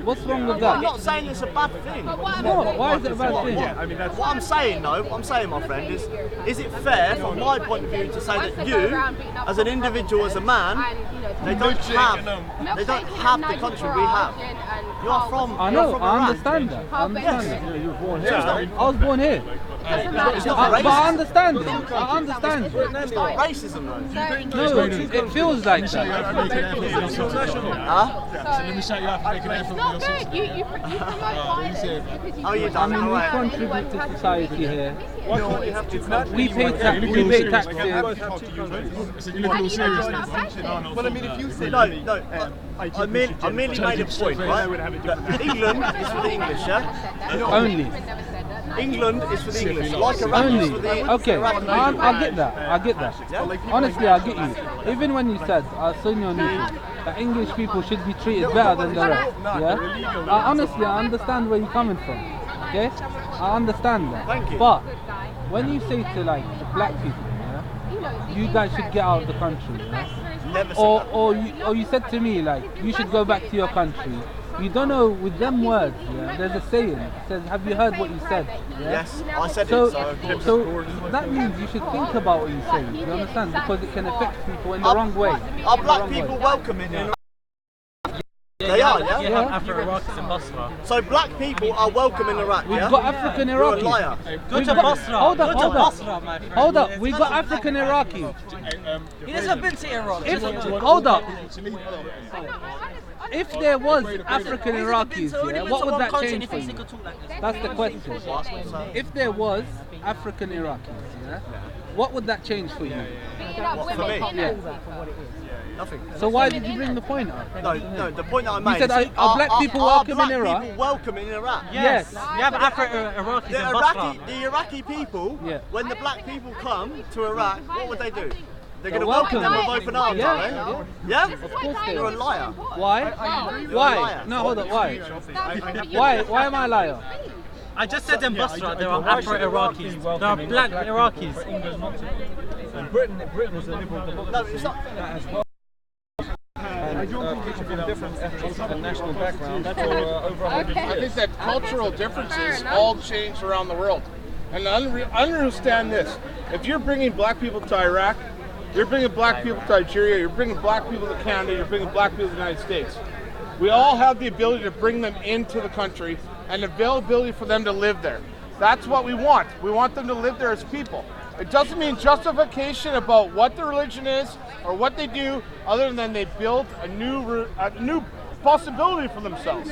What's wrong with that? I'm not saying it's a bad thing. No, why is it a bad thing? What I'm saying, though, what I'm saying, my friend, is it fair from my point of view to say that you, as an individual, as a man, they don't have the country we have? You are from. I know. From I Iran. understand that. I understand Yes. that. You were born here. I was born here. It's not But I racist. understand it. I understand it. It's not racism, though. No, it feels like that. Huh? Let me shout you out for making an effort for yourself. You Oh, you I done mean, we right. contribute to society here. We pay taxes. So you look a little serious now. Well, I mean, if you said no, I merely made a point, right? That England is for the English, yeah? Only. England is for the English, like Iraq is Only. for the Okay, Iraqi I get that. I get that. Honestly, I get you. Even when you said, I saw on your news, that English people should be treated better than the rest. Yeah. Honestly, I understand where you're coming from. Okay. I understand that. Thank you. But when you say to like the black people, yeah, you guys should get out of the country. Yeah? Never said that. Or you said to me like you should go back to your country. You don't know with them words, yeah, there's a saying, it says, have you heard what you said? Yeah? Yes, I said so, it, so that means you should think about what you say, you understand? Because it can affect people in the wrong way. Are black people welcome in Iraq? They are, yeah? You have Afro-Iraqis in Basra. So black people are welcome in Iraq, We've yeah? got African Iraqis. You're a liar. Go to Basra. Hold up, Go to hold up. Basra, my friend. Hold up, we've got African Iraqis. He hasn't been to Iraq. Hold up. If there was African Iraqis, yeah, what would that change for you? That's the question. If there was African Iraqis, yeah, what would that change for you? For me? Yeah. Nothing. So why did you bring the point up? No, the point that I made said, is, are black people welcome in Iraq? Are black people welcome in Iraq? Yes. You have Afro-Iraqis in Basra. The Iraqi people, Yeah. when the black people come to Iraq, what would they do? They're going to welcome welcome them them. with open arms, Yeah, are they? Yeah? Of course they You're a are. liar. Why? You're a Why? liar. No, hold up. Why? Why am I a liar? I just said in Basra there are Afro-Iraqis. There are black Iraqis. And Britain was a liberal democracy. No, it's not. That as well. And people from different ethnic and national backgrounds for over 100 years. I think that cultural differences all change around the world. And understand this. If you're bringing black people to Iraq, you're bringing black people to Nigeria, you're bringing black people to Canada, you're bringing black people to the United States. We all have the ability to bring them into the country and the availability for them to live there. That's what we want. We want them to live there as people. It doesn't mean justification about what their religion is or what they do, other than they build a new possibility for themselves.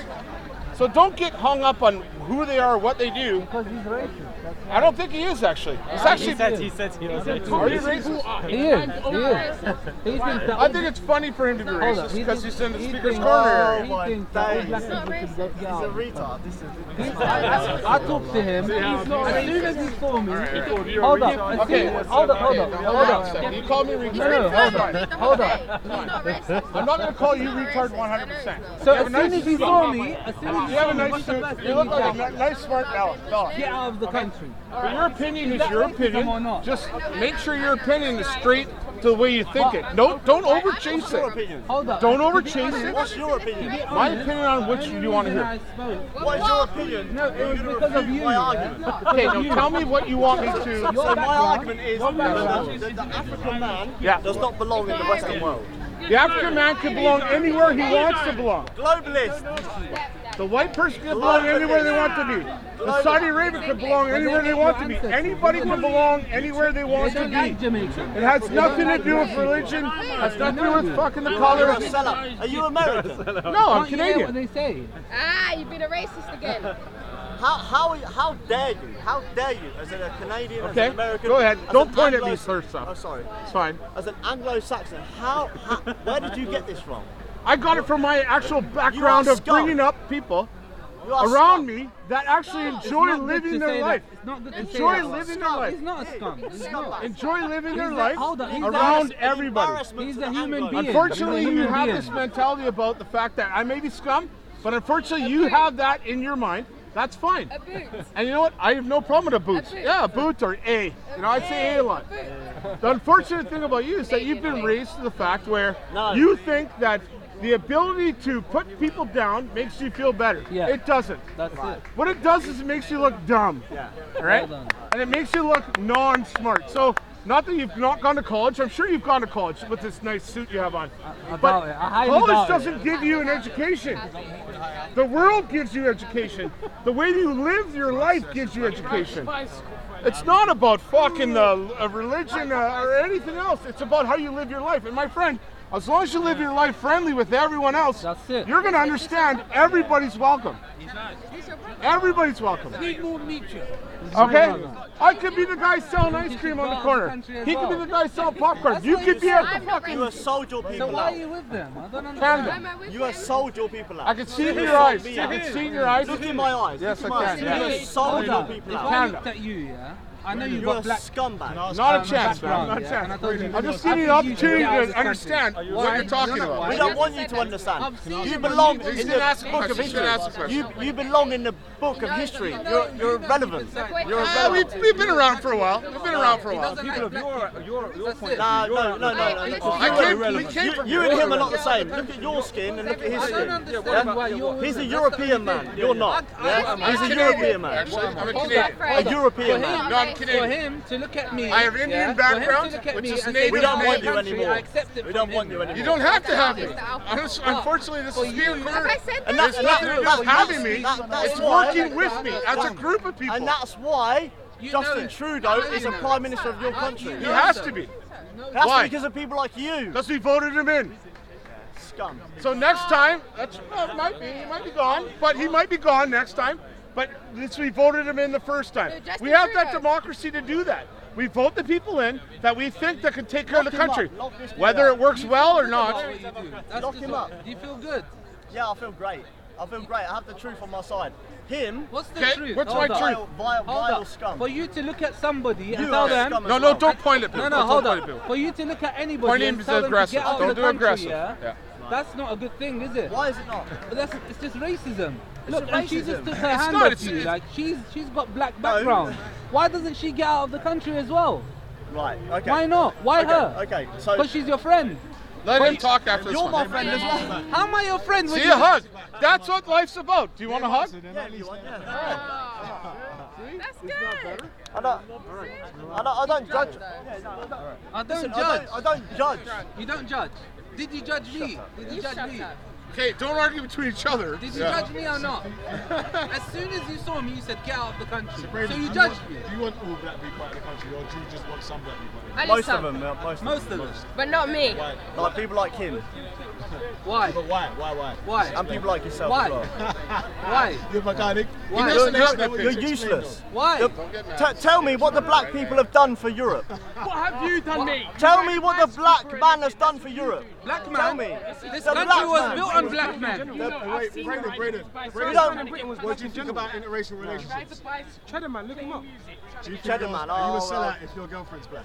So don't get hung up on who they are or what they do. Because he's racist. I don't think he is actually. He's actually. He said he was racist. Are you racist? He is. I think it's funny for him to be racist because he's in the speaker's Oh corner. my He thinks that all days. black people should go He's a down. retard. This is. I talked to him. As soon as he saw me, You're hold a up. retard. As soon as, hold up. You call me retard. No, hold up. I'm not going to call you retard 100%. So as soon as he saw me, You have a nice suit. You look like a nice, smart fella. get out of the country. But your opinion is your Or opinion. not? Just make sure your opinion is straight to the way you think it. No, don't overchase What's your it. opinion? Hold up. Don't overchase it. What's your opinion? My opinion on which you want to hear. What is your opinion? No, it was because of you. My yeah? argument. Okay, now tell me what you want me to. So my argument is that the African man does not belong in the Western world. The African man can belong anywhere he wants to belong. Globalist. The white person can belong anywhere they want to be. The Saudi Arabia can belong anywhere they want to be. Anybody can belong anywhere they want to be. It has nothing to do with religion. It has nothing to do with fucking the color. Are you American? No, I'm Can't you hear what Canadian. they say? You've been a racist again. How dare you? How dare you, as a Canadian, as Okay, an American? go ahead. as Don't an point at Anglo- me first off. Oh, sorry. It's fine. As an Anglo-Saxon, where did you get this from? I got it from my actual background You are of bringing up people You are around scum. me that actually enjoy not good living to their say life. that. It's not good to say Enjoy that. living their life. He's not a scum. He's not. Enjoy living their He's life hold on, he's around not- everybody. Embarrassment He's to a the human Anglos. being. Unfortunately, He's a you human have being. this mentality about the fact that I may be scum, But unfortunately, you have that in your mind. That's fine. A boot. And you know what? I have no problem with a boot. Yeah, a boot or A. You know, I say A a lot. The unfortunate thing about you is that you've been raised to the fact where you think that the ability to put people down makes you feel better. Yeah. It doesn't. That's it. What it does is it makes you look dumb. Yeah. Right? Well done. And it makes you look non-smart. So, not that you've not gone to college. I'm sure you've gone to college with this nice suit you have on. I But doubt it. I highly college doubt it. doesn't give you an education. The world gives you education. The way you live your life gives you education. It's not about fucking a religion or anything else. It's about how you live your life. And my friend, as long as you live your life friendly with everyone else, you're going to understand everybody's welcome. Everybody's welcome. Okay? I could be the guy selling ice cream on the corner. He could be the guy selling popcorn. You could be at the fucking... You have sold your people So why out. are you with them? I don't Canada. understand. You have sold your people out. I can see You in have your sold eyes. me I out. can see in your eyes. Look in my eyes. Yes, Look I in can. my eyes. Yeah. You have sold your Hold on. people If out. I looked at you, yeah, I know you've You're got a black scumbag. Not a chance, man. background, Not a yeah, chance. and I told you- I'm just I giving you think the you should opportunity get out of to this understand country. what you're talking about. We don't want you to understand. You belong in the book of history. You belong in the book of history. You're irrelevant. You're irrelevant. We've been around for a while. We've been around for a while. People of your point. No. You and him are not the same. Look at your skin and look at his I don't skin. understand why you're. He's a European man. You're not. Yeah? He's a European man. I'm a Canadian. A European For him, man. No, I'm Canadian. For him to look at me, I have Indian yeah, background, for him to look at which me is and native say, We don't "This is want my you country," anymore. I accept it We from don't him. want you anymore. You don't have to have me. Unfortunately, this is being I said And that? that's nothing to do with having me. That's It's why- working with me as a group of people. And that's why You know Justin it. Trudeau is a prime minister of your country. He has to be. That's Why? because of people like you. Because we voted him in. Scum. So next time, he might be gone, but he might be gone next time. But at least we voted him in the first time. We have that democracy to do that. We vote the people in that we think that can take care of the country, whether it works well or not. Lock him up. Do you feel good? Yeah, I feel great. I feel great. I have the truth on my side. Him. What's the Okay, truth? what's Hold my on. truth? Vile scum. For you to look at somebody and You tell are a them. scum as No, well. don't point at people. No, Don't hold point on. at people. For you to look at anybody Pointing and is tell them to aggressive. get out Don't of the do country, aggressive. yeah? Yeah. That's not a good thing, is it? Why is it not? But it's just racism. Look, It's and she just racism. took her It's hand not, off it's- you. it's- Like she's got black background. Why doesn't she get out of the country as well? Right. Okay. Why not? Why Okay, her? okay, so- Because she's your friend. Let him talk after this You're one. my friend as well. How am I your friend? when See you- a hug. That's what life's about. Do you want a hug? Yeah, you want, yeah. That's good. I don't judge. Yeah, no, I don't Listen, judge. I don't judge. You don't judge. Did you judge me? Did you judge me? Okay, don't argue between each other. Did you Yeah. judge me or not? As soon as you saw me, you said get out of the country. So Brady, you do judged me. Do you want all black people out of the country, or do you just want some black people out of the I country? Most of them. Most of them. But not me. Like people like him. Why? But why? Why? And people like yourself Why? as well. Why? You're mechanic. Why? You're useless. Why? Tell me what the black people have done for Europe. What have you done, mate? Tell me what the black man has done for Europe. Black man? Tell me. This The country black was man. built on black men. Wait, Braden. We don't. What do you think about interracial relationships? Cheddar man, look him up. Do you think Cheddar you're- man, are you a oh, sellout if your girlfriend's black?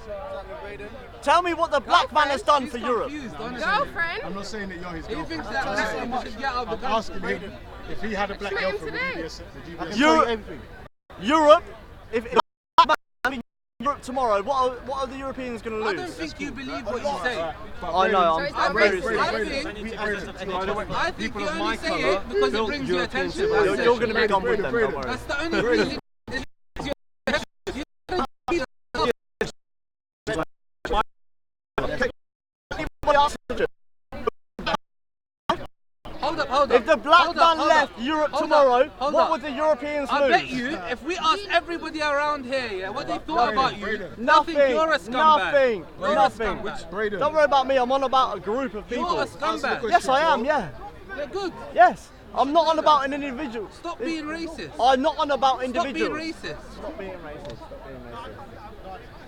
Tell me what the black man has done for Europe. Girlfriend? I'm not saying that you're his He girlfriend. thinks that black people should get out of the I'm asking country. him if he had a black Met him girlfriend, would you be a today. Europe. If the black man in Europe tomorrow, what are the Europeans going to I lose? don't think you believe what you say. I know. So it's I'm not very racist. serious. I think you only say it because it brings you attention. You're going to be gone with them. Don't worry. That's the only reason. Hold up. If the black man left Europe tomorrow, hold what up. would the Europeans lose? I bet you, if we asked everybody around here, yeah, what they thought about you, Nothing. you're a scumbag. Nothing. Don't worry about me. I'm on about a group of people. You're a scumbag. Yes, I am. Yeah. They're good. Yes. I'm not on about an individual. Stop being racist. I'm not on about Stop individuals. being racist. Stop being racist.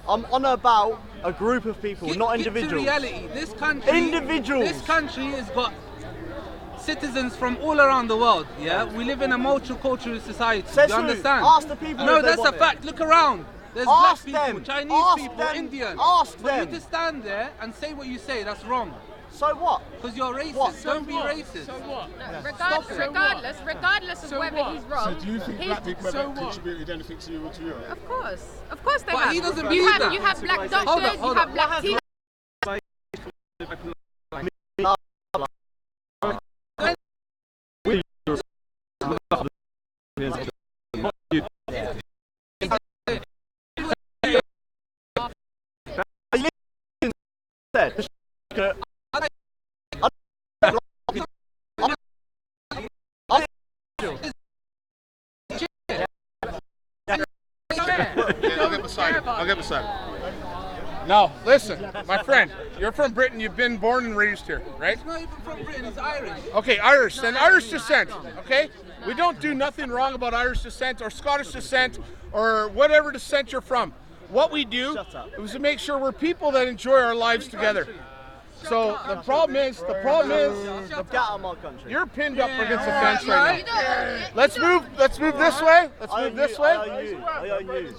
I'm on about a group of people, not individuals. Get to reality. This country. Individuals. This country has got citizens from all around the world. Yeah, we live in a multicultural society. Says you who? understand? Ask the people No, if they that's a want it. fact. Look around. There's Ask black people, them. Chinese Ask people, them. Indians. Ask For them. you to stand there and say what you say, that's wrong. So what? Because you're racist. What? Don't be racist. So what? Regardless of whether he's wrong. So do you think black people have contributed anything to you or to Europe? Of course they But have. he doesn't you believe have that. you have black doctors, you have black teachers. I'll get beside him. Now, listen, my friend, you're from Britain, you've been born and raised here, right? He's not even from Britain, he's Irish. Okay, Irish, then Irish descent, okay? We don't do nothing wrong about Irish descent or Scottish descent or whatever descent you're from. What we do is to make sure we're people that enjoy our lives together. So the problem is, Get out of my country. you're pinned up against the fence right now. Let's move this way. Let's move this way.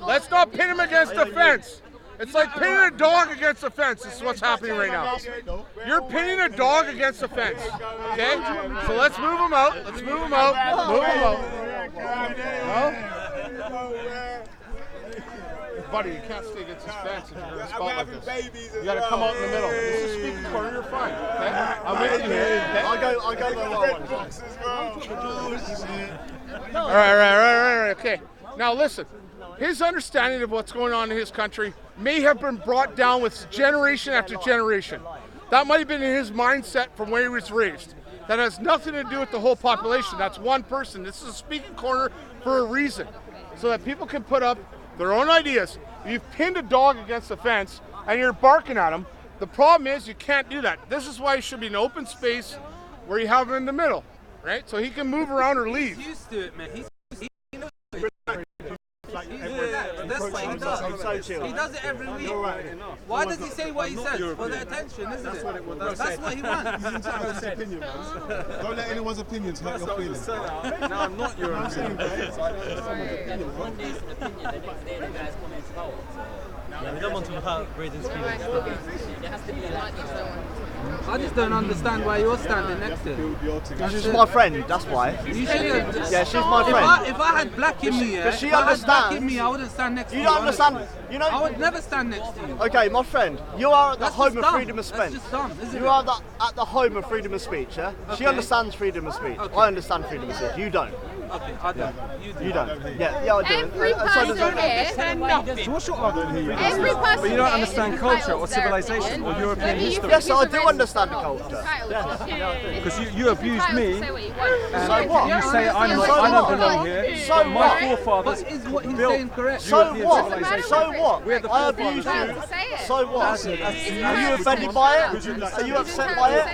Let's not pin him against the fence. It's like pinning a dog against the fence. This is what's happening right now. You're pinning a dog against the fence. Okay? So let's move him out. Let's move him out. Move him out. No? Buddy, you can't stay against this fence if you're in a spot like this. You gotta come out in the middle. This is speaking corner, you're fine. Okay? I'm with you here. Okay? I'll go where I want. All right. Okay. Now listen. His understanding of what's going on in his country may have been brought down with generation after generation. That might have been in his mindset from where he was raised. That has nothing to do with the whole population. That's one person. This is a speaking corner for a reason, so that people can put up their own ideas. You've pinned a dog against the fence and you're barking at him. The problem is you can't do that. This is why it should be an open space where you have him in the middle, right? So he can move around or leave. He's used to it, man. He knows it. That's what he does. He does it every week. Why does he say what he says? For the attention, isn't it? That's what he wants. Don't let anyone's opinions hurt your feelings. No, I'm not your opinion. Yeah, we don't want to hurt Braden's feelings. I just don't understand why you're standing next to him. She's my friend, that's why. You shouldn't. Yeah, she's my friend. If I had black in me, Because she if I had black understands. in me, I wouldn't stand next to you. You don't understand. You know. I would never stand next to you. Okay, my friend, you are at the That's home just of dumb. freedom of speech. That's just dumb, isn't You it? are at the home of freedom of speech, yeah? She Okay. understands freedom of speech. Okay. I understand freedom of speech. You don't. Okay, I don't. You don't. Yeah, I do. Every So does person everyone. here, So what's your argument? every person But you don't here understand is culture entitled or to their civilization or opinion. European Whether you history. think Yes, he's I a do racist understand or the not, culture. entitled to. Because you abused Entitled me. to say what you want. So what? You say I don't belong here. So But my what? forefathers But is what he's built saying correct? So European what? civilization. So what? We're the I abused forefathers. you. To say it. So what? It's Are you right. offended by it? Are you upset by it?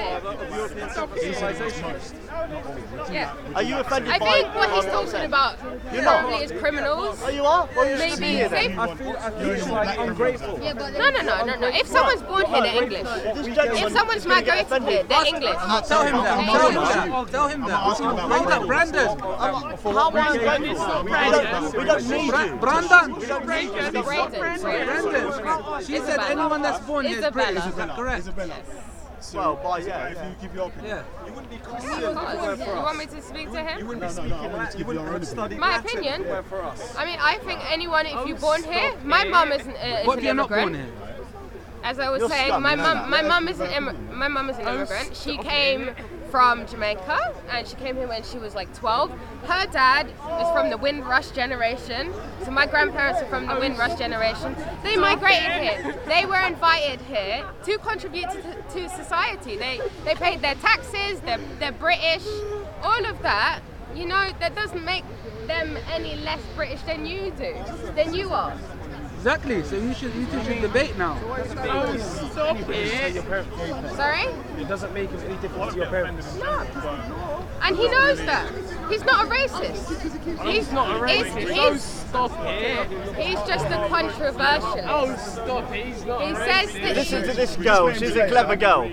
Yeah. Are you offended I by think it? what he's talking about You're not. probably is criminals. Oh, you are? Well, you should Maybe see it then. I feel it's like ungrateful. No. If someone's born here, they're English. If someone's migrated here, they're English. Tell him that. Tell him that. Tell him that. Bring that, Brandon. How am I ungrateful? We don't need you. Brandon. Brandon. She said anyone that's born here is British. Is that correct? Well, by yeah. If you give your opinion. Yeah. You wouldn't be You Christian. want me to speak to You him? wouldn't be speaking Latin. You wouldn't study My Latin. opinion? Where for us. I mean, I think anyone, if you're born here, my mum is What an if you're not born immigrant. here? As I was You're saying, scum, my you know mum is an immigrant. She came from Jamaica and she came here when she was like 12. Her dad is from the Windrush generation, so my grandparents are from the Windrush generation. They migrated here. They were invited here to contribute to society. They paid their taxes. They're British. All of that, you know, that doesn't make them any less British than you are. Exactly. So you should debate now. Sorry? It doesn't make any difference to your parents. No. And he knows that. He's not a racist. He's not a racist. Stop it. He's just a controversial. Oh, stop it. He's not He a says racist. that Listen to this girl. She's a clever girl.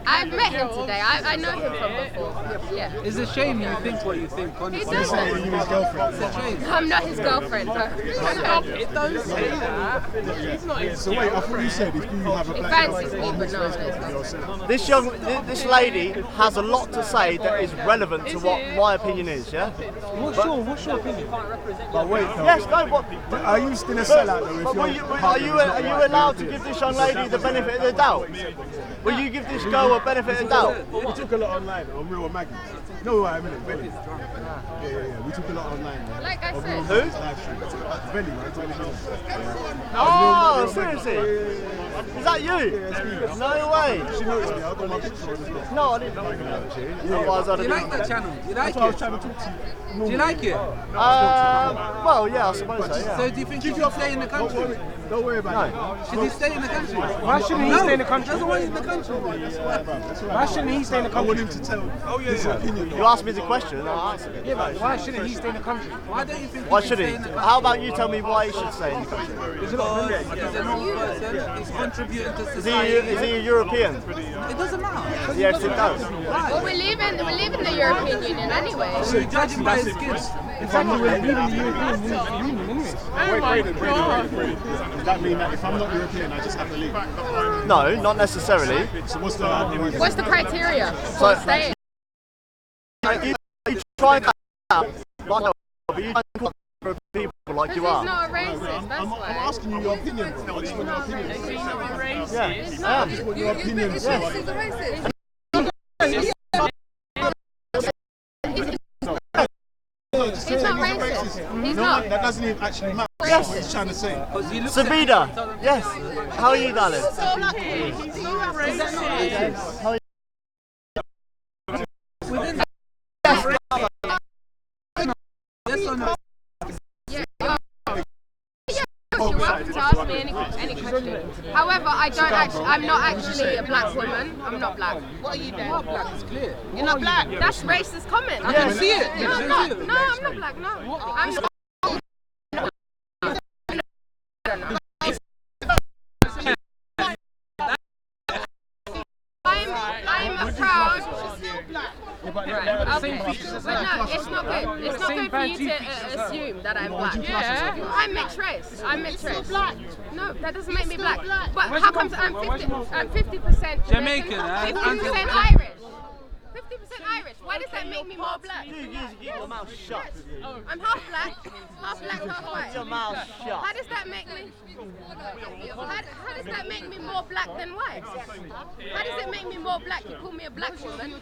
I've met him today. I know him from before. Yeah. It's a shame you think what you think, honestly. He's saying you're his girlfriend. It's a shame. I'm not his girlfriend. It don't say that. He's not his So wait, I thought you said if you have a He black fancies me, but no. This lady has a lot to say that is relevant to what my opinion is, yeah? What's your opinion? But wait, Yes, no, what? are you still a sellout though? If Are you allowed to give this young lady the benefit of the doubt? Will you give this girl a benefit of doubt? We took a lot online on Real Maggie. No, I mean Belly. Yeah. We took a lot online. Man. Like I said. Who? Belly, man. 20 minutes. Oh, seriously? Is that you? No way. She noticed me. I got my picture on as well. No, I didn't know you. Otherwise, I'd Do you like that channel? Do you like That's why I was trying to talk to you. Do you like it? Well, yeah, I suppose so, yeah. So do you think he should stay in the country? Don't worry about it. Should he stay in the country? Why shouldn't he stay in the country? Doesn't want you in the country. Why shouldn't he stay in the I country? want him to tell his opinion. You asked me the question, and I answered it. Yeah, but why shouldn't he stay in the country? Why don't you think Why he should should he? stay in the country? How about you tell me why he should stay in the country? Because he's a whole person. He's contributing to Is society. he a European? It doesn't matter. Yes, it does. Well, we're leaving the European Union anyway. So you judge him by his skin. Exactly, we're leaving the European Union anyway. Brayden. Does that mean that if I'm not European, I just have to leave? No, not necessarily. So what's the What's the criteria So- for staying? You try and out, but you try and for people like you He's are. not a racist, that's I'm why. asking you your opinion, bro. I just want your opinion. Yeah, I just want your opinion. Yeah. So like, He's not racist. He's not. that doesn't even actually matter. That's what he's trying to say. Sabida, yes. How are you, darling? How are you? Yes or no? You're welcome to ask me any question. However, I'm not actually a black woman. I'm not black. What are you then? Not black, it's clear. You're not black. That's racist comment. I can see it. No, I'm not. No, I'm not black. No. I'm a proud. Right, okay. But no, it's not good. It's not good for you to assume that I'm black. Yeah. I'm mixed race. I'm mixed race. No, that doesn't make me black. But how come I'm 50% Jamaican, 50% Irish? 50% Irish. Why does that make me more black? You keep your mouth shut. I'm half black, half white. Keep your mouth shut. How does that make me? How does that make me more black than white? How does it make me more black? You call me a black woman?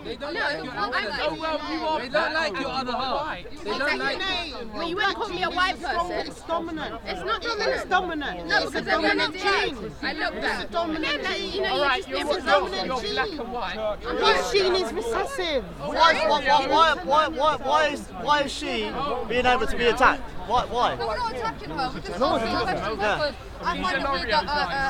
They don't like your other half. They don't like your other half. They don't like you. Well, you wouldn't call me a white person. It's dominant. It's not dominant. It's dominant. No, because I'm not black. I look black. Dominant Yeah, gene. you know, you just It's a dominant gene. I'm His gene is recessive. Why is she being able to be attacked? Why? We're not attacking her, we're just asking a question because I find it weird that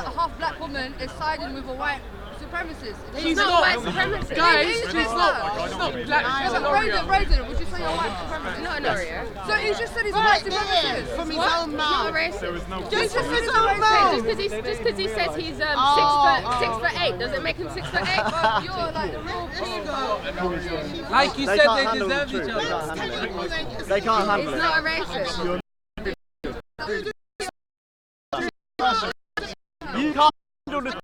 a half black woman is siding with a white supremacist. She's not white supremacist. Guys, She's she's not. not black. She's a Rosen, would you say you're white supremacist? No, no. So he just said he's a white supremacist. From his What? own Not mouth. racist. Just from his Just own mouth. because he says he's 6'8", does it make him 6'8"? You're like the real ego. Like you They said, can't they handle deserve the each truth. other. They can't handle He's it. not a racist. You can't handle the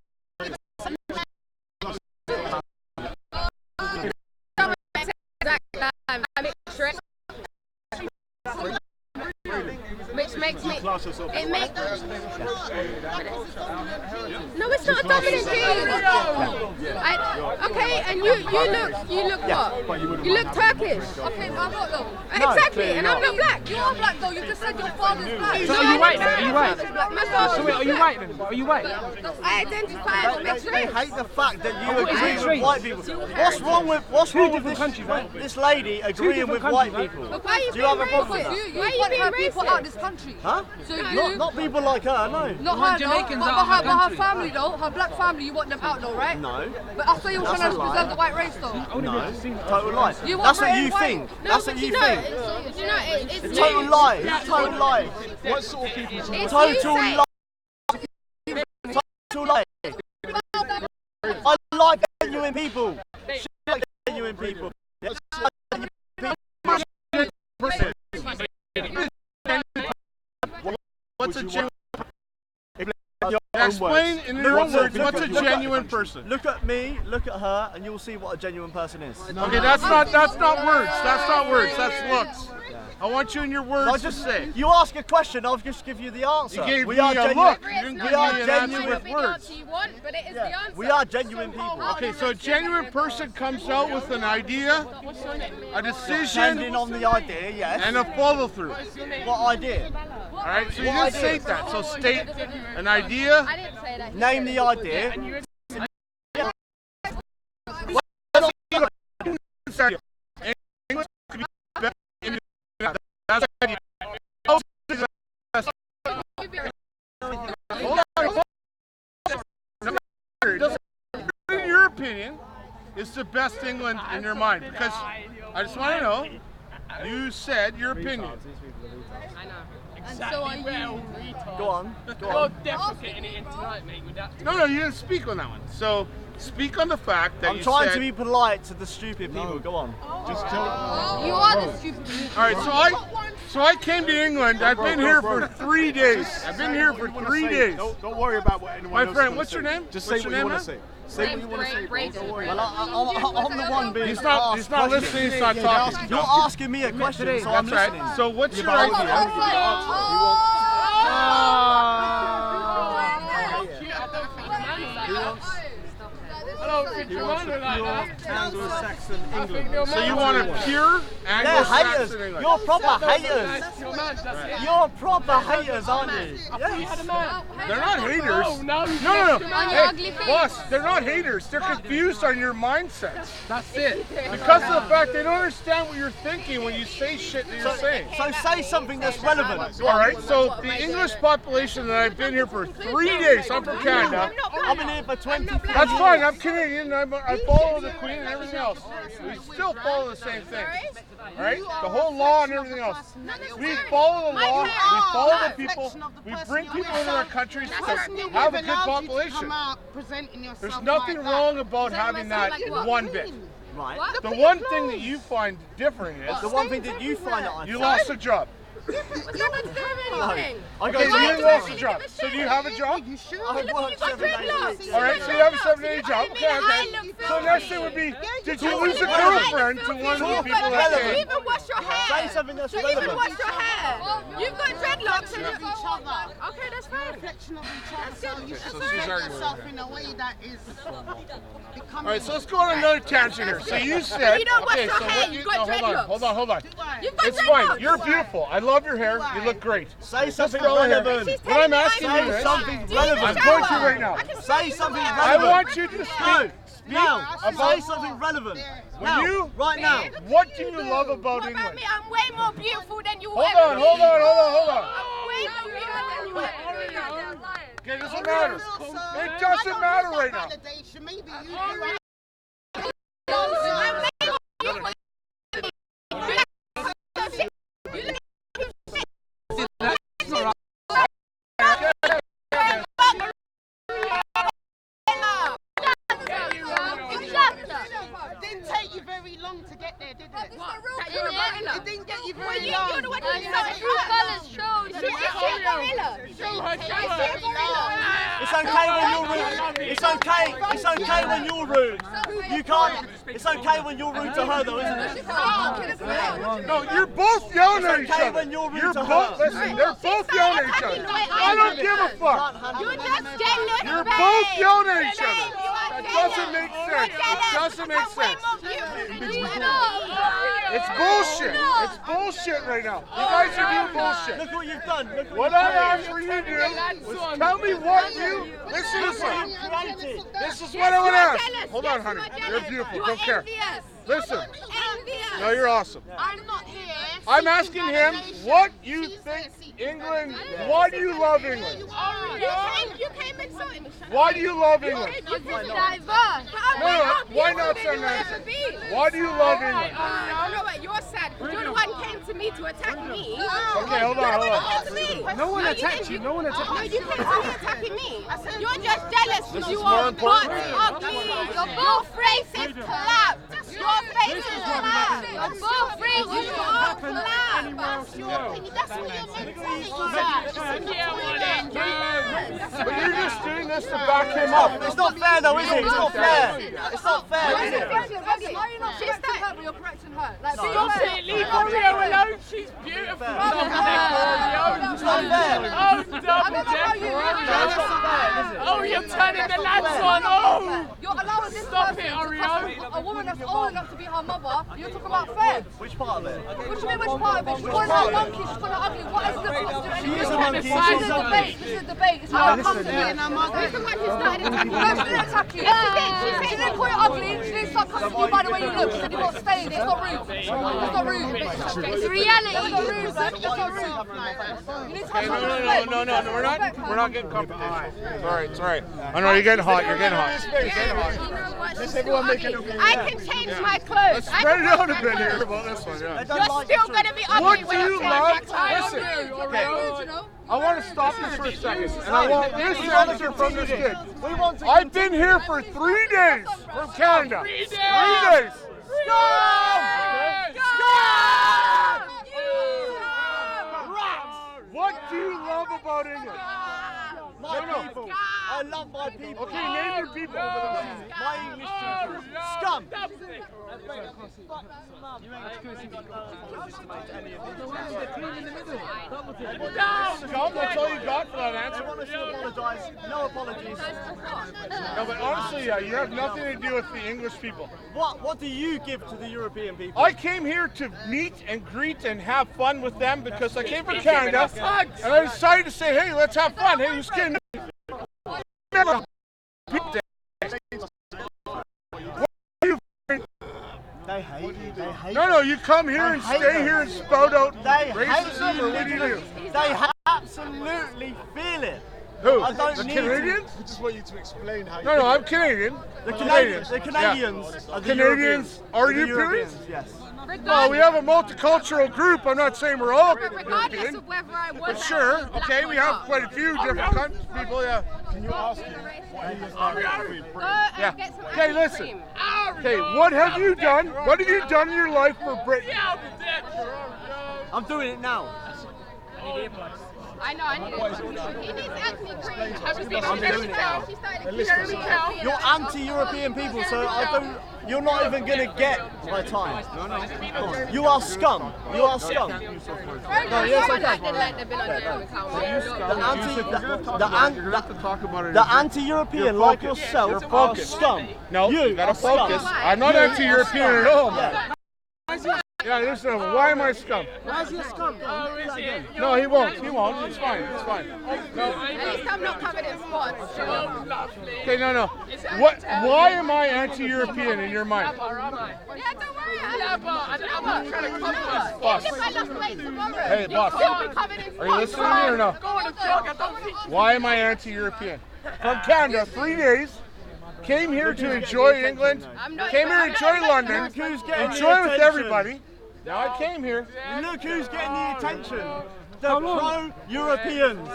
Which makes me. It makes. No, it's not a dominant gene. Okay, and you look what? You look Turkish. Okay, I'm not though. Exactly, and I'm not black. You are black though, you just said your father's black. So are you white then? Are you white? My father's So wait, are you white then? Are you white? I identify as mixed They race. hate the fact that you What is agree mixed with race? white people. What's wrong with different countries, right? this lady agreeing with different white countries, people? But why are you Do you have a being problem with racist? that? You Why are you want being her people racist? out this country. Huh? So you, Not people like her, no. not want her though, Jamaicans but, out but, of her, the but her country. family though, her black family, you want them out though, right? No. But I thought you were That's trying to a lie. preserve the white race though. No. Total lie. You want That's what red you and white. think. No, That's but what you know, think. it's It's total lie. It's total lie. What sort of people? It's Total you saying- lie. Total lie. I like genuine people. She like genuine people. own Explain words. in your own words what's a genuine person. Look at me, look at her, and you'll see what a genuine person is. Okay, that's not words. That's not words. That's looks. I want you in your words to say. You ask a question, I'll just give you the answer. You gave we me are a genuine. look. You didn't give We me are an answer genuine with words. You want, but it is the answer. We are genuine people. Okay, so a genuine person comes out with an idea, a decision, Depending on the idea, yes. and a follow through. What idea? All right, so you What didn't idea? state that. So state an idea. I didn't say that. Name the idea. In your opinion, is the best England in your mind? Because I just want to know. You said your opinion. I know. And so are you. Go on. You're defecating it in tonight, mate, with that. No, you didn't speak on that one. So speak on the fact that I'm you trying said, to be polite to the stupid people. Go on. Just You are the stupid people. All right, so I came to England. I've been here for 3 days. I've been here for 3 days. Don't worry about what anyone My else friend, is what's your gonna name? Just What's say your what you name, want to man? say. Say what you want to say. Don't worry. Well, I'm the one being He's not asked listening. questions. He's not talking. You're asking me a question, so I'm That's listening. right. So what's your but I'll idea? give you the I don't think you're like that. Anglo-Saxon England. So you want a pure They're haters. Anglo-Saxon England? You're proper haters. Right. You're proper haters, aren't you? They're not haters. No. No. ugly Hey, face. boss, they're not haters. They're confused on your mindset. That's it. Because of the fact they don't understand what you're thinking when you say shit that you're saying. So say something that's relevant. All right, so the English population that I've been here for 3 days, I'm from Canada. I've been here for 23 years. That's fine, I'm Canadian, I follow the Queen and everything else. We still follow the same thing. All right, the whole law and everything else. We follow the law, we follow the people, we bring people into our countries to have a good population. There's nothing wrong about having that one bit. Right. The one thing that you find different is The one thing that you find that I you lost a job. I Okay, so you lost a job. So do you have a job? I work 7 days. All right, so you have a 7-day job. Okay. So next thing would be, did you lose a girlfriend to one of the people that You came? even wash your hair. Say something that's You even relevant. wash your hair. You've got dreadlocks. And Okay, that's fine. Reflection of each other. So you should So she's present arguing yourself with in a way that is All right, so let's go on another tangent here. So you said, You don't wash okay, your so hair, what you've you, got no, hold on. You've got It's fine, dreadlocks. you're beautiful. I love your hair, you look great. Say Just something go ahead. relevant. What I'm asking you Say is, something I'm relevant. going to right now. Say something I relevant. want you to speak Now, about say something relevant. when Now, you, right now. what do you love about What about England? me? I'm way more beautiful than you Hold ever on. be. Hold on. I'm way more beautiful than you ever be. Okay, it doesn't matter. It doesn't matter right now. maybe you It didn't take you very long to get there, did it? It didn't get you very long. You're the one who started true colours shows. Is she a gorilla? It's okay when you're rude. It's okay. It's okay when you're rude. You can't. It's okay when you're rude to her, though, isn't it? No, you're both yelling at each okay other. when you're rude You're to both, her. listen, they're both yelling at each other. I don't give a fuck. You're just jealous, You're babe. both yelling at each Babe, other. you are That jealous. doesn't make You're sense. jealous. It doesn't make I'm way sense. more beautiful than you ever. It's bullshit. It's bullshit right now. You guys are doing bullshit. Look what you've done. Look What I asked for you to do was tell me what you, listen. This is what I would ask. Hold on, honey. You're beautiful. Don't care. Listen. No, you're awesome. I'm not here. I'm asking him what you think England, why do you love England? You came insulting me. Why do you love England? You're diverse. No, why not so nice? Why do you love England? No, wait, you're sad. You're the one who came to me to attack me. Okay, hold on. No one attacked you. No one attacked you. No, you came to me attacking me. You're just jealous because you are both ugly. You're both faces clapped. Your face is clapped. You're both faces are clapped. That's what you're meant to say. But you're just just doing this to back him up. It's not fair though, is it? It's not fair. It's not fair, is it? Why are you not correcting her, but you're correcting her? Like, be Stop fair. it, leave Oreo alone. She's beautiful. Stop it, Oreo. It's not fair. Oh, double decker. Oh, you're turning the lads on. Oh. You're allowing this Stop person it, to Oreo. cuss a woman that's old enough to be her mother. You're talking about fair. Which part of it? What do you mean, which part of it? She's calling her monkey, she's calling her ugly. What is the difference to She anything? is a monkey. This is a debate. This is a debate. It's not a company. Who's the one who started attacking? No, she didn't attack you. She didn't call you ugly. She didn't start cussing you by the way you look. She said you're not staying. It's not rude. It's not rude. It's reality. That's not rude, man. That's not rude. You need to have some respect. No, we're not getting competition. It's alright, it's alright. I know you're getting hot, you're getting hot. I can change my clothes. Spread it out a bit here about this one, yeah. You're still gonna be ugly What when do you I'm love? changing. Listen, okay. I want to stop this for a second, and I want this answer from this kid. I've been here for 3 days from Canada. 3 days. Scum! What do you love about England? My people. I love my people. Okay, name your people. My English people. Scum. Scum, that's all you got for that answer? I want us to apologise. No apologies. No, but honestly, yeah, you have nothing to do with the English people. What do you give to the European people? I came here to meet and greet and have fun with them because I came from Canada and I decided to say, hey, let's have fun. Hey, who's kidding? They hate you. They hate No, you come here and stay here and spout out racism, or what do you do? They absolutely feel it. Who? I don't The need Canadians? We just want you to explain how you No, I'm Canadian. The Canadians are the Canadians are the Europeans? Yes. Well, we have a multicultural group. I'm not saying we're all Regardless European. of whether I was But sure, okay, we have quite a few different people, yeah. Can you ask him why he is Yeah. Okay, listen. Okay, what have you done? What have you done in your life for Britain? I'm doing it now. I know, I need it. He needs acne cream. I'm doing it now. You're anti-European people, so you're not even going to get my time. You are scum. You are scum. No, yes, okay. The anti-European like yourself are scum. No, you gotta focus. I'm not anti-European at all, man. Yeah, listen, why am I scum? Why is he a scum? No, he won't. He won't. It's fine. It's fine. No. At least I'm not covered in spots. Okay, no. What? Why am I anti-European in your mind? Yeah, don't worry. Yeah, but I'm not trying to cover us. Boss. Even if I lost weight tomorrow, Hey, boss. you'll still be covered in spots. Are you listening to me or no? Go on the vlog, I don't think Why am I anti-European? From Canada, 3 days. Came here to enjoy England. Came here to enjoy London. Enjoy with everybody. Now I came here. Look who's getting the attention. The pro-Europeans.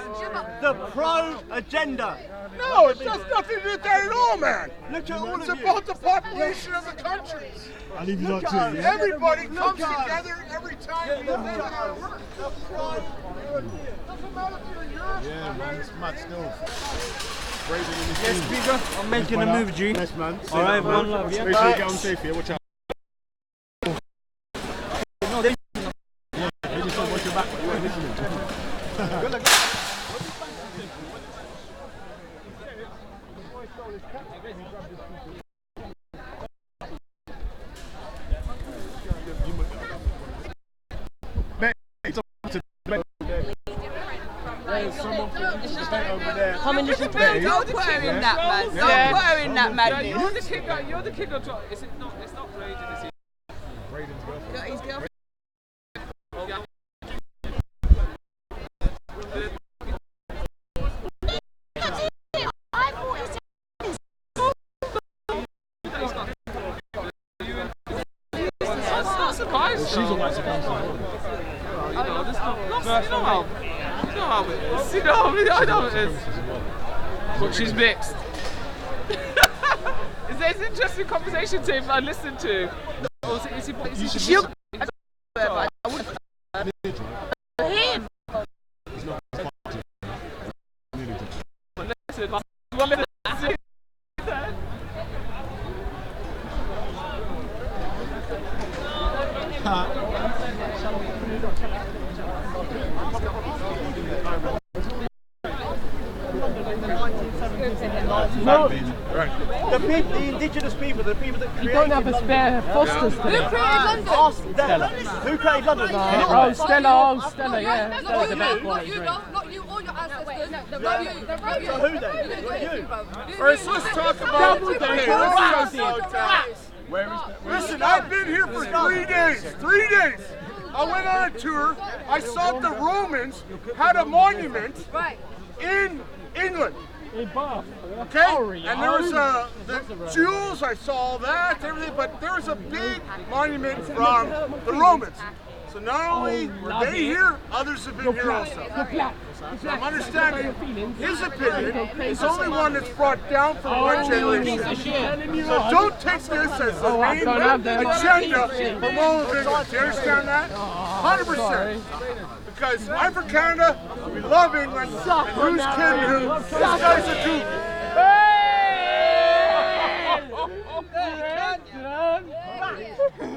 The pro-agenda. No, it has nothing to do with that at all, man. Look at all It's of you. about the population of the country. I'll leave you Look that at too. us. Yeah? Everybody Look comes at us. together every time we make our work. The pro-Europeans. Doesn't matter if you're Europe. Yeah, man, it's mad still. Brazen in his Yes, team. Speaker. I'm making a move, G. Yes, man. All right, one love, yeah. Make sure you get on safe here. Watch out. They just said watch your back, but you weren't listening. Good luck. Come and listen to me. Don't put her in that, man. Don't put her in that, man. You're the king of drop. It's not Braden, is it? Braden's girlfriend. His girlfriend. She's almost supposed to. You know how it is. You know how it is. But she's mixed. It's an interesting conversation to him I listened to. Listen, No. The people, the indigenous people, the people that created don't have a spare Fosters Who today. created London? Ask Stella. Who created London? Oh, Stella, yeah. Not Stella's you, about not You don't, not you or your ancestors. Not you. So who then? Alright, so let's talk about Listen, I've been here for 3 days. 3 days. I went on a tour. I saw the Romans had a monument in England. Okay? And there was the Jews, I saw all that, everything, but there was a big monument from the Romans. So not only were they here, others have been here also. So I'm understanding his opinion is only one that's brought down from one generation. So don't take this as the main agenda from all of England. Do you understand that? 100%. Because I'm from Canada, we love England, and who's kidding who? This guy's a goofy.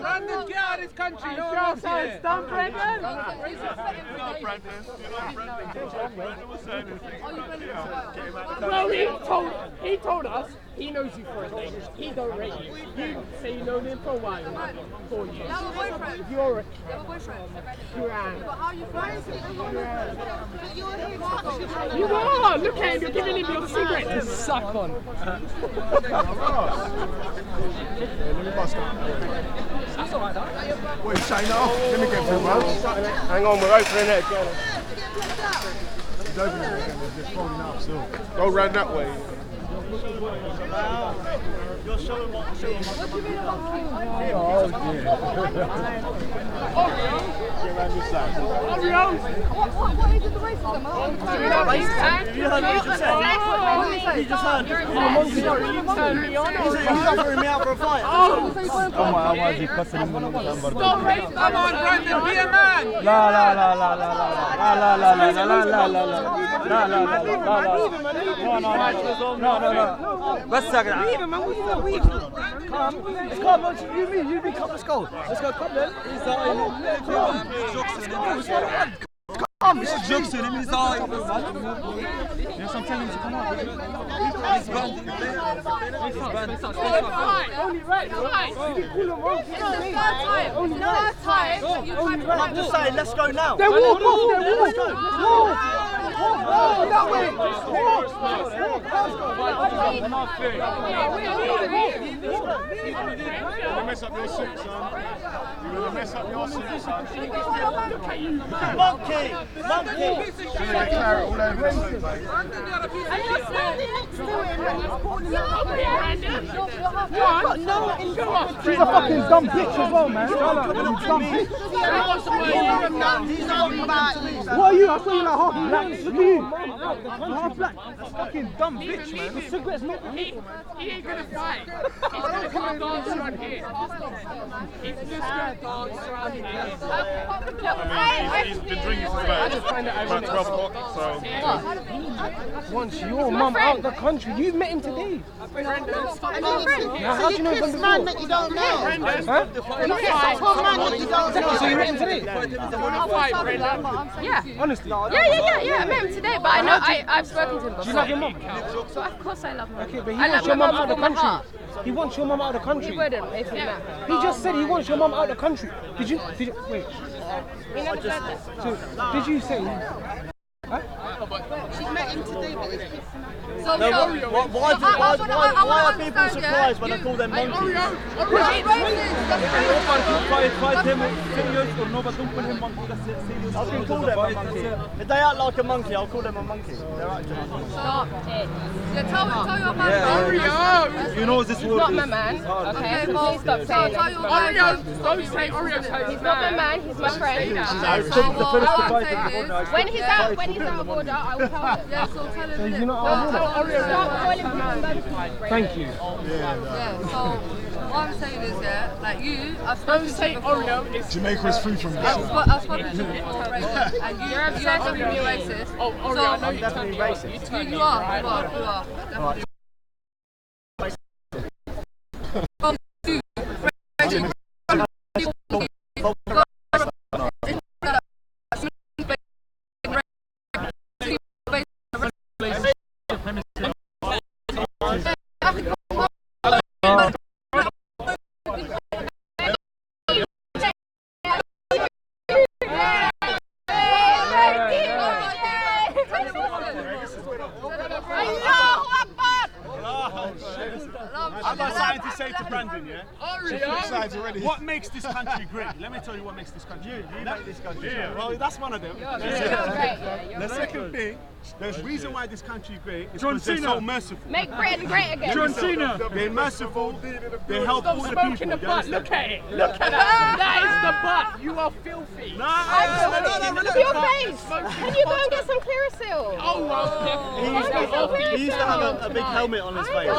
Brandon, get out of this country. No one else here. It's done, Brandon. Well, he told us he knows you for a thing. He don't rate you. You say you know him for a while. 4 years. You have a boyfriend. You're You have a boyfriend. But how are you friends? You are! Look at him, you're giving him your cigarette to suck on. That's alright, though. Wait, shine it off. Let me get through, bro. Hang on, we're opening it again. He's opening it again. They're just folding up still. Go round that way. You're showing what? What do you mean about Get around this side. What age is the racism? Have you heard what he just said? He just heard. He's offering me out for a fight. Come on, why is he cussing him? Come on, Brandon, be a man! No. Let's suck it out. Come, you be come, let's go. Let's go, come then. Come, it's jokes in him, he's all. Yes, I'm telling you to come on. He's banned. Only right. I'm just saying, let's go now. Then walk off, that way. You're gonna mess up your suit, son. You're gonna mess up your suit, son. Monkey! Carrot all over the suit, mate. And you're standing next to him and he's calling out. She's a fucking dumb bitch as well, man. Dumb bitch. What are you? I saw you like half black. Look at you. Half black. Fucking dumb bitch, man. The cigarette's not. He ain't gonna fight. He's gonna come and dance around here. He's just gonna dance around here. I mean, he's been drinking since about 12 o'clock, so... Wants your mum out the country. You've met him today. Now, how do you know this man that you don't know? Huh? So you met him today? Yeah. Honestly? Yeah. I met him today, but I know I've spoken to him before. Do you love your mum? So of course I love him. Okay, but he I wants love your my mum out of the from my heart. country. He wants your mum out of the country. He wouldn't if he met. He just said he wants your mum out of the country. Did you wait? He never said that. So, did you say? She met him today, but it's Why are people surprised when I call them monkeys? I can call them a monkey. If they act like a monkey, I'll call them a monkey. They're actually monkeys. Stop it. Tell your man. You know this He's not my man. Okay, please stop saying that. Don't say Oreo. He's not my man. He's my friend. When he's out of order, I will tell him. Yeah, so tell him. So you're not out of order? Stop calling people. Thank you. Yeah, so what I'm saying is, like you, I've spoken Don't say to you before. Oreo. It's Jamaica's free from this. I've spoken to you before, and you are definitely racist. Oh, Oreo, I know you're definitely racist. You are. Definitely. I've got something to say to Brandon, yeah? What makes this country great? Let me tell you what makes this country great. You make this country. Yeah, well, that's one of them. The second thing, the reason why this country is great is because they're so merciful. Make Britain great again. John Cena. They're merciful. They help all the people. Smoking the butt. Look at it. Look at that. That is the butt. You are filthy. Look at your face. Can you go and get some Clearasil? Oh, well, He used to have a big helmet on his face.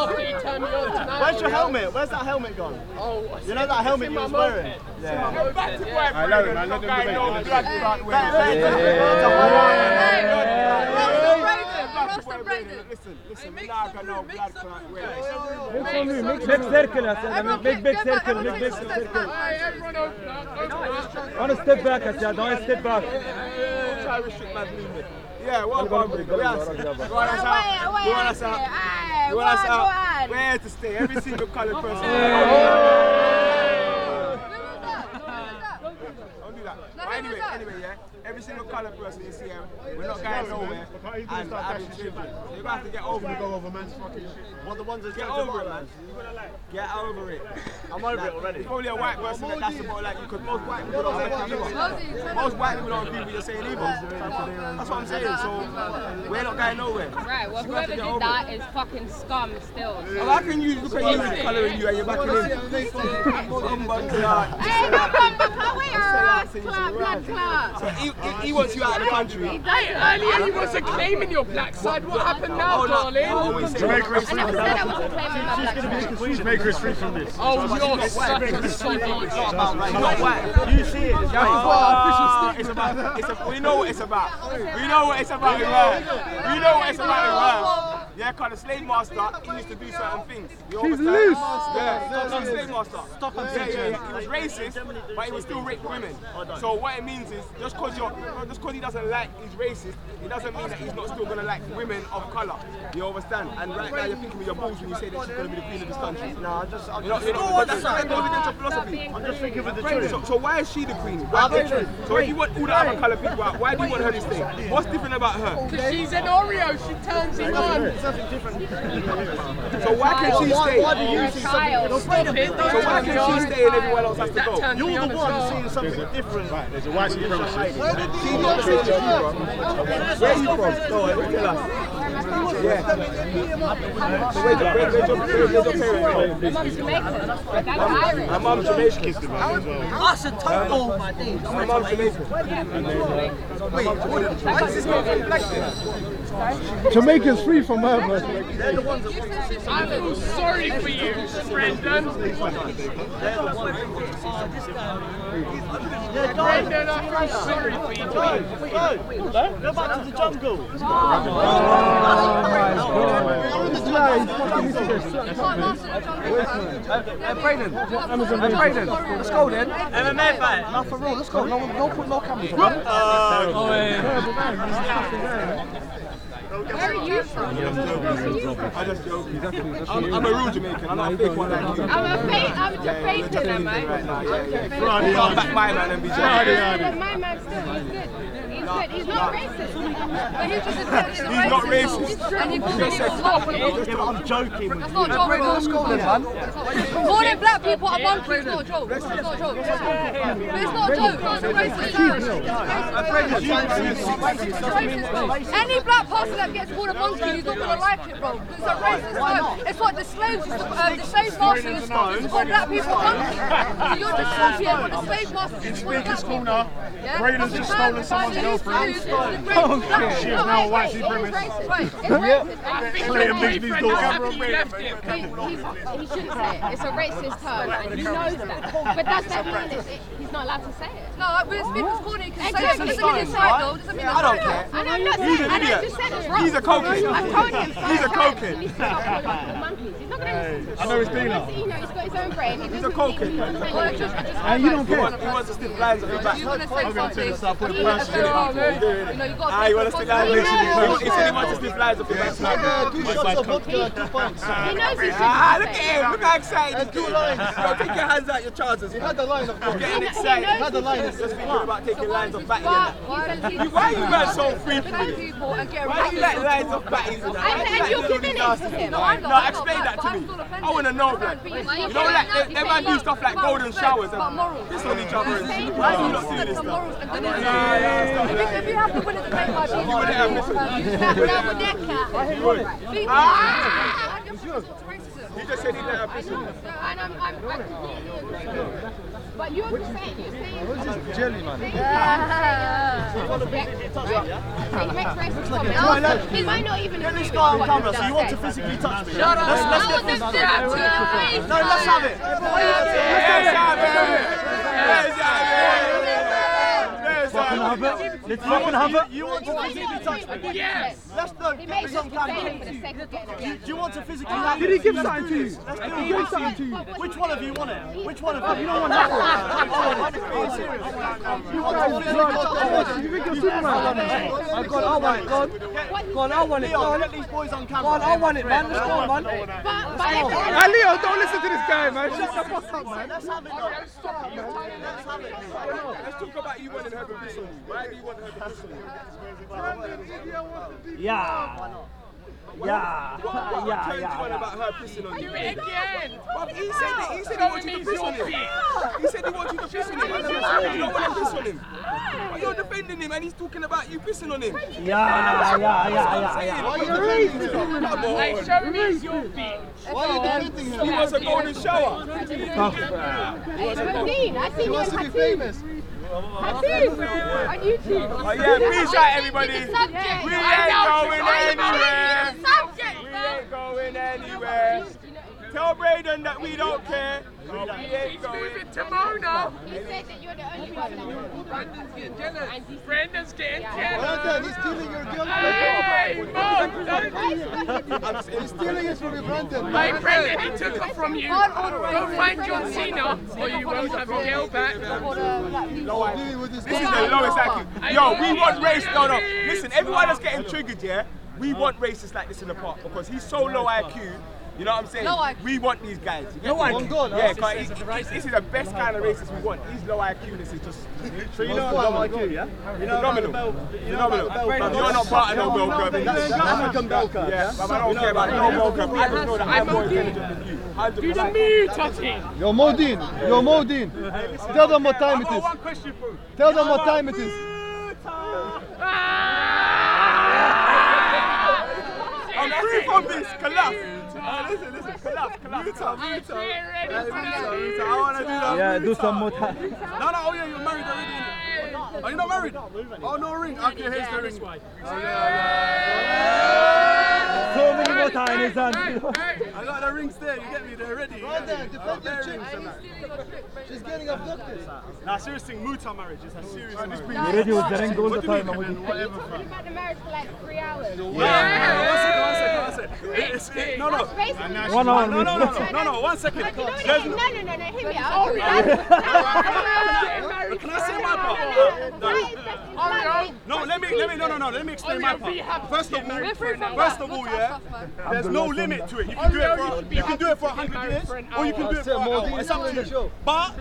Where's your helmet? Where's that helmet gone? Oh, you know that helmet you was wearing? I love it, man. Let them Listen, we're not gonna know blood clot. Make circle, make big circle, make big circle. On a step back, I said, on a step back. Try to restrict my movement. Yeah, welcome. Go on us out. Where to stay? Every single coloured person. Don't do that. Anyway, yeah. Every single coloured person you see here, we're not going nowhere. And having children. You're going to have to get over it. Go over man's fucking shit. What the ones that get over it, man. Get over it. I'm over it already. It's probably a white person that's about like you, because most white people don't like you either. Most white people don't agree with you saying either. That's what I'm saying. So we're not going nowhere. Right. Well, whoever did that is fucking scum still. Well, how can you look at you colouring you and you're back in? So he wants you out of the country. Earlier he wasn't claiming your black side. What happened now, darling? Jamaica is free from this. Jamaica is free from this. Oh, you're such a sod. Not white. You see it. It's about. We know what it's about. We know what it's about. We know what it's about. Yeah, because the slave master, he used to do certain things. He's loose. Yeah, the slave master. Yeah. He was racist, but he was still rape women. So what it means is, just because he doesn't like, he's racist, it doesn't mean that he's not still gonna like women of colour. You understand? And right now you're thinking with your balls when you say that she's gonna be the queen of this country. No, but that's not goes against your philosophy. I'm just thinking with the truth. So why is she the queen? So if you want all the other colour people out, why do you want her to stay? What's different about her? Because she's an Oreo. She turns him on. Something different. So why can she stay? Why do you see something? So why can she stay and everyone else has to go? You're the one seeing something different. There's a white supremacy. She's not the same as you, bro. Where are you from? Go on, tell us. Yeah. So where's your parents? Mum's Jamaican. That's Irish. My mum's Jamaican. That's a total, my dude. My mum's Jamaican. Wait, why is this not black then? Jamaican's free from her, bro. I feel sorry for you, Brendan. Brendan, I feel sorry for you. Go back to the jungle. Brayden, let's go then. MMA fight. No, for real, let's go. No, don't put no cameras. Where are you from? I'm just joking. I'm a real Jamaican. I'm not a fake one like you. I'm Jamaican, am I? You can't back my man and be Jamaican. My man still, he's good. He's good. He's not racist. But he's just He's not racist. I'm joking. That's not a joke, bro. Let's go then, man. More than black people are monkeys. It's not a joke. It's not a joke. But it's not a joke. It's a racist term. Any black person that gets called a monkey, you're not gonna like it, bro. It's a racist term. It's like the slave masters called black people monkeys. So you're just happy at the slave masters. In Speaker's Corner, Brayden's just stolen someone's girlfriend. She is now a white supremacist. Clayton Bigby's daughter. He shouldn't say it. It's a racist term, and he knows that. But does that mean he's not not allowed to say it. No, but it's because Courtney can say it. Exactly. Doesn't mean it's right though. Doesn't mean it's I don't right. care. And I'm not He's saying, an and I idiot. just said it's wrong. He's a cokehead. I've told him He's a cokehead. He's not calling us the monkeys. He's not going to listen to I know his us. thing now. He's got his own brain. He He's a doesn't cokehead. think- And you don't care. He wants to stick lines on your back. He's gonna say something. I'm going to start putting He pressure has on to- him. you know, you got Ah, you want to stick lines on your back. He said he wants to stick lines on your back. 2 shots of vodka, 2 pints. He knows he should. Ah, look at him. Look how excited And 2 lines. Yo, take your hands out your trousers. He had the line, of course. Getting He excited. had the line. Just thinking about taking lines off Batty. Why Why are you guys so free for me? people and get Why do you like lines off Batties and that? Why do you And like you're little giving it nasty to him. things? No, I'm No, not. explain that to I'm me. still offended. I want to know, blood. You know, like, they might do stuff like golden showers and piss on each other and shit. Why do you not do this stuff? If you have to win it to make my team, You wouldn't have listened. He just said he didn't have piss on him. And I'm completely agree. But you're just saying, What's this jelly, man? So he makes racist comments. He might not even Get agree this with guy on what camera, he so does you want say. to physically touch me? Shut up. Let's get this. No, No, let's have it. Let's fucking have it. You want to physically touch me? Yes. Let's go. He Get may this just on be saying camera. it for the sake of getting a Do reaction. you want to physically? Did he give something to you? Let's do Did he give something to you? Which one of you want it? Which one of you? You don't want that one. You want to physically touch me? You think you're Superman? I got, I want it, God. God, I want it, Leo, God. get these boys on camera. God, I want it, man. Let's go, man. Hey, Leo, don't listen to this guy, man. Shut the fuck up, man. Let's have it, though. Let's have it. Let's talk about you wanting her to piss on you. Why do you want her to piss on you? Yeah. Yeah. What turns you on about her pissing on you? Do it again. But he said that. He said he wants you to piss on him. He said he wants you to piss on him. You don't want to piss on him. But you're defending him and he's talking about you pissing on him. Yeah. Why are you defending him? Come on. Like, show me your feet. Why are you defending him? He wants a golden shower. Dean, I see He you wants on to be Hatim. famous. Hatim, on YouTube. Oh yeah, peace out everybody. We ain't going anywhere. We ain't going anywhere. Tell Braden that we don't care. We ain't going. Move it to Mona. He said that you're the only one that Brandon's getting jealous. Brandon's getting jealous. Brandon, he's stealing your girlfriend. Hey, Mom, He's stealing it from you, Brandon. hey, Brandon, he took it from you. Go find John Cena, or you won't have your girl back. This is the lowest IQ. Yo, we want race. No. Listen, everyone that's getting triggered, yeah? We want racists like this in the park because he's so low IQ. You know what I'm saying? Low IQ. We want these guys. Low IQ. Yeah, because this is the best kind of racist we want. He's low IQ. This is just. So you know about IQ, yeah? You know about the bell. You know about the bell curve. You're not part of no bell curve. African bell curve. Yeah, but I don't care about no bell curve. I just know that I'm more intelligent than you. Do the mute, Tati. You're Modine. You're Modine. Tell them what time it is. One question, bro. Tell them what time it is. I'm free from this. Collapse. Listen. Collapse. I want to do that. Yeah, do some more time. No, oh yeah, you're married already. Are you not married? Oh, no ring. Okay, here's the ring. So many more time, his hand. I got the rings there, you get me, they're ready. Brandon, defend your chick. She's getting abducted. Nah, serious thing, Muta marriage is a serious marriage. You ready with the ring all the time? You've had the marriage for like 3 hours. Yeah, one second. No. 1 hour. No, 1 second. No, hear me out. Can I say my part? No, let me explain my part. First of all, yeah, there's no limit to it. You can do it for 100 years, or you can do it for an hour. It's up to you. But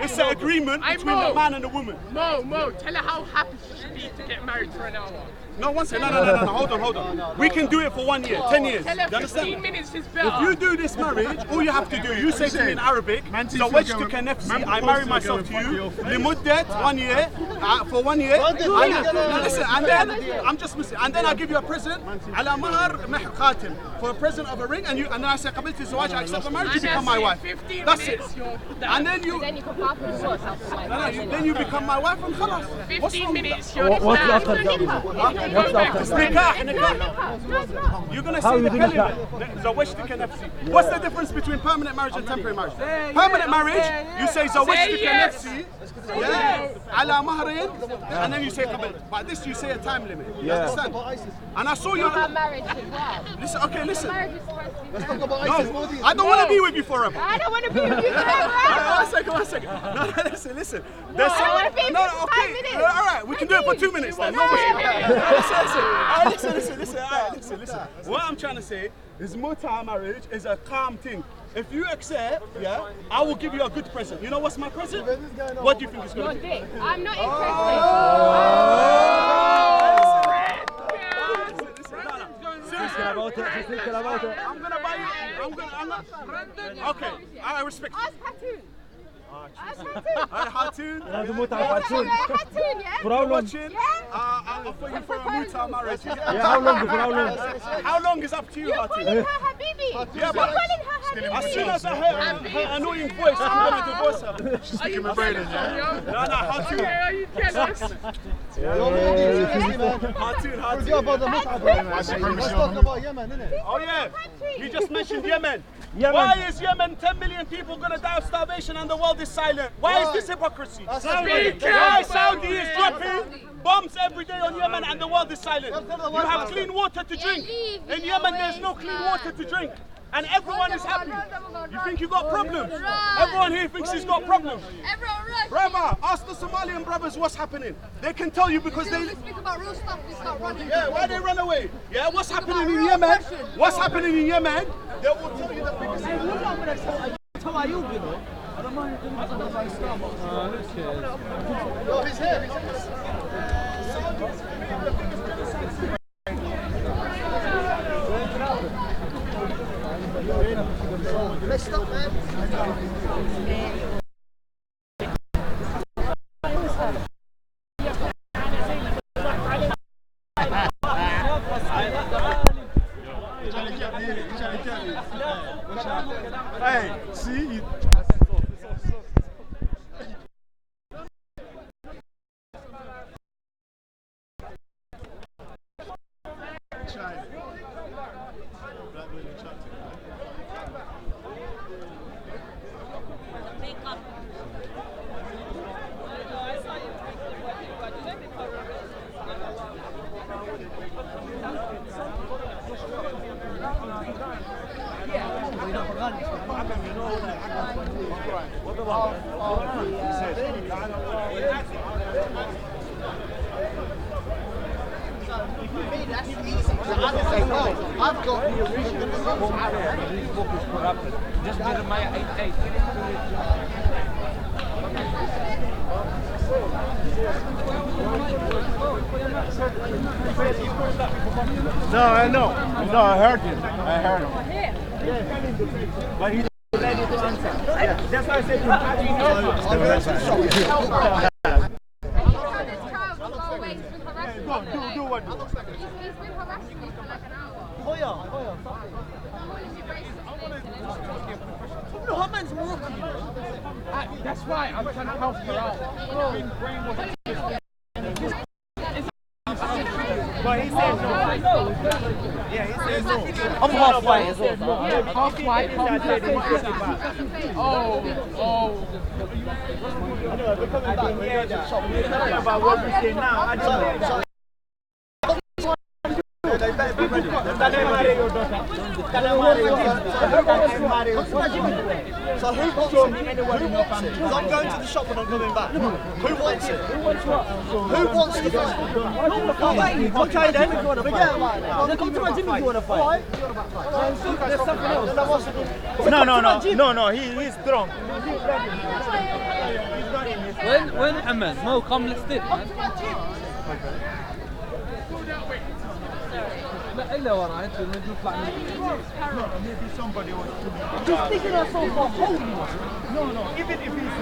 it's an agreement between the man and the woman. Mo, tell her how happy she should be to get married for an hour. No, one second. No. Hold on. We can do it for 1 year, 10 years. Tell her 15 minutes is better. If you do this marriage, all you have to do, you say to me in Arabic, زوجتك نفسي, I marry myself to you, لمدة 1 year, for 1 year. Listen, and then I'm just missing. And then I give you a present, على مهر خاتم, for a present of a ring, and then I say قبلت الزواج, I accept the marriage, you become my wife. That's it. And then you become my wife and خلاص. 15 minutes, What's after that? You're going to say the kalima. Zawajtuka nafsi. What's the difference between permanent marriage and temporary marriage? Permanent marriage, you say Zawajtuka nafsi. Yeah. Ala mahrin. And then you say qabl. But this you say a time limit. You understand? And I saw you. Marriage as well. Listen, okay, listen. Marriage is supposed to be. No, I don't want to be with you forever. I don't want to be with you forever. One second. No, listen. No, I want to be with you for 5 minutes. All right, we can do it for 2 minutes then. No, listen. What I'm trying to say is muta marriage is a calm thing. If you accept, yeah, I will give you a good present. You know what's my present? What do you think it's going to be? I'm not interested. I'm gonna buy you. Okay, I respect you. Hatun. For how long? I'll offer you for a muta marriage. Yeah, how long? How long is up to you, Hatun? Yeah, but as soon as I hear her annoying voice, I'm gonna divorce her. She's speaking my brain in, yeah? No, Hatun. Are you jealous? Oh yeah, you just mentioned Yemen. Why is Yemen 10 million people gonna die of starvation and the world is silent? Why is this hypocrisy? Why Saudi is dropping bombs every day on Yemen and the world is silent? You have clean water to drink. In Yemen there's no clean water to drink. And everyone is happy. You think you got problems? Everyone here thinks he's got problems. Brother, ask the Somalian brothers what's happening. They can tell you because they speak about real stuff. We start running. Yeah, why they run away? Yeah, what's happening in Yemen? What's happening in Yemen? They will tell you that because he's here. Messed up, man. Hey, see you. I've got the original this book is corrupted. Just Jeremiah 8:8. No, I know. No, I heard him. But he's ready to answer. Yeah. That's why I said do what? He's been harassing me for like an hour. No, her man's Moroccan, you know. That's right, I'm trying to help her out. But he said no. Yeah, he said no. I'm half white as well. Yeah, half white, half black. Oh. I didn't hear that. We're talking about what we say now. I don't know. They better be ready. Can I marry your daughter? Can I marry your daughter? So who wants it? Because I'm going to the shop and I'm coming back. Who wants it? Who wants what? Who wants the phone? Okay then, forget about it. Come to my gym if you want to fight. There's something else. No, he's strong. When Ahmed, no, come let's do it. Maybe somebody wants to. He's thinking ourselves for holy. No, even if he's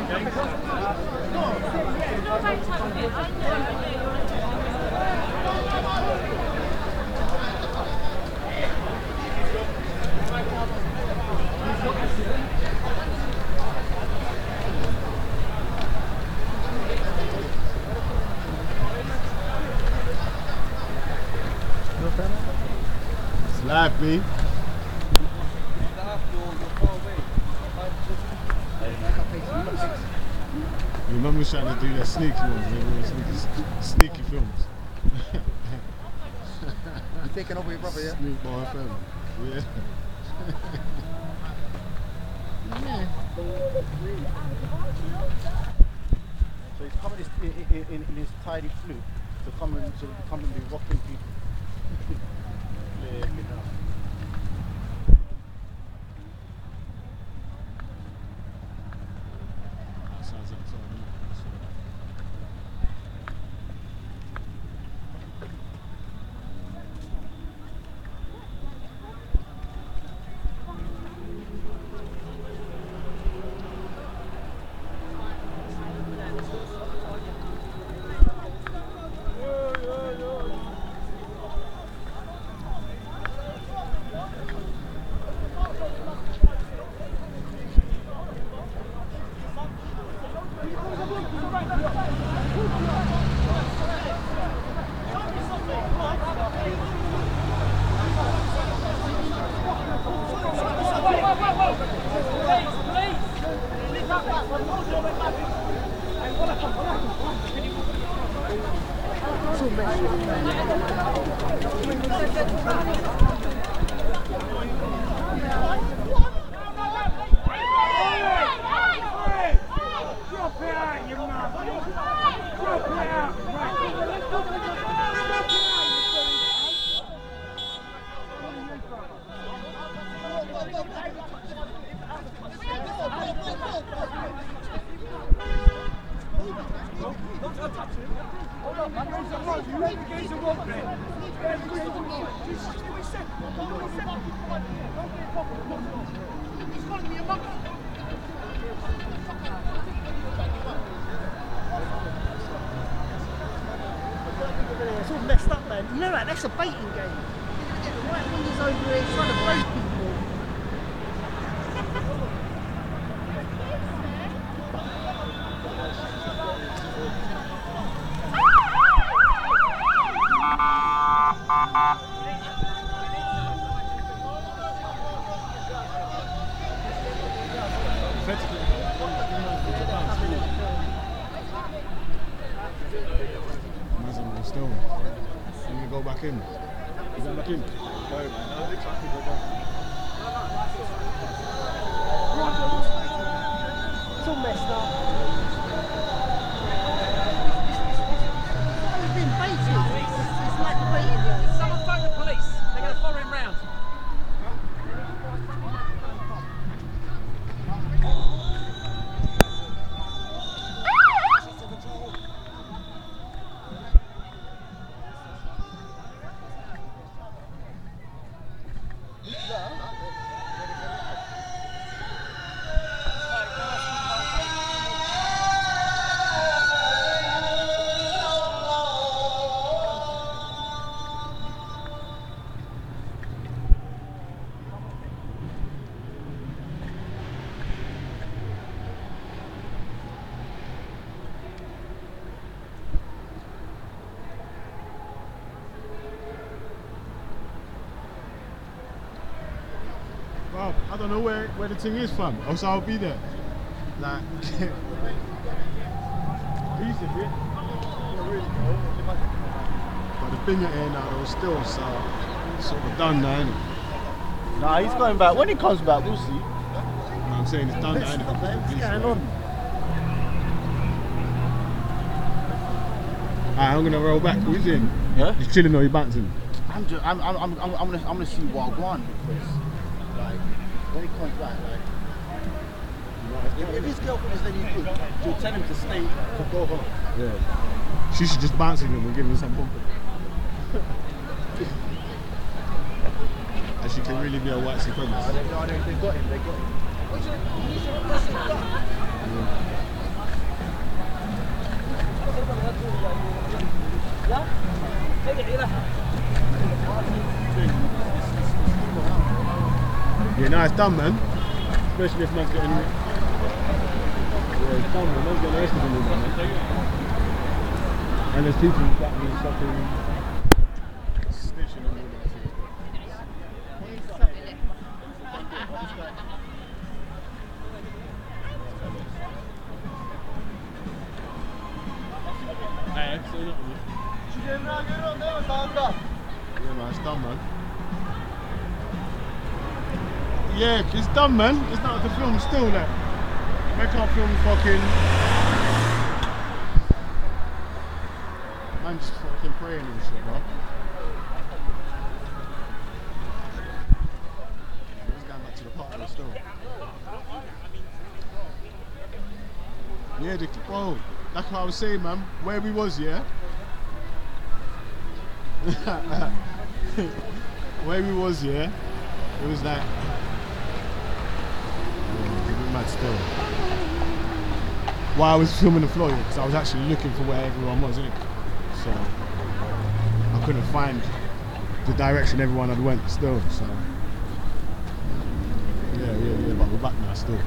Life, B. Your mum was trying to do that sneaky ones, sneaky films. You taking over your brother, yeah? Sneak by FM. Yeah. So he's coming in his tidy flute to come and be rocking people. Sounds like It's all messed up, man. You know that? That's a baiting game. Get the right wingers over here trying to break people. Still, I'm gonna go back in. Is that back in? No, man. I think I go back. It's all messed up. He's been baited. It's like a baiting game. Someone phone the police. They're going to follow him round. Well, I don't know where the thing is from. Also, I'll be there. Like, peace of it. But the thing here now, though, still, so sort of done now, innit? Nah, he's going back. When he comes back, we'll see. You know what I'm saying? It's done now, innit? What's going on? Alright, I'm gonna roll back. What are you doing? Yeah? Just chilling or you bouncing? I'm gonna see what I want because, like, when he comes back, like, if his girlfriend is letting you good, she'll tell him to stay, to go home. Yeah. She should just bounce him and give him some bump. And she can really be a white supremacist. They got him, they got him. Yeah, no, it's done, man. Especially if man's getting. Yeah, it's done, man. Man's getting arrested in this, man. And there's people that means something. Snitching and all that. Hey, say that to me. Yeah, man, it's done, man. Yeah, it's done, man. It's not the film still, like. I can't film fucking. I'm just fucking praying and shit, bro. He's going back to the party still. Yeah, bro, that's what I was saying, man. Where we was, yeah? Where we was, yeah? It was like... Yeah, a bit mad still. While I was filming the floor, because I was actually looking for where everyone was, innit? So I couldn't find the direction everyone had went still, so yeah, but we're back now still.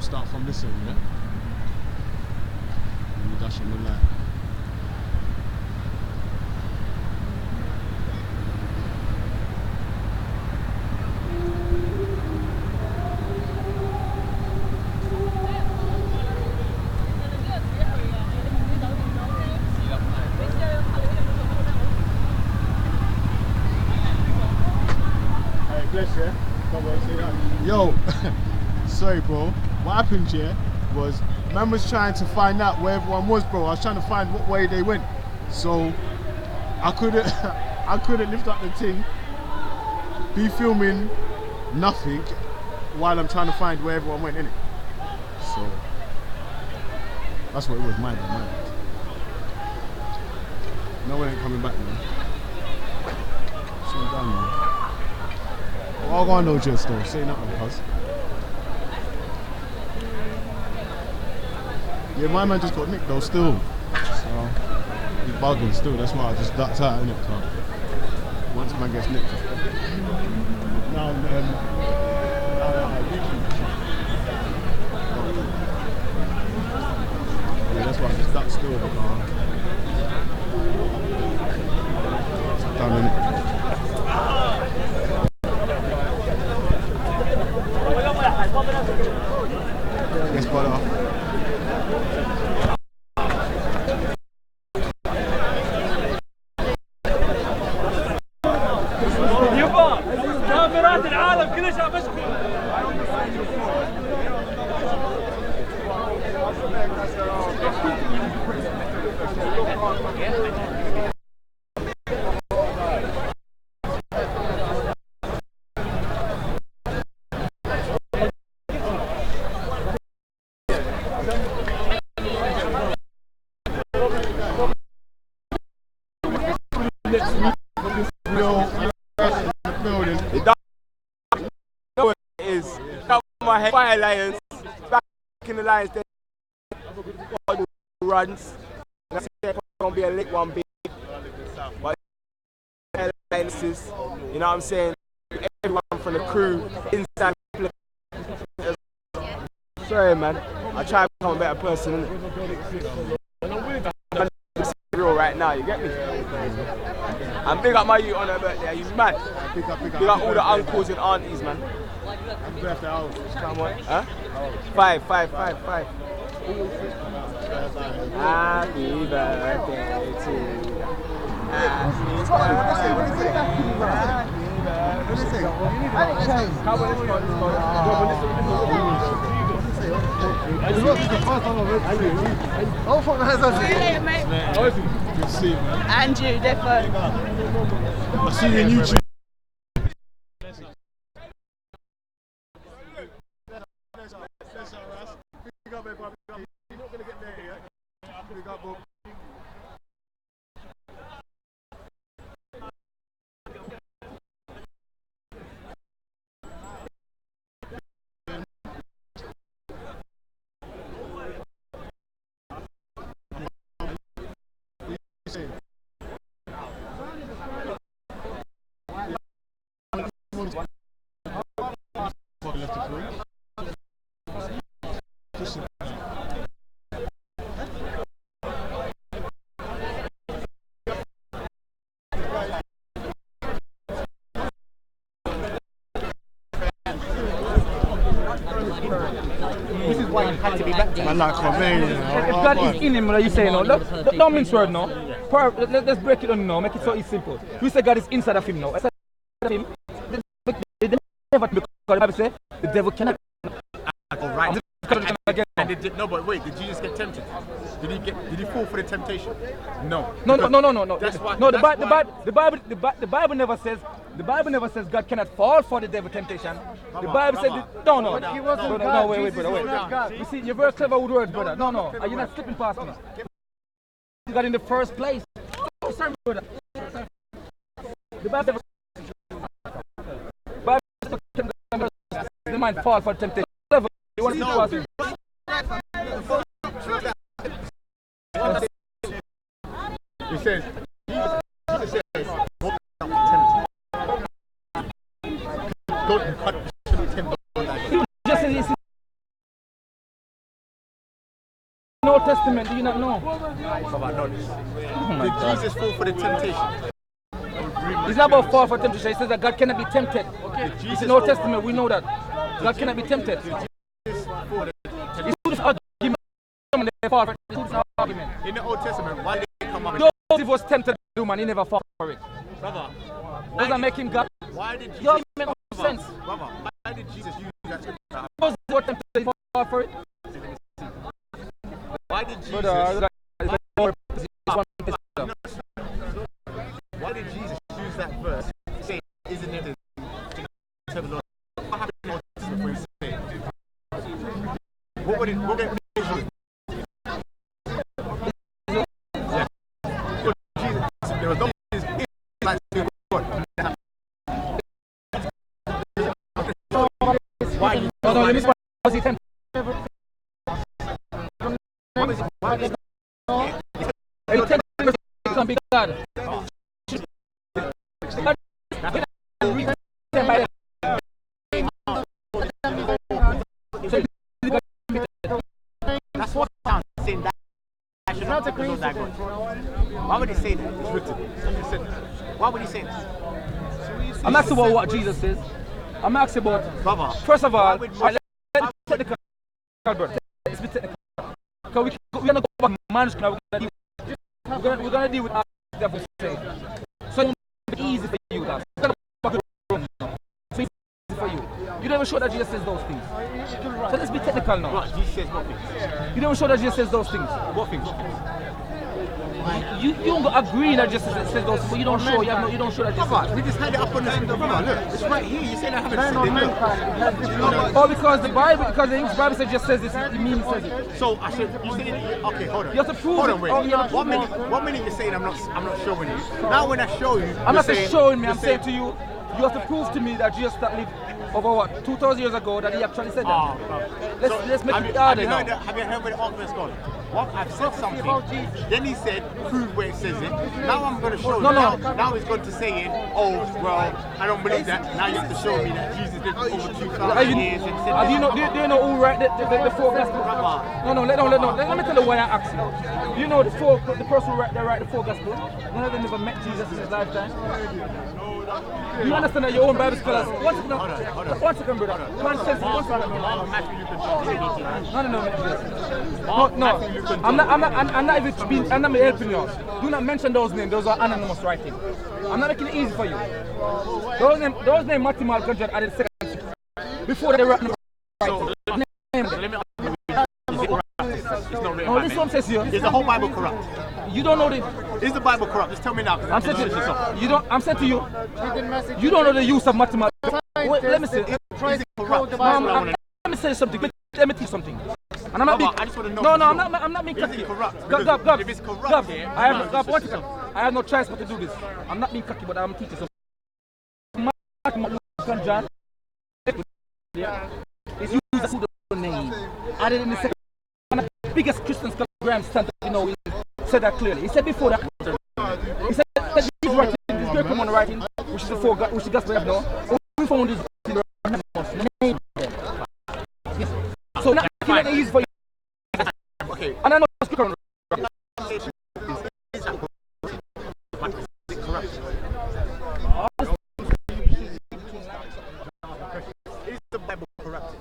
Start from this end, yeah? And we dash on the light. Yo, sorry bro, what happened here was man was trying to find out where everyone was, bro. I was trying to find what way they went, so I couldn't lift up the thing, be filming nothing while I'm trying to find where everyone went, innit? So that's what it was, my bad. No one ain't coming back, man. So done, man. Well, I'll go on no just though, say nothing, cuz. Yeah, my man just got nicked though, still. So, he's bugging still, that's why I just ducked out, innit? Once man gets nicked. Now, yeah, that's why I just ducked still, because it's done, innit? Yes, brother. يبا كاميرات العالم كلها شعب مشغول. Fire Lions, back in the Lions, runs. That's gonna be a lit one big. But Lions, you know what I'm saying? Everyone from the crew inside. Sorry, man. I try to become a better person. I'm real right now. You get me? And big up my youth on her birthday. He's mad. Big up all the uncles and aunties, man. Happy birthday, Al. Come on. Huh? 5. Happy birthday to you. Good to see you, man. And you, definitely. I'll see you on YouTube. You're not going to get there yet. Big up, Bob. Left the crew. This is why you had to be baptized. Man, like Khomeini, If God is in him, like you say, no, don't mince word, no. Let's break it down now, make it so it's simple. We say God is inside of him now. Inside of him, the never, because the Bible says the devil cannot. Right. And no, but wait, did Jesus get tempted? Did he fall for the temptation? No. No. That's why. No, the Bible never says. The Bible never says God cannot fall for the devil temptation. The Bible says no, wait, brother, wait. You see, you're very clever with words, brother. No, are you not slipping past me? You got in the first place. Sorry, brother. The Bible the mind fall for temptation. You want to pass me? He says, Jesus says, just as in Old Testament, do you not know? Did Jesus fall for the temptation? It's not about fall for temptation. It says that God cannot be tempted. It's in Old Testament, we know that. God cannot be tempted. It's two argument. In the Old Testament, why did he come up? Joseph was tempted to do, man. He never fought for it. Brother, doesn't make him God. Why did Jesus make no sense? Brother, why did Jesus use that scripture? Joseph was tempted to fall for it. Why did Jesus? Why did Jesus use that verse? Say, isn't it? What happened in the Old Testament when he said? What would it do? There was no like to God. Why? Was he tempted? He can be God. That's what I'm saying. That I should not agree with that God. Why would he say that? It's written. Why would he say that? I'm asking about what Jesus says. I'm asking about, brother. First of all, let's be technical, brother. Let's be technical. Because we're going to go back to manuscript. We're going to deal with what the devil says. So it won't be easy for you, guys. We're going to go back to the room now. So it's easy for you. You don't even show that Jesus says those things. So let's be technical now. What? Jesus says what things? You don't even show that Jesus says those things. What things? You don't agree that Jesus says those things, but you don't show. You don't show that Jesus says. We just had it up on the screen. Look, it's right here. You say I haven't said it. Oh, because the Bible says just says this. It means says it. So I should. You say okay, hold on. You have to prove hold it. on, wait. Oh, one minute you're saying I'm not showing you. Now when I show you, I'm not saying showing me. I'm saying to you, you have to prove to me that Jesus that lived over what 2,000 years ago that he actually said that. Let's make it harder now. Have you heard where the argument's gone? What I've said something, then he said prove where it says it. Now I'm going to show you. Now he's going to say it. Oh well, I don't believe that. Now you have to show me that Jesus lived over 2,000 years. Do you know who wrote the four gospels? Let me tell you why I asked you. You know the person who write the four gospels. None of them never met Jesus in his lifetime. You understand that your own Bible scholars? One second, brother. No. I'm not helping you. Do not mention those names. Those are anonymous writing. I'm not making it easy for you. Those names Matthew, Mark, John are the second before they write them. No, this one says here. Is the whole Bible corrupt? You don't know the. Is the Bible corrupt? Just tell me now. I'm saying to you. I'm saying to you. You don't know the use of mathematics. Wait, let me say. Is it corrupt? Let me say something. Let me teach something. And I'm not being. I just want to know. No, I'm not being cocky. Is it corrupt? Gab, if it's corrupt, I have no choice but to do this. I'm not being cocky, but I'm teaching something. John. It's used as a name. Added in the second. Biggest Christian scholar, Graham Stanton, he said that clearly. He said before that. He said that he's writing, this great common writing, which is the gospel of now. We found this name. So now it's easy for you. Okay. And I know it's correct. Is the Bible corrupted?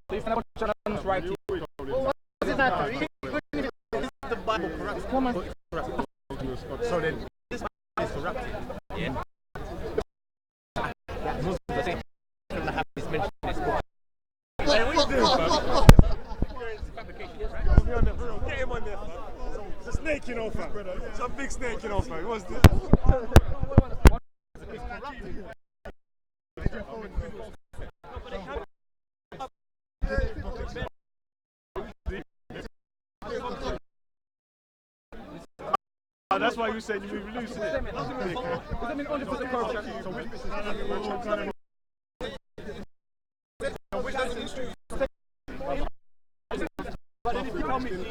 So if what's right to you. What does it matter? The Bible corrupts. Come on. So then, this Bible is corrupted. Yeah. That Muslims are saying shouldn't have this mentioned in this book. Hey, what are you doing, fam? Get him on there, fam. It's a snake, you know, fam. It's a big snake, you know, fam. What's this? That's why you said you were releasing it. Does that mean 100% corruption? But then if you tell me what I'm looking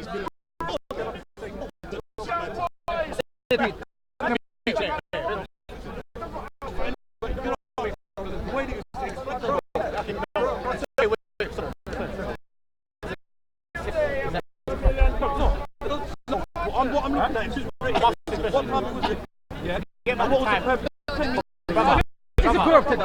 at is what happened with it? Yeah. What was the purpose? Is it corrupted?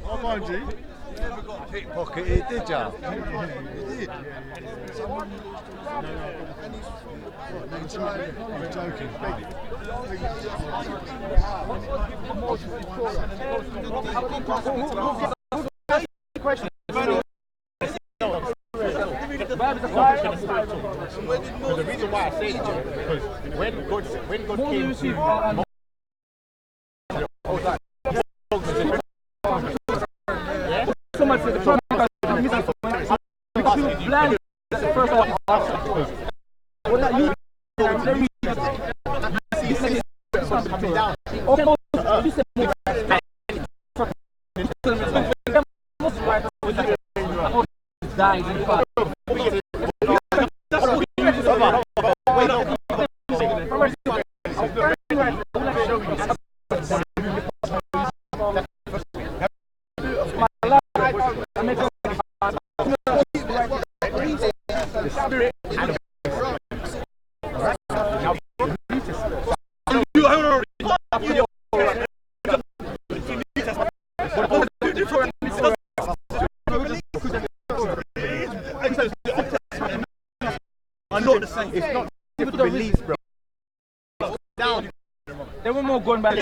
Come on, G. Never got pickpocketed, did ya? You did. You're joking. The reason why I say it is because when God came to Someone said the problem because blind. That's the first time I asked what that you coming down. Dies in fact. It's not different beliefs, bro. Down. They were more going by.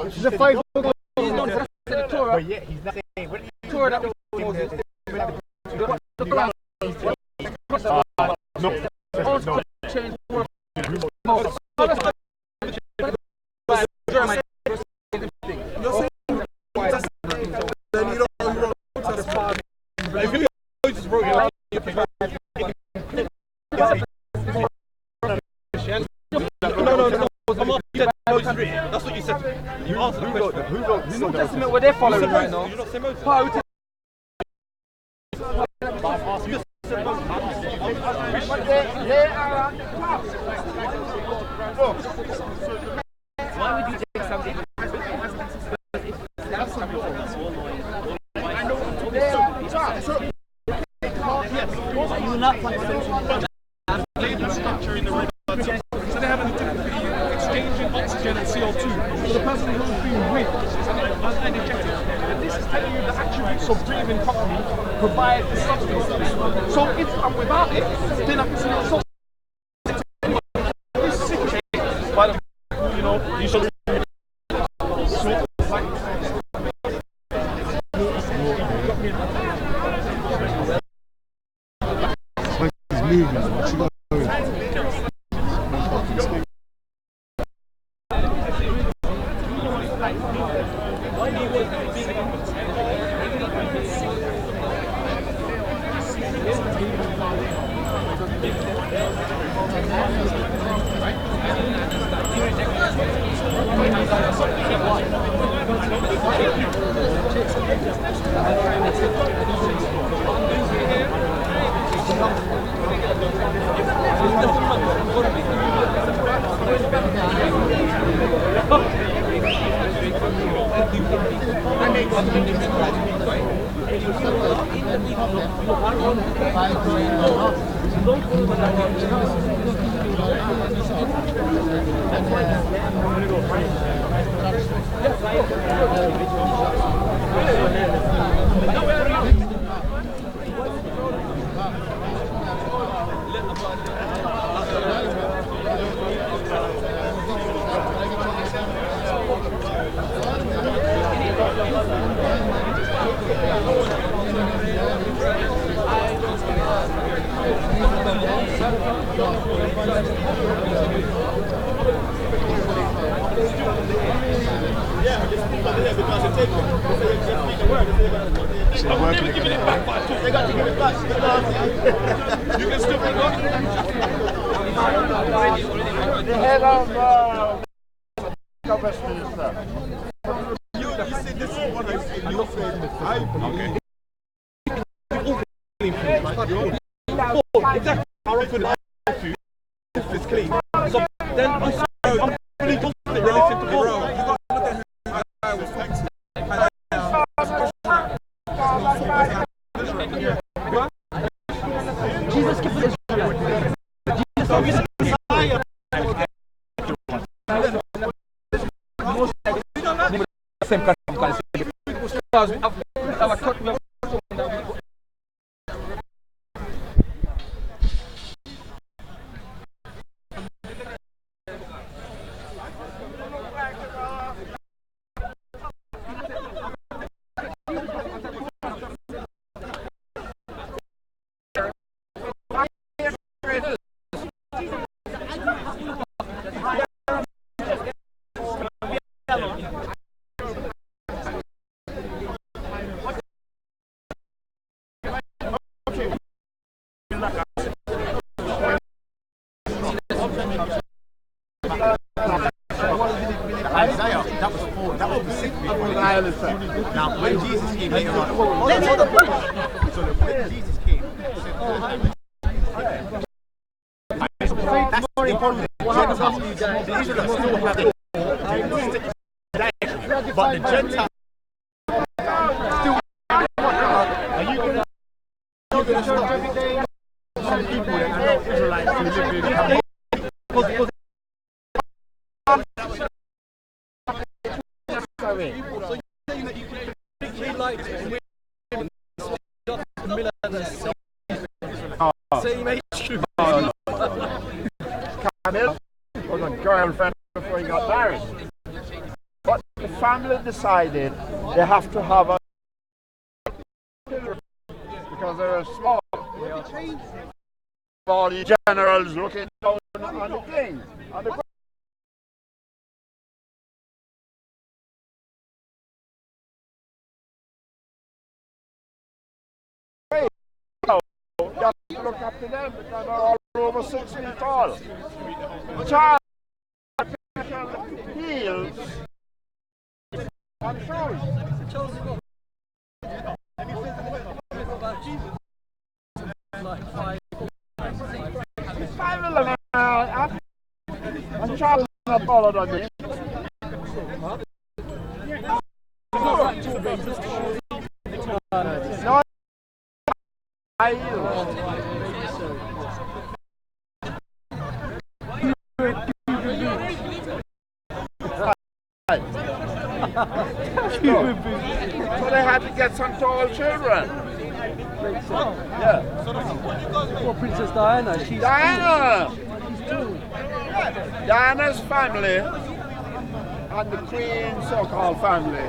The five. But yeah, he's not saying. Torah that was That's what you said. You answered the question. Who wrote the New Testament where they're following right now? You not say Moses. Why would you take something? You will not find structure in the oxygen and CO2 for the person who's being breathed and energetic. And this is telling you the attributes of breathing properly provide the substances. So if I'm without it, then I can see the substance. This is sick, by the you know, you should Stop working. Give it back. They got to give it back. You can still pick up. The head of West Minister. You see, this is what I feel. You feel. Exactly. How often I food is clean. So then I'm really confident they listen to me. You got to look at who I was texting. Jesus gives us Isaiah, that was specifically for now, when Jesus came later on, so when Jesus came, that's the important. The Israelites still have it, but the Gentiles still. Are you going to church every day? Some people that are not Israelites who live in. So you're saying that you can read like same age group. Camille was a girlfriend before he got married. But the family decided they have to have a because they're small. All the generals looking down on the king. On the just look up to them because they're all over 6 feet tall. Charles heels and shoes. And Charles is not taller than me. No, So they had to get some tall children. Yeah. Well, Princess Diana, she's Diana! tall. Diana's family and the Queen so-called family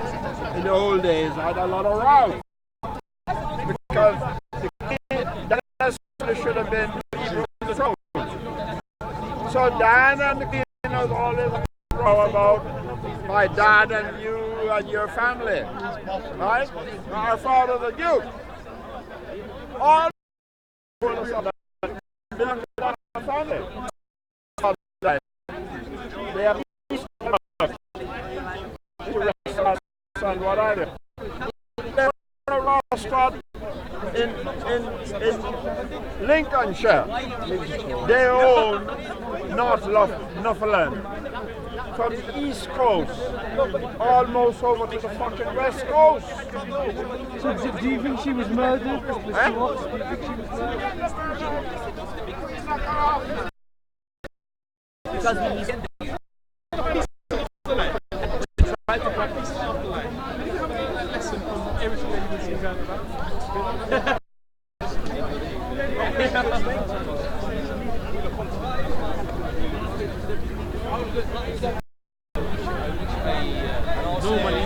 in the old days had a lot of row. Because the Queen, Diana's family should have been people on the throne. So Diana and the Queen was always a row about my dad and you and your family. Right? Our father the Duke. All belong to that family. They have and what are they? They're a restaurant in Lincolnshire. They own Northumberland. From the east coast, almost over to the fucking west coast. So do you think she was murdered? Do you think she was murdered? Because he's try to practice afterlife. Lesson from everything that you can see normally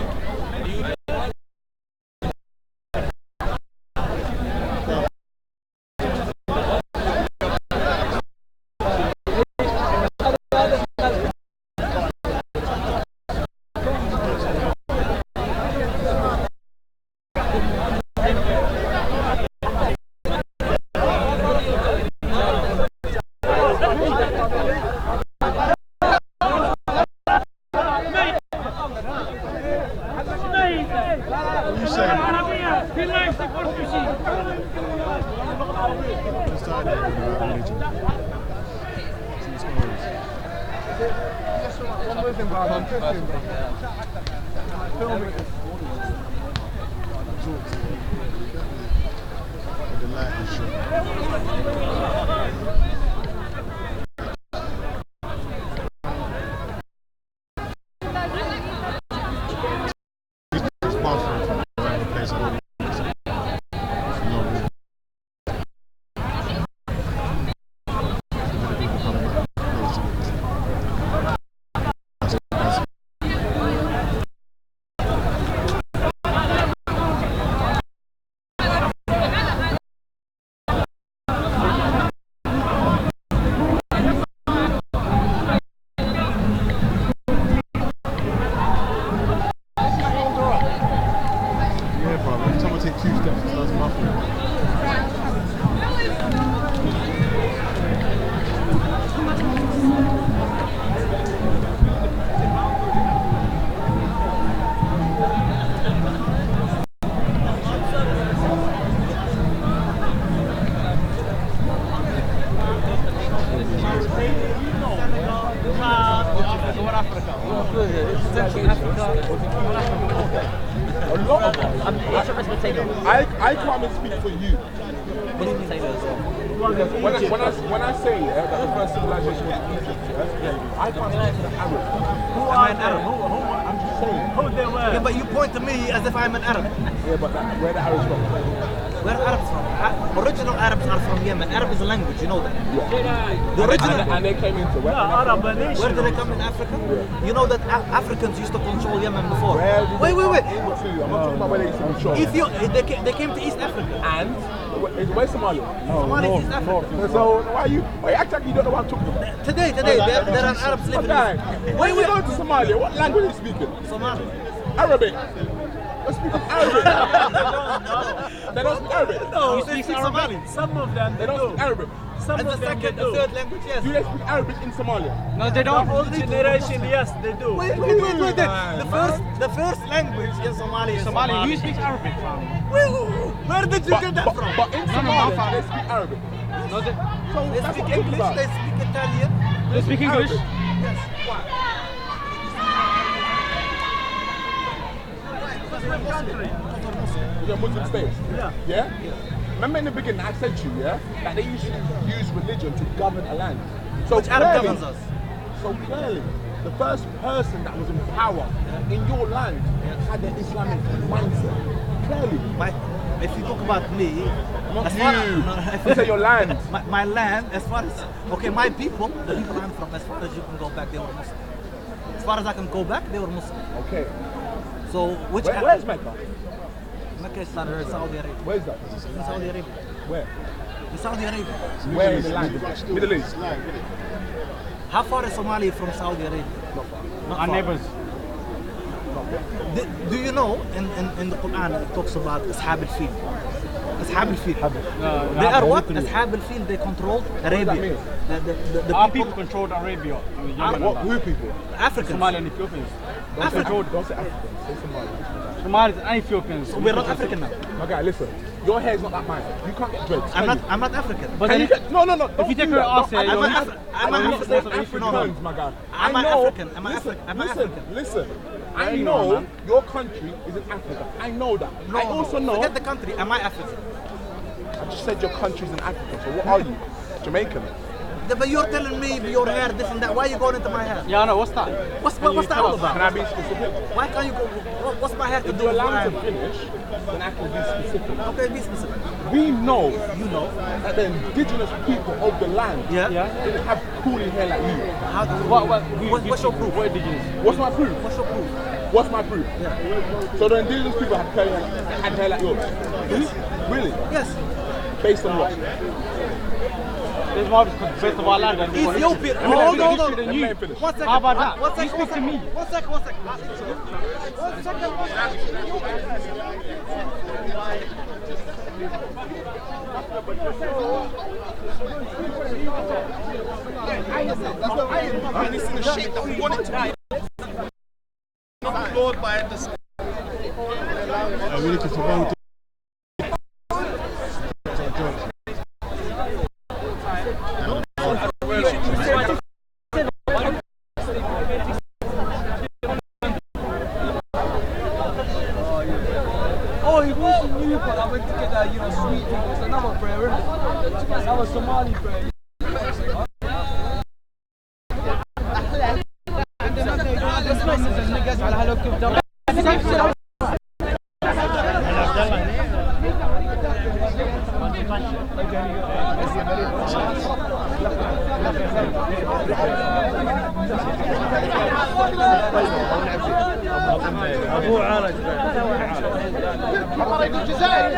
I can't even speak for you. When I say that the first civilization was Egypt, I can't speak for the Arabs. Who are an Arab? I'm just saying. Who they were? Yeah, but you point to me as if I'm an Arab. Yeah, but where the Arabs from? Where are Arabs from? Original Arabs are from Yemen. Arab is a language, you know that. Yeah. The original. And they came into where? Where did they come in Africa? Yeah. You know that Africans used to control Yemen before. Wait. Wait. I'm not talking about where they used to control. They came to East Africa. And? Where's Somalia? Somalia is East Africa. So why you act like you don't know what I'm talking about? Today, there are Arabs living there. When you go to Somalia, what language are you speaking? Somali. Arabic. They're speaking Arabic. They don't speak Arabic. No, they speak Somali. Some of them they don't speak Arabic. Some of them the third language, yes. Do they speak Arabic in Somalia? No, they don't. The old generation, yes, they do. Wait. The first language in Somalia is Somali. Who speaks Arabic, fam? Where did you get that from? But in Somalia, they speak Arabic. No, they speak English, they speak Italian. They speak English? Yes. You're Muslim states? Yeah? Remember in the beginning I said to you, that they used to use religion to govern a land. So which Arab governs us? So clearly, the first person that was in power in your land had an Islamic mindset. Clearly. If you talk about me, not as you. Far, You say your land. My land, as far as my people, the people I'm from, as far as you can go back, they were Muslim. As far as I can go back, they were Muslim. Okay. So where's Mecca? Mecca is in Saudi Arabia. Where's that? It's in Saudi Arabia. Where? In Saudi Arabia. Where in the land? Middle East. How far is Somalia from Saudi Arabia? Not far. Not Our far. neighbors. Do you know in the Quran it talks about Ashab al-Fil? Ashab al-Fil. They are what? Ashab al-Fil, they control Arabia. Our people controlled Arabia. Who people? Africans. Somali and Ethiopians. Don't say African, say Somali. Somalis and Ethiopians. So we're not African now. My guy, listen. Your hair's not like mine. You can't get dreads. I'm not African. But Can you get, no. If you take her off here, I'm Africans, my guy. I'm African. Listen. I know your country is in Africa. I know that. I also know. Forget the country. Am I African? I just said your country's in Africa. So what are you? Jamaican. But you're telling me your hair different. That why are you going into my hair? Yeah, I know. What's that? What's that all about? Can I be specific? Why can't you go? What's my hair to do? If you allow me to finish, then I can be specific. Okay, be specific. We know, that the indigenous people of the land didn't have cooling hair like you. What's your proof? What's my proof? What's your proof? What's my proof? Yeah. So the indigenous people had hair like yours. Really? Yes. Based on what? There's more based on our land and Ethiopia. Hold on. One second. How about that? One second. You speak to me. One second. And it's in the shape that we want it to be. Not flawed by the. I really can survive. Oh, it wasn't you, but I went to get that, sweet thing. It was another prayer, isn't it? That was Somali prayer. ابوه عالج مرة يقول جزائري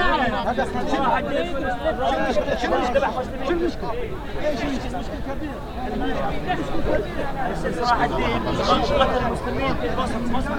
شو المشكلة؟ صلاح الدين قتل المسلمين في مصر.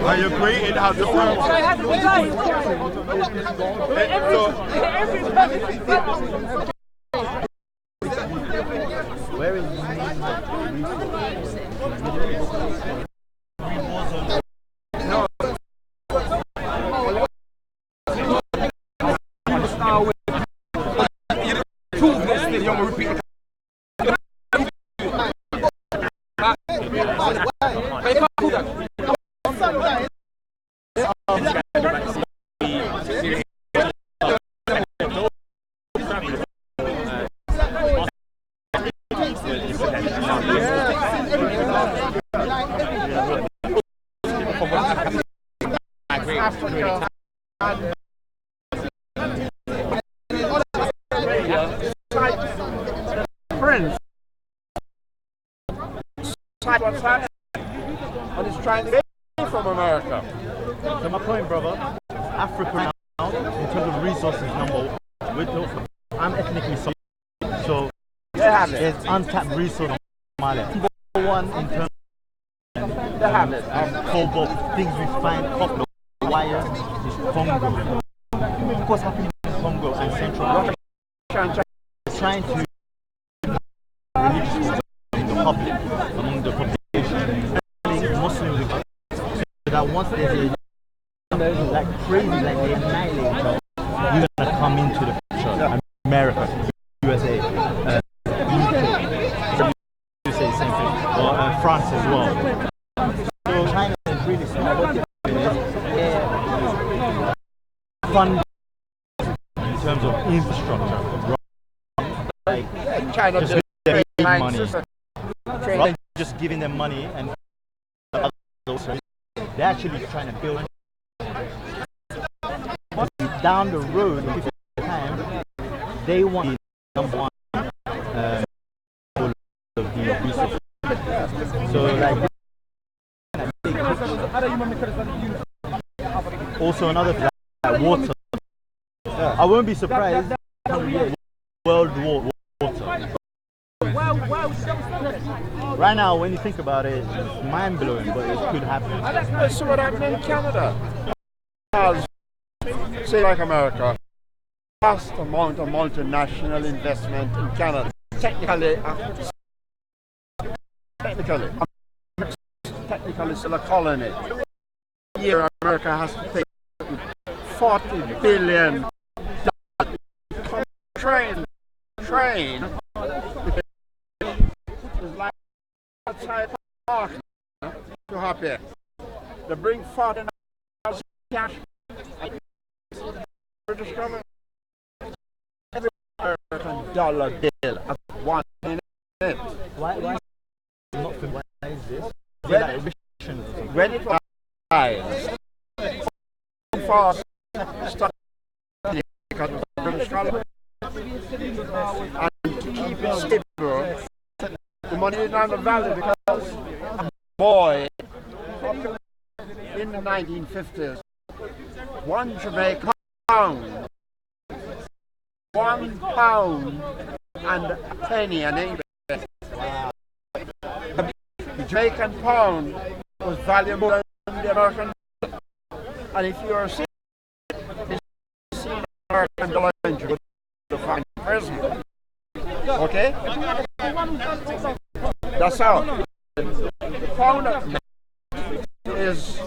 I agree, it has a Where is Friends. What's happening? And it's trying to get from America. So my point, brother, Africa now, in terms of resources, number one. I'm ethnically Somali. have it. There's untapped resource on Somalia. Number one in terms They have it. cobalt, things we find, copper, wire, is Congo. What's happening in Congo and Central Africa? Trying to religious in the public, among the population, telling Muslims so that once there's a like crazy, like they annihilate each other, you're gonna come into the picture. America, USA, UK, say the same thing, or France as well. So China is really smart. What they're doing is they're funding in terms of infrastructure. Like China just just giving them mines, money, rather than just giving them money and others, they're actually trying to build. Down the road, if it's time, they want the number one of the resources. So like. Also another thing, like water. I won't be surprised. World War water. Right now, when you think about it, it's mind blowing, but it could happen. That's what happened in Canada. Say like America, vast amount of multinational investment in Canada. Technically still a colony. Here America has to pay $40 billion. Train. It's like outside park to happy. They bring 40,000 cash. British government. Every American dollar bill at one in it. Why not for why is this? When it was for stuck British government and to keep it stable, the money is not value because a boy in the 1950s, one Jamaican pound, £1 and a penny in English. Wow. The Jamaican pound was valuable than the American dollar. And if you are seeing American dollar, you would find prison. Okay? That's how. The pound is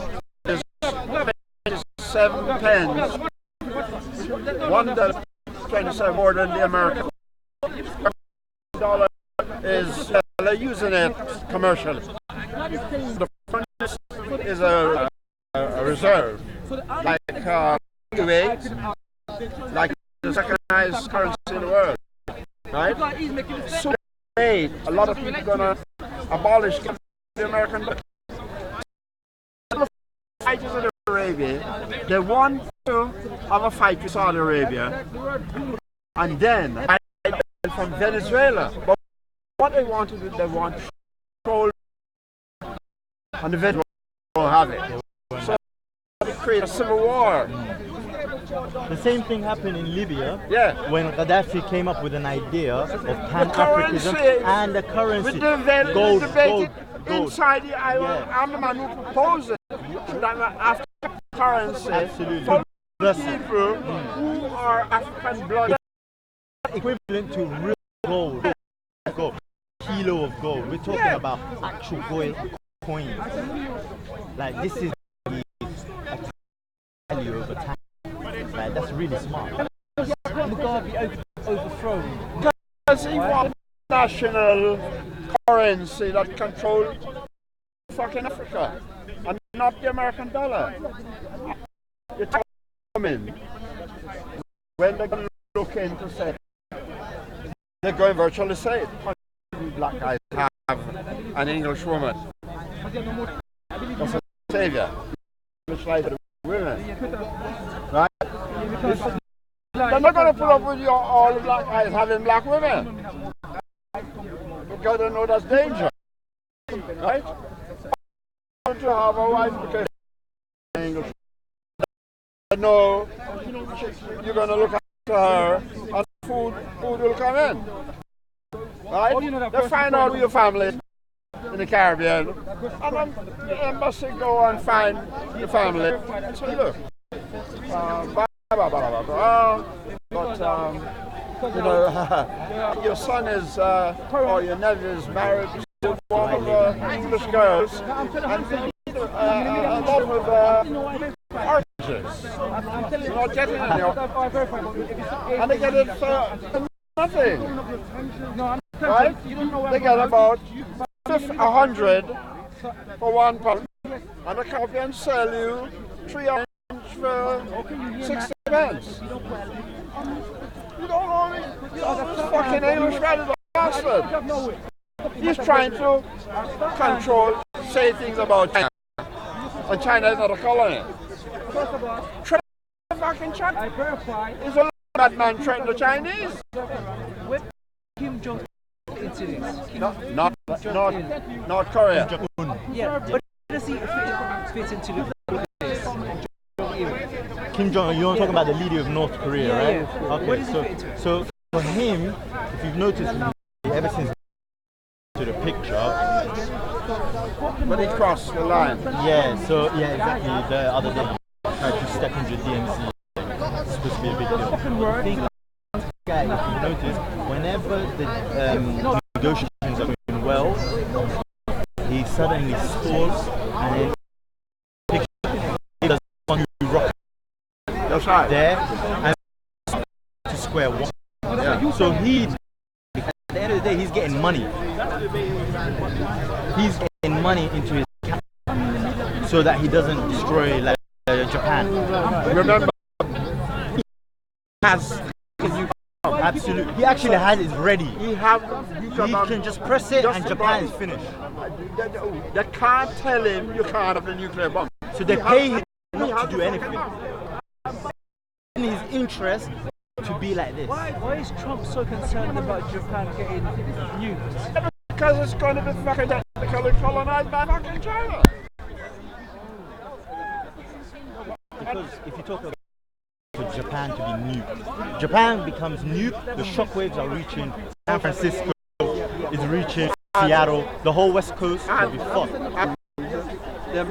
7 pence. $1.27 more than the American dollar is using it commercially. The front is a reserve, like C.O.E, like the second highest currency in the world, right? So a lot of people are gonna abolish the American dollar. Fighters in Arabia, they want to have a fight with Saudi Arabia, and then from Venezuela. But what they want to do, they want to control, and the Venezuela won't have it. So they create a civil war. The same thing happened in Libya, when Gaddafi came up with an idea of Pan-Africanism and the currency, gold. Inside the island, I'm the man who proposed it. After currency, for people who are African blood, equivalent to real gold, kilo of gold. We're talking about actual gold coins. Like this is the value over time. Like that's really smart. Mugabe overthrown. Because he wants national currency that controls fucking Africa and not the American dollar. You come in when they're going to look into say they're going virtually say it. Black guys have an English woman. That's a savior. Which like the women. Right? They're not going to put up with your all black guys having black women. Because they know that's danger. Right? To have a wife because English. No, you're going to look after her and food will come in. Right? They find out who your family is in the Caribbean, and then the embassy go and find your family and say, look, blah, blah, blah, blah, blah, but, you know, your son is, or your nephew is married to one of the English girls, and a lot of oranges. You're not getting any of it. And they get it for nothing. Right? They get about 100 for £1, and the Caribbean sell you 3 orange for 60 pence. You don't know me. This fucking English man is a bastard. He's trying to control, say things about China, and China is not a colony. Fucking China is a madman threatening the Chinese. Kim Jong into this. North Korea. Yeah, but does he fit into this? Kim Jong, you're talking about the leader of North Korea, Yeah, right? yeah. Okay, Where does he fit into it? so for him, if you've noticed, ever since to the picture, but he crossed the line. Yeah, so yeah, exactly. The other day, he tried to step into DMC. It's supposed to be a big deal. I think this guy, if you notice, whenever the negotiations are going well, he suddenly stalls and then he does one rock. That's right. There and to square one. Yeah. So he, at the end of the day, he's getting money. He's getting money into his account so that he doesn't destroy like Japan. Remember, he has. Absolutely. He actually has it ready. He can just press it and Japan is finished. They can't tell him you can't have the nuclear bomb. So they pay him not to do anything. In his interest to be like this. Why is Trump so concerned about Japan getting nuked? Because it's going to be fucking technically colonized by fucking China. Because if you talk about for Japan to be nuked, Japan becomes nuked, the shockwaves are reaching San Francisco, is reaching Seattle, the whole West Coast will be fucked. The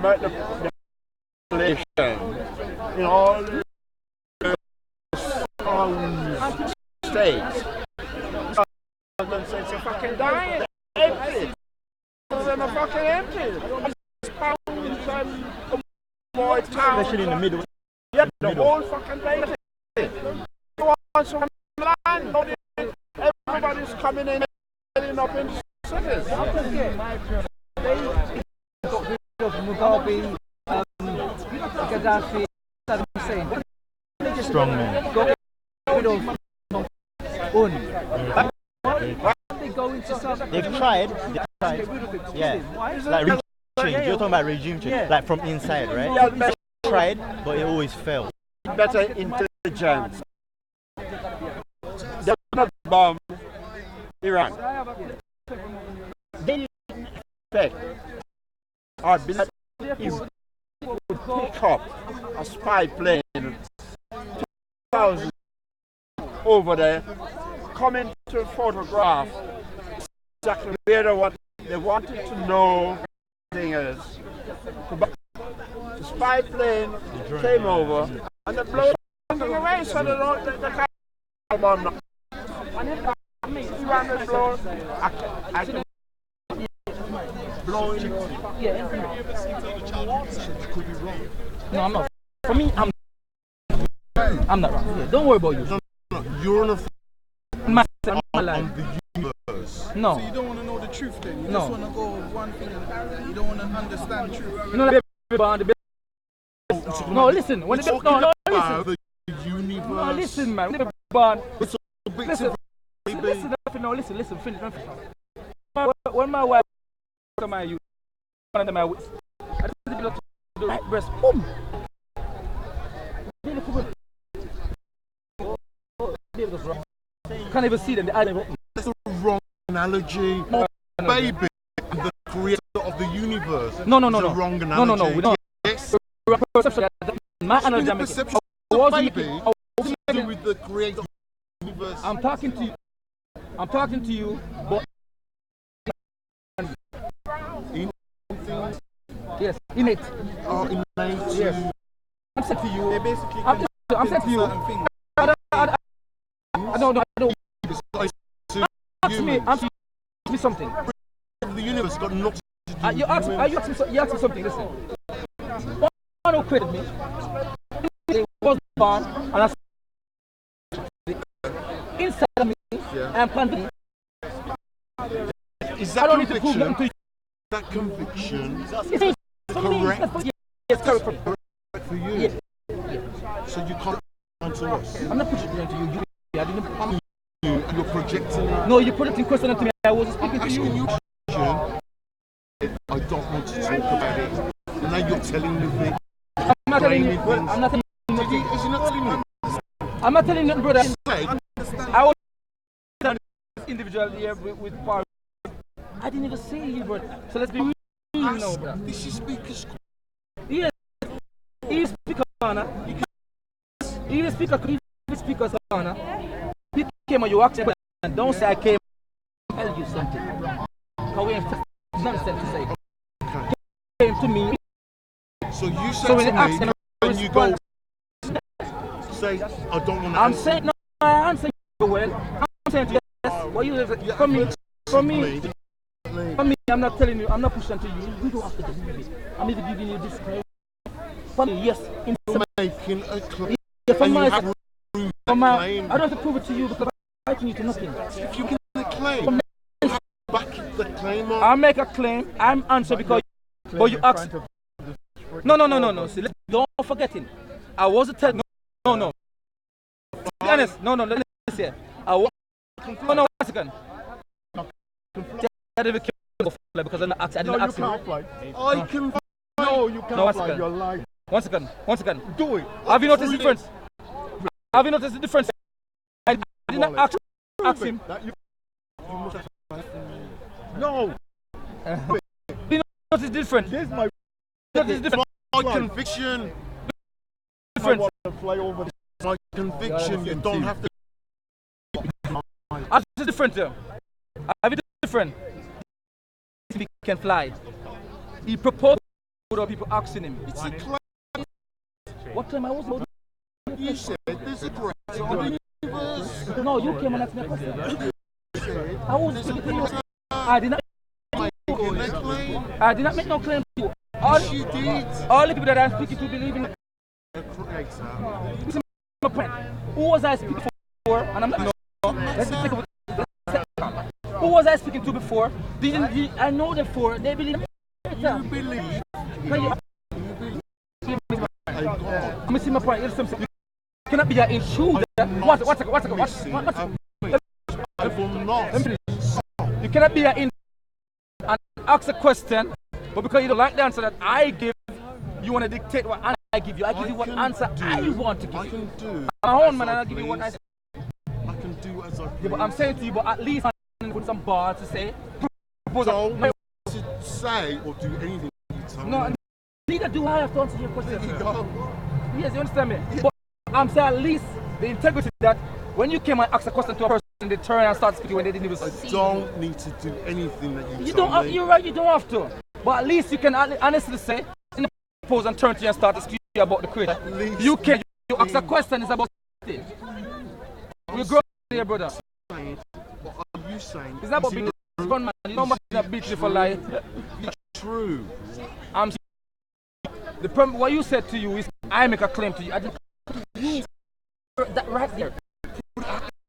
population in all states. It's a fucking dying, empty. They're fucking empty. Especially in the middle. Yep, the whole fucking place. You want some land? Everybody's coming in, getting up in cities. Mugabe, Gaddafi, Saddam Hussein. Strong man. Got rid of They go into South Africa. They've tried. Yeah. Like regime change. You're talking about regime change. Like from inside, right? They tried, but it always failed. Better intelligence. They're not bomb Iran. They expect or believe he would pick up a spy plane 2,000 over there, coming to photograph exactly where they wanted to know the thing is. The spy plane came over and they blew something away so they can't bomb now. And if Iran is blown, I can blow it. Could be wrong. No, I'm not. For me, I'm not wrong. Yeah, don't worry about you. You're on my the universe. No. So you don't want to know the truth then? You No. just want to go with one thing and you don't want to understand the truth. You know, like no, listen. When the no, listen. The universe. No, listen, man. When the born, it's a big listen, finish. When my wife to my youth, one of my wits, I just did the right breast, boom. Can't even see them. That's the wrong analogy. Baby, the creator of the universe. No. The wrong analogy. No. We don't. Yes. Perception. My analogy. The perception of baby to do with the creator of the universe. I'm talking to you Innate. Oh, innate. Yes. I'm saying to you. They basically I'm saying to you. certain things. I don't. Ask me something. The universe got nothing to do. You asked me something. Listen. One who created me. He was born, and I inside of me. I'm planting. Is that conviction? That conviction correct? Yes, correct for you. Yes. So you can't answer us. I'm not pushing it onto you. I didn't. You're projecting it. No, you're projecting question onto me. I was speaking to you. I don't want to talk about it. And now you're telling me things. I'm not telling you. I'm not telling you nothing. Is you not telling me? I'm not telling you nothing, brother. I was this individual here with power. I didn't even say you, brother. So let's be real now, brother. This is speaker's. Yes. He is speaker, Anna. He is speaker. He is speaker, Anna. He came and you asked me, and don't say I came to tell you something. How we have nonsense to say. Came to me. So you said to me, and you go say, I don't want to. I'm saying no. I answer you well. I'm saying to you, yes. What you for me, I'm not telling you. I'm not pushing to you. We don't have to do it. I'm even giving you this claim. For me, yes. You're making a claim. Yeah, for my, claim. I don't have to prove it to you because I'm fighting you to nothing. If you can claim, back the claim up. I make a claim. I'm answering because you asked. No. See, don't forget it. I wasn't telling. No. To be honest, no. Let's see. No, 1 second. I didn't fly because I didn't ask. No, you can't fly. I can fly. No, you can't fly. You're lying. 1 second. Do it. Have you noticed the difference? Have you noticed the difference? I didn't ask him. No. You notice the difference? This is my conviction. I want to fly over. My conviction. You don't have to. Have you different here? Have you different? He can fly. He proposed to people asking him. It's a claim. What claim I was about? You said there's a great universe. No, you came and asked me a question. I was speaking to you. I did not. I did not make no claim to you. All the people that I'm speaking to believe in. Who was I speaking for? And I'm not. No. Let's think of it. Who was I speaking to before? I know them for. They believe. You believe. Let me see my point. You cannot be an intruder. What's you cannot be an intruder and ask a question, but because you don't like the answer that I give, you want to dictate what answer I give you. I give you what answer I want to give. I can do. I'm my own man, and I'll give you what I say. I can do as I please. Yeah, but I'm saying to you, but at least with some bars to say. Don't to say or do anything you tell no, me. Neither do I have to answer your question. Yes, you understand me? Yeah. But I'm saying at least the integrity that when you came and asked a question to a person, they turn and start speaking when they didn't even see. I don't need to do anything that you don't tell me. You're right, you don't have to. But at least you can honestly say, in the pose and turn to you and start to speak about the creator. You can. You ask a question, it's about it. We're growing here, brother. What are you saying? It's not about being a gun man. You don't want to beat you for life. It's true. The problem, what you said to you is, I make a claim to you. I didn't you that right there.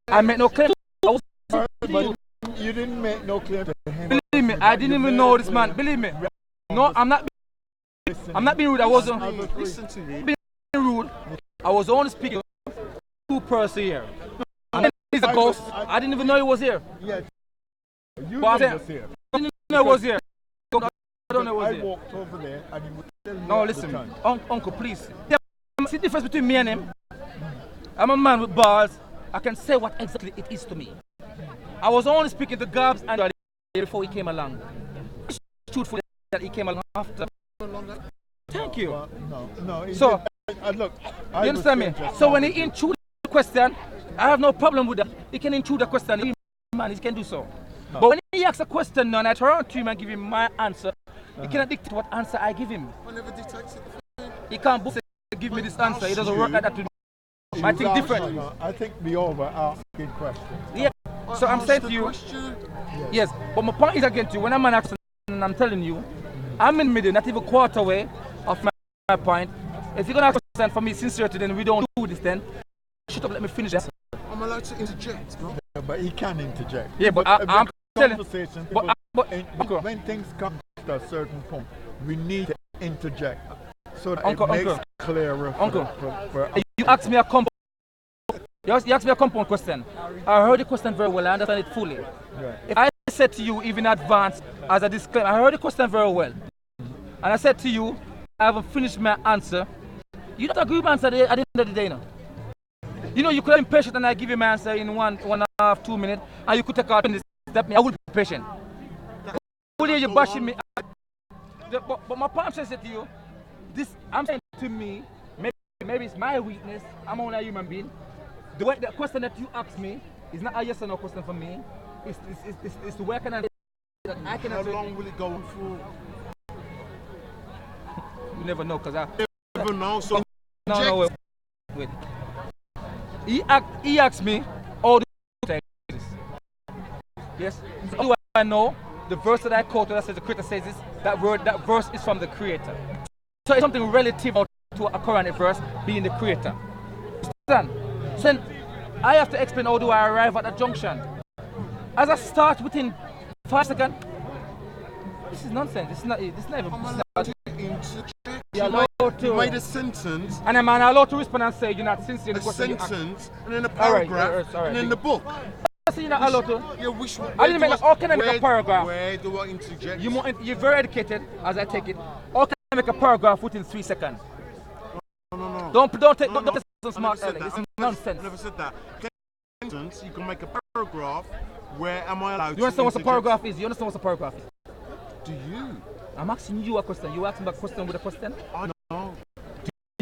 I made no claim. You didn't make no claim to him. Believe me, I didn't even know this man. Believe me. No, I'm not being rude. I wasn't being rude. I was only speaking to two persons here. And he's a ghost. I didn't even know he was here. Yeah. You was here. I didn't know he was here. I don't know what I walked over there and he would tell me. No, listen, uncle, please. See the difference between me and him? I'm a man with balls. I can say what exactly it is to me. I was only speaking to Gabs and before he came along. It's truthful that he came along after. Thank you. No. So, look, you understand me? So when he intrudes the question, I have no problem with that. He can intrude the question. Man, he can do so. No. But when he asks a question now and I turn to him and give him my answer, He cannot dictate what answer I give him. I never dictated the He can't both say, give me this answer. He doesn't work like that. I think different. I think we over asking questions. Yeah. So I'm saying to you, yes, but my point is again to you, when I'm an actor and I'm telling you, I'm in the middle, not even quarter way of my point. If you're going to understand for me sincerity, then we don't do this then. Shut up, let me finish this. I'm allowed to interject, no? Yeah, but he can interject. Yeah, but I'm telling you. When things come to a certain point, we need to interject so that Uncle, it makes clearer. You asked me a compound. You asked me a compound question. I heard the question very well. I understand it fully. Right. If I said to you, even in advance, as a disclaimer, I heard the question very well, and I said to you, I haven't finished my answer. You don't agree with my answer at the end of the day, no? You know, you could have been patient and I give you my answer in 1.5, 2 minutes, and you could take out this step. I will be patient. Fully, you're bashing me. But my point says to you, I'm saying to me, maybe it's my weakness. I'm only a human being. The question that you asked me is not a yes or no question for me. It's the way I can answer that I can answer. How long will it go for? You never know, because I never know. So no, wait. He asked me all the things. Yes. So do I know the verse that I quoted that says the creator says this? That verse is from the creator. So it's something relative to a Quranic verse being the creator. Understand? So then I have to explain how do I arrive at that junction. As I start within 5 seconds, this is nonsense. This is not even. You made a sentence. And I'm allowed to respond and say you're not sincere. A sentence, and then a paragraph, and then the book. You're not allowed to. Yeah, which one? I didn't make. How can I make a paragraph? Where do I interject? You're very educated, as I take it. How can I make a paragraph within 3 seconds? No. Don't take some smart aleck. This is nonsense. I never said that. Sentence, you can make a paragraph. Where am I allowed to? You understand what a paragraph is? You understand what a paragraph is? Do you? I'm asking you a question. You asking me a question with a question? I know.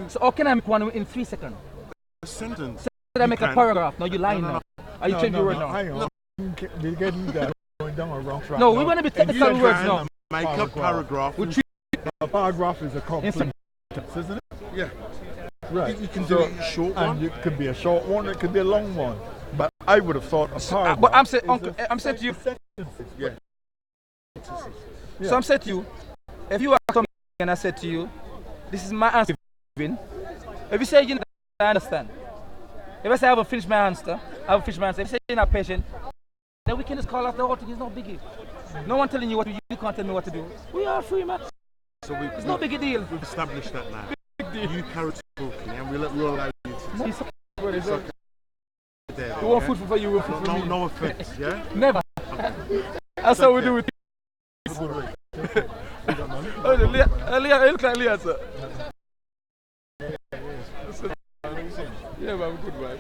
So how can I make one in 3 seconds? A sentence. Did I make a paragraph? No, you're lying now. Are you changing your word now? Hang on. You're getting that going down a wrong track. No, we're going to be technical words now. Make a paragraph. A paragraph is a complete sentence, isn't it? Yeah. Right. You can do it a short one. And it could be a short one, it could be a long one. But I would have thought a paragraph. But I'm saying to you. Yeah. So I'm saying to you, if you ask me and I said to you, this is my answer, if you say you know, I understand. If I say I haven't finished my answer, If you say you're not patient, then we can just call out the whole thing. It's no biggie. No one telling you what to do. You can't tell me what to do. We are free, man. So it's no big deal. We've established that now. You carry talking, and we'll allow you to. It's okay. There, you want food for you, want food for me. No offense, yeah? Never. That's how we do it. Leah, look like Leah, sir. Yeah, man, good, man.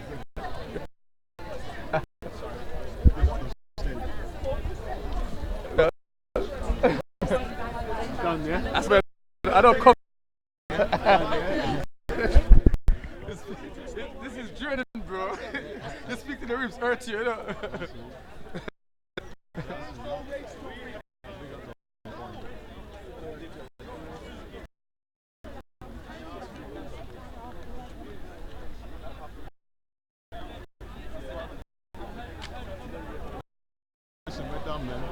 Done, yeah? I swear, I don't come. This is Jordan, bro. You speak to the ribs hurt you, you know. We're done, man.